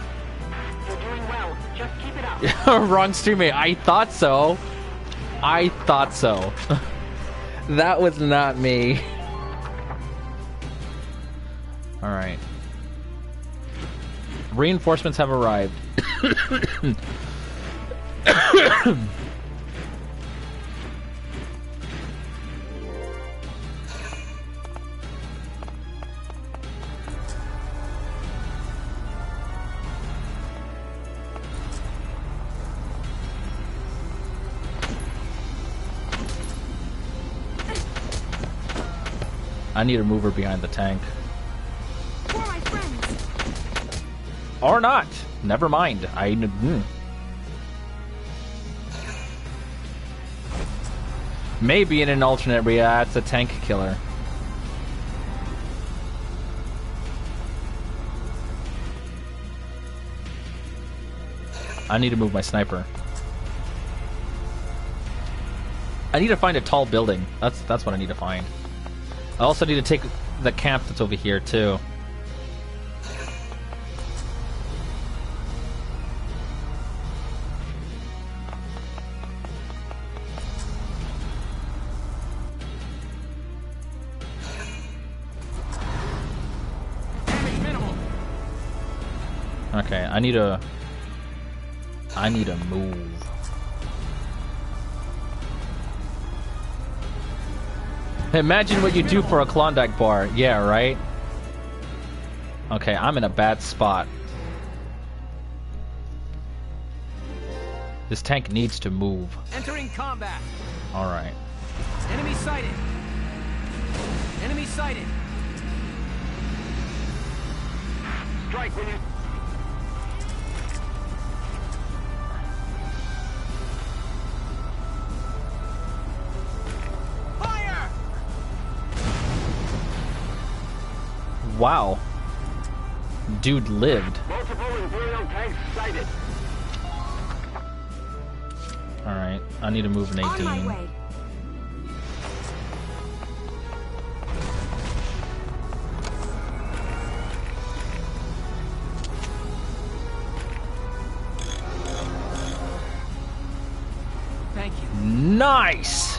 You're doing well. Just keep it up. Wrong streammate. I thought so. I thought so. That was not me. Alright. Reinforcements have arrived. I need a mover behind the tank. For my friends. Or not. Never mind. Maybe in an alternate reality, it's a tank killer. I need to move my sniper. I need to find a tall building. That's what I need to find. I also need to take the camp that's over here too. Okay, I need to move. Imagine what you do for a Klondike bar. Yeah, right? Okay, I'm in a bad spot. This tank needs to move. Entering combat. Alright. Enemy sighted. Enemy sighted. Strike when you... Wow. Dude lived. Multiple Imperial tanks sighted. Alright, I need to move an 18. On my way. Thank you. Nice!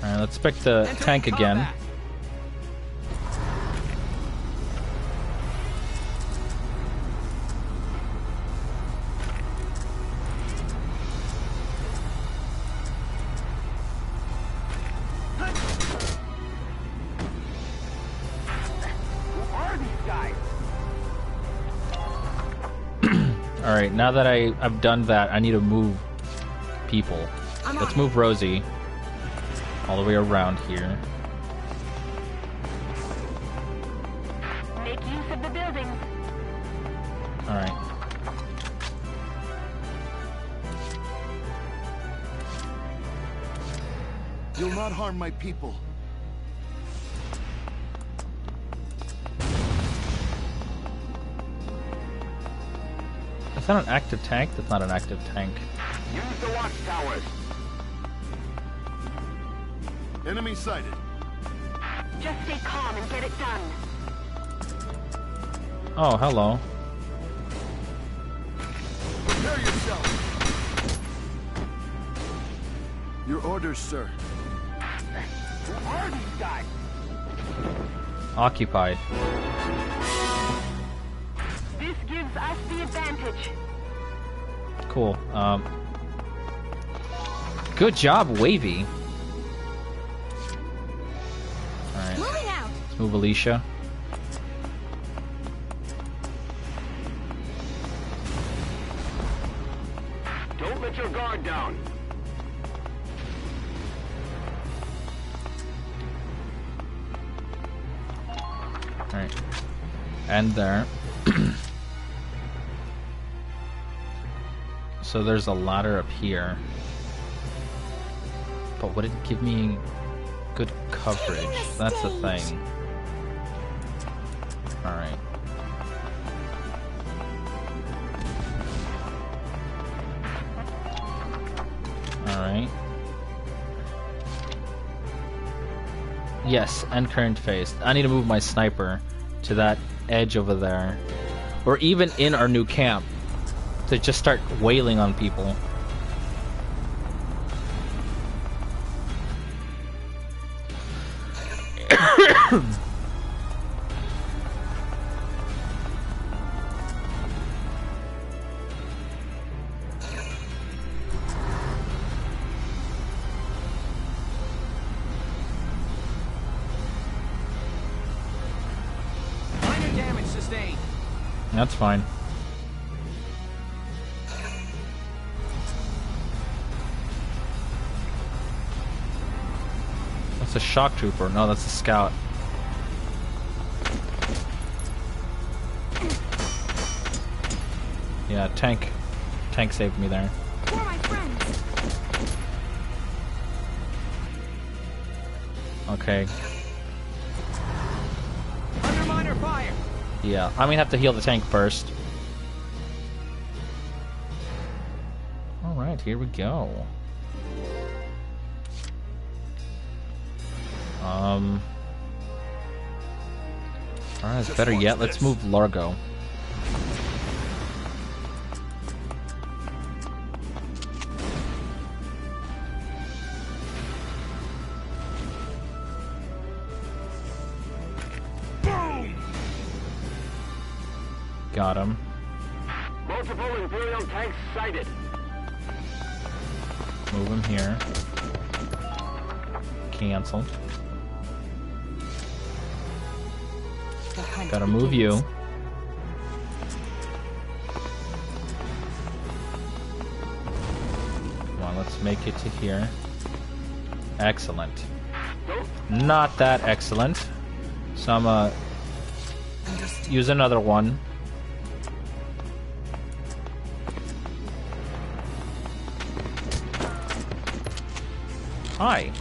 Alright, let's pick the tank again. Alright, now that I've done that, I need to move people. Let's move Rosie all the way around here. Make use of the buildings. Alright. You'll not harm my people. Is that an active tank? That's not an active tank. Use the watchtowers. Enemy sighted. Just stay calm and get it done. Oh, hello. Prepare yourself. Your orders, sir. Who are these guys? Occupied. This gives us the advantage. Cool. Good job, Wavy. Alright. Moving out. Let's move Alicia. Don't let your guard down. Alright. And there. So there's a ladder up here. But would it give me good coverage? That's the thing. Alright. Alright. Yes, and current phase. I need to move my sniper to that edge over there. Or even in our new camp. To just start wailing on people. Minor damage sustained. That's fine. That's a shock trooper. No, that's a scout. Yeah, tank. Tank saved me there. For my friends. Okay. Under minor fire. Yeah, I'm gonna have to heal the tank first. Alright, here we go. Alright, better yet, let's move Largo. Got him. Multiple Imperial tanks sighted. Move him here. Cancel. Gotta move you. Come on, let's make it to here. Excellent. Not that excellent. So I'm use another one. Hi.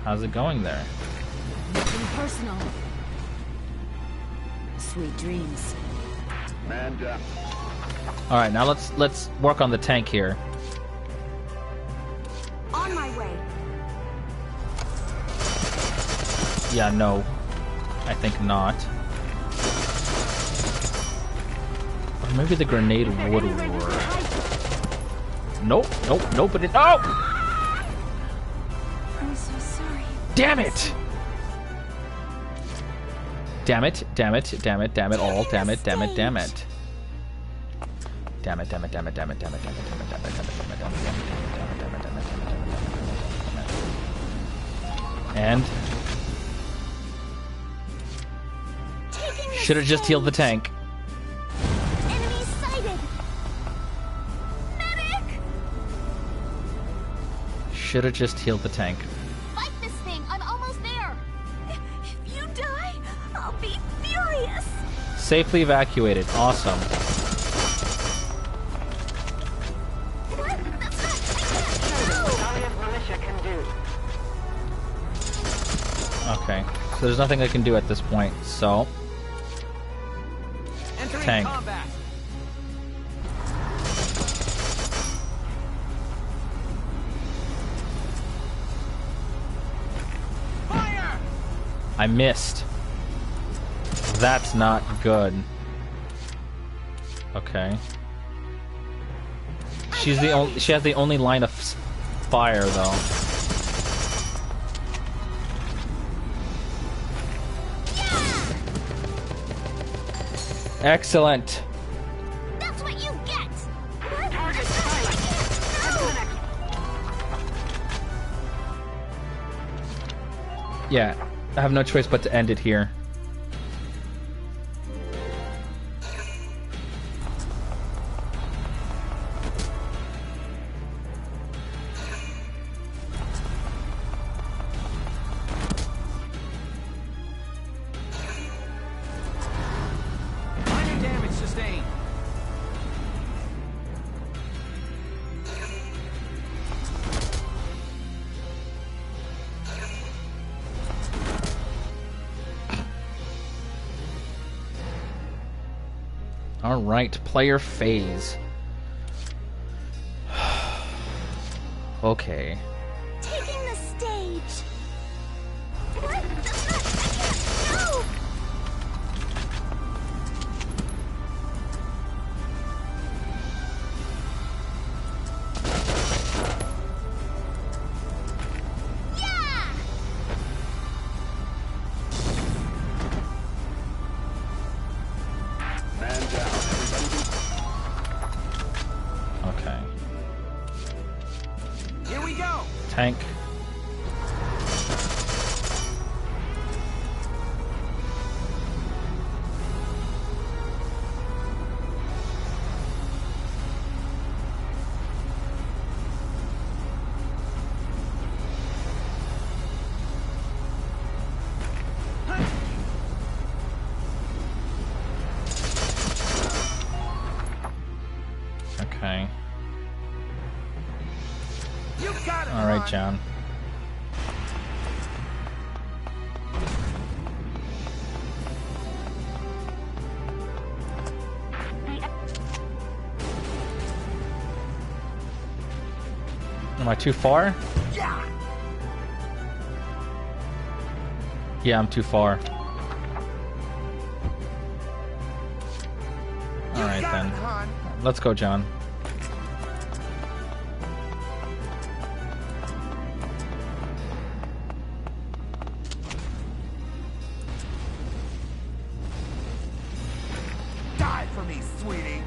How's it going there? Nothing personal. Sweet dreams. Man down. All right, now let's work on the tank here. On my way. Yeah, no. I think not. Or maybe the grenade would work. Nope, nope, nope, it oh! I'm so sorry. Damn it! Damn it, damn it, damn it, damn it all, damn it, damn it, damn it. Damn it, damn it, damn it, damn it, damn it, damn it, damn it, damn it, damn it, damn it, damn it, damn it, damn it, damn it, damn it. And should have just healed the tank. Enemy sighted. Medic! Should have just healed the tank. Fight this thing. I'm almost there. If you die, I'll be furious. Safely evacuated. Awesome. Okay, so there's nothing I can do at this point, so... Entering tank. combat. I missed. That's not good. Okay. She's the only. She has the only line of fire, though. Excellent. That's what you get. Target silent. Head to the next. Yeah, I have no choice but to end it here. Minor damage sustained. All right, player phase. Okay. Taking the stage. What? That's not. I can't. No. Yeah. Man down, everybody. Okay. Here we go. Tank. Okay. You got it. All right, Ron. John. Am I too far? Yeah. Yeah, I'm too far. All right got then. it, Han. Let's go, John. Die for me, sweetie.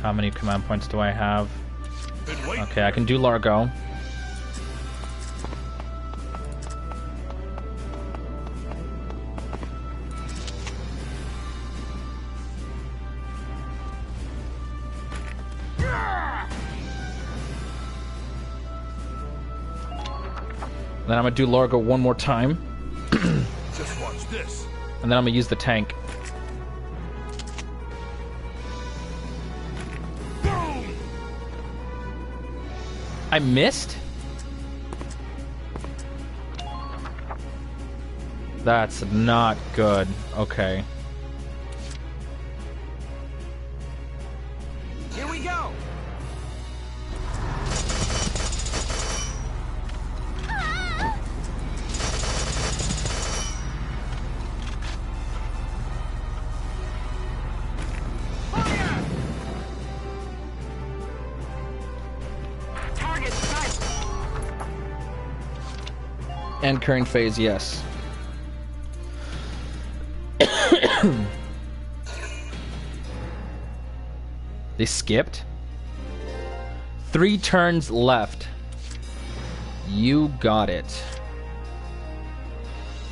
How many command points do I have? Been waiting. Okay, I can do Largo. Then I'm gonna do Largo one more time, Just watch this. and then I'm gonna use the tank. Boom! I missed? That's not good. Okay. Here we go. Target silent. And current phase, yes. They skipped. 3 turns left. You got it.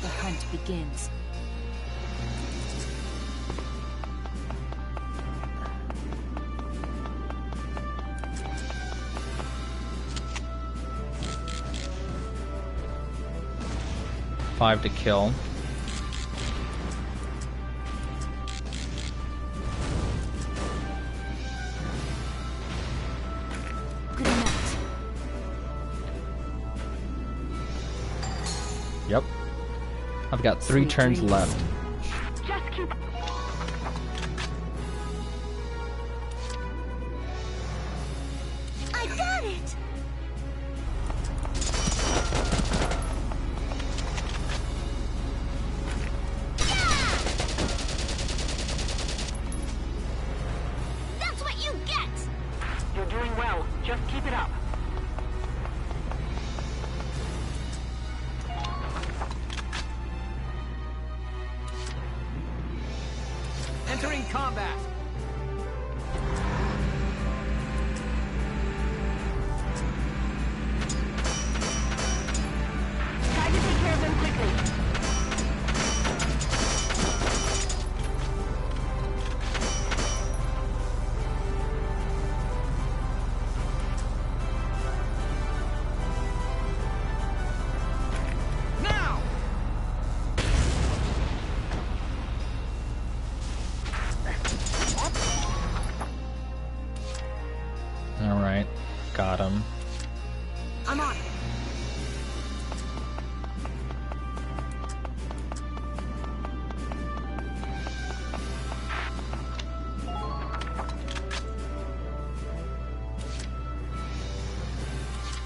The hunt begins. Five to kill. Good enough. Yep. I've got 3 turns left. Just keep. I got it. Just keep it up. Entering combat. Try to take care of them quickly. Alright, got him. I'm on it.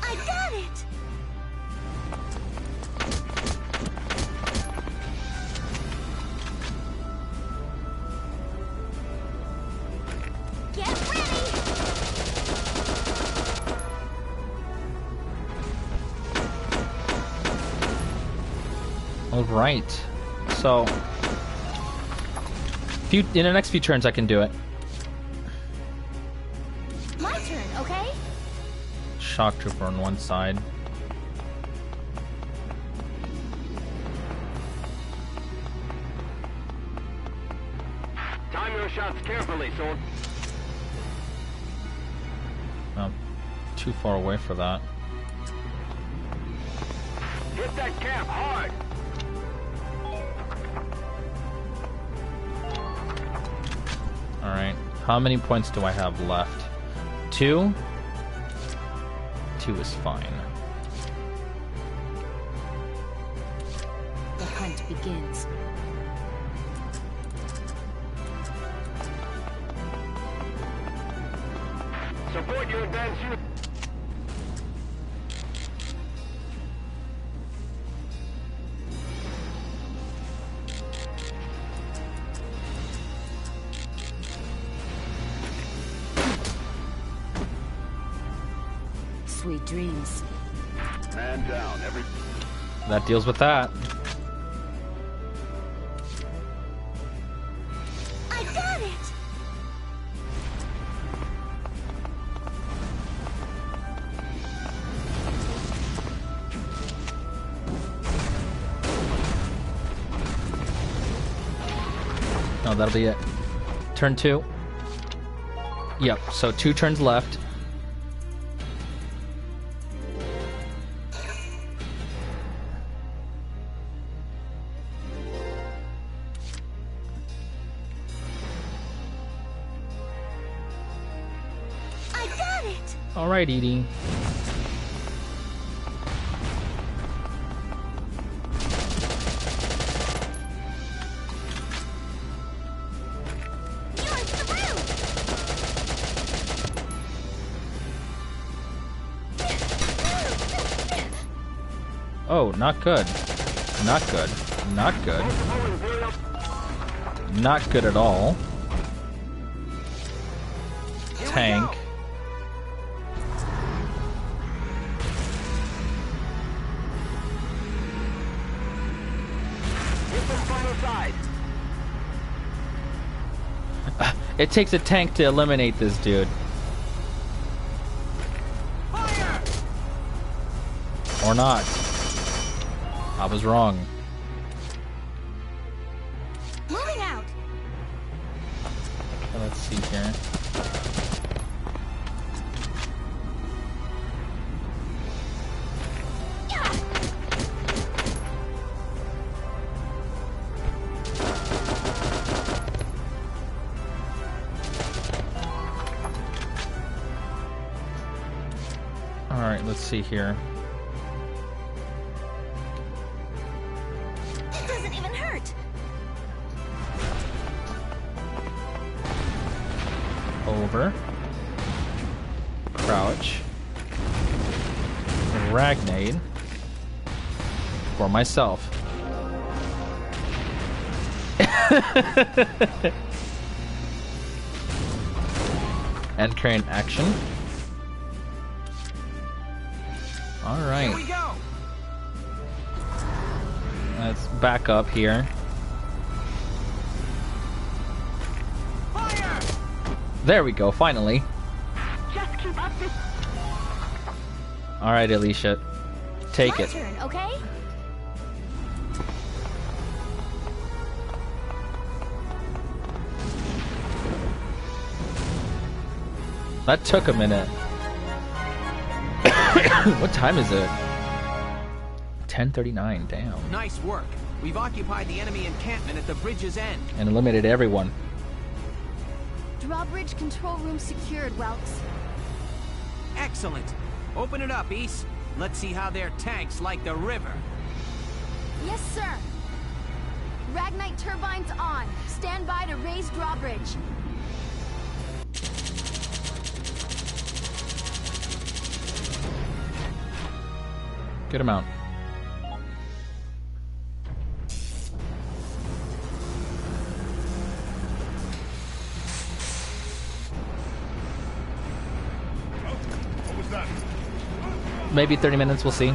I got it! Get ready! Alright. So in the next few turns I can do it. My turn, okay? Shock trooper on one side. Time your shots carefully, son. I'm too far away for that. Hit that cap hard. Alright. How many points do I have left? 2? 2 is fine. The hunt begins. Support your advance unit. Sweet dreams. Man down, every... That deals with that. I got it! No, that'll be it. Turn 2. Yep, so 2 turns left. I got it! Alright, Edie. Oh, not good. Not good. Not good. Not good at all. Tank. It takes a tank to eliminate this dude. Fire! Or not. I was wrong. Moving out. Okay, let's see here. Alright, let's see here. It doesn't even hurt. Over. Crouch. Ragnade. For myself. End crane action. All right. Here we go. Let's back up here. Fire! There we go, finally. Just keep up this. Alright, Alicia. Take My it. turn, okay? That took a minute. What time is it? 10:39, damn. Nice work. We've occupied the enemy encampment at the bridge's end. And eliminated everyone. Drawbridge control room secured, Welks. Excellent. Open it up, East. Let's see how their tanks like the river. Yes, sir. Ragnite turbines on. Stand by to raise drawbridge. Good amount. What was that? Maybe 30 minutes, we'll see.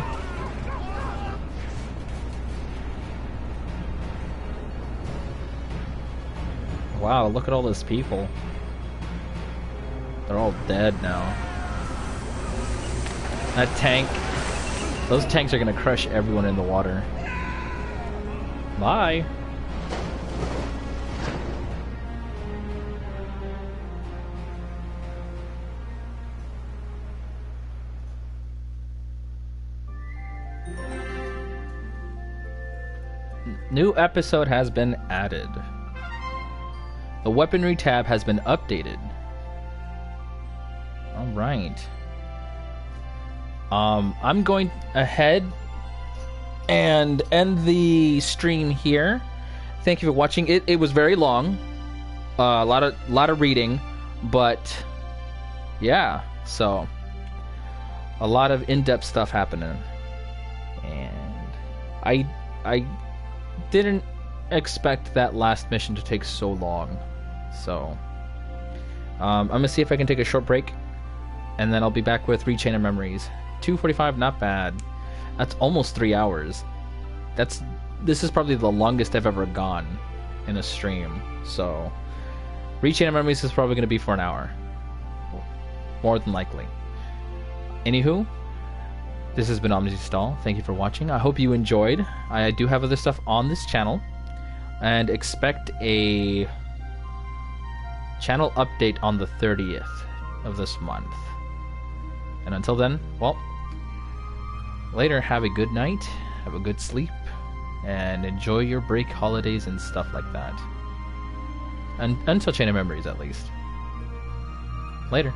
Wow, look at all those people. They're all dead now. That tank. Those tanks are gonna crush everyone in the water. Bye. New episode has been added. The weaponry tab has been updated. Alright. I'm going ahead and end the stream here. Thank you for watching. It was very long. A lot of reading, but yeah, so a lot of in-depth stuff happening. And I didn't expect that last mission to take so long. So I'm gonna see if I can take a short break, and then I'll be back with Rechain of Memories. 2:45, not bad. That's almost 3 hours. This is probably the longest I've ever gone in a stream. So Rechain of Memories is probably going to be for an hour, more than likely. Anywho, this has been Omnes-D-Stahl. Thank you for watching. I hope you enjoyed. I do have other stuff on this channel, and expect a channel update on the 30th of this month. And until then, well, later, have a good night, have a good sleep, and enjoy your break, holidays, and stuff like that. And until Chain of Memories, at least. Later.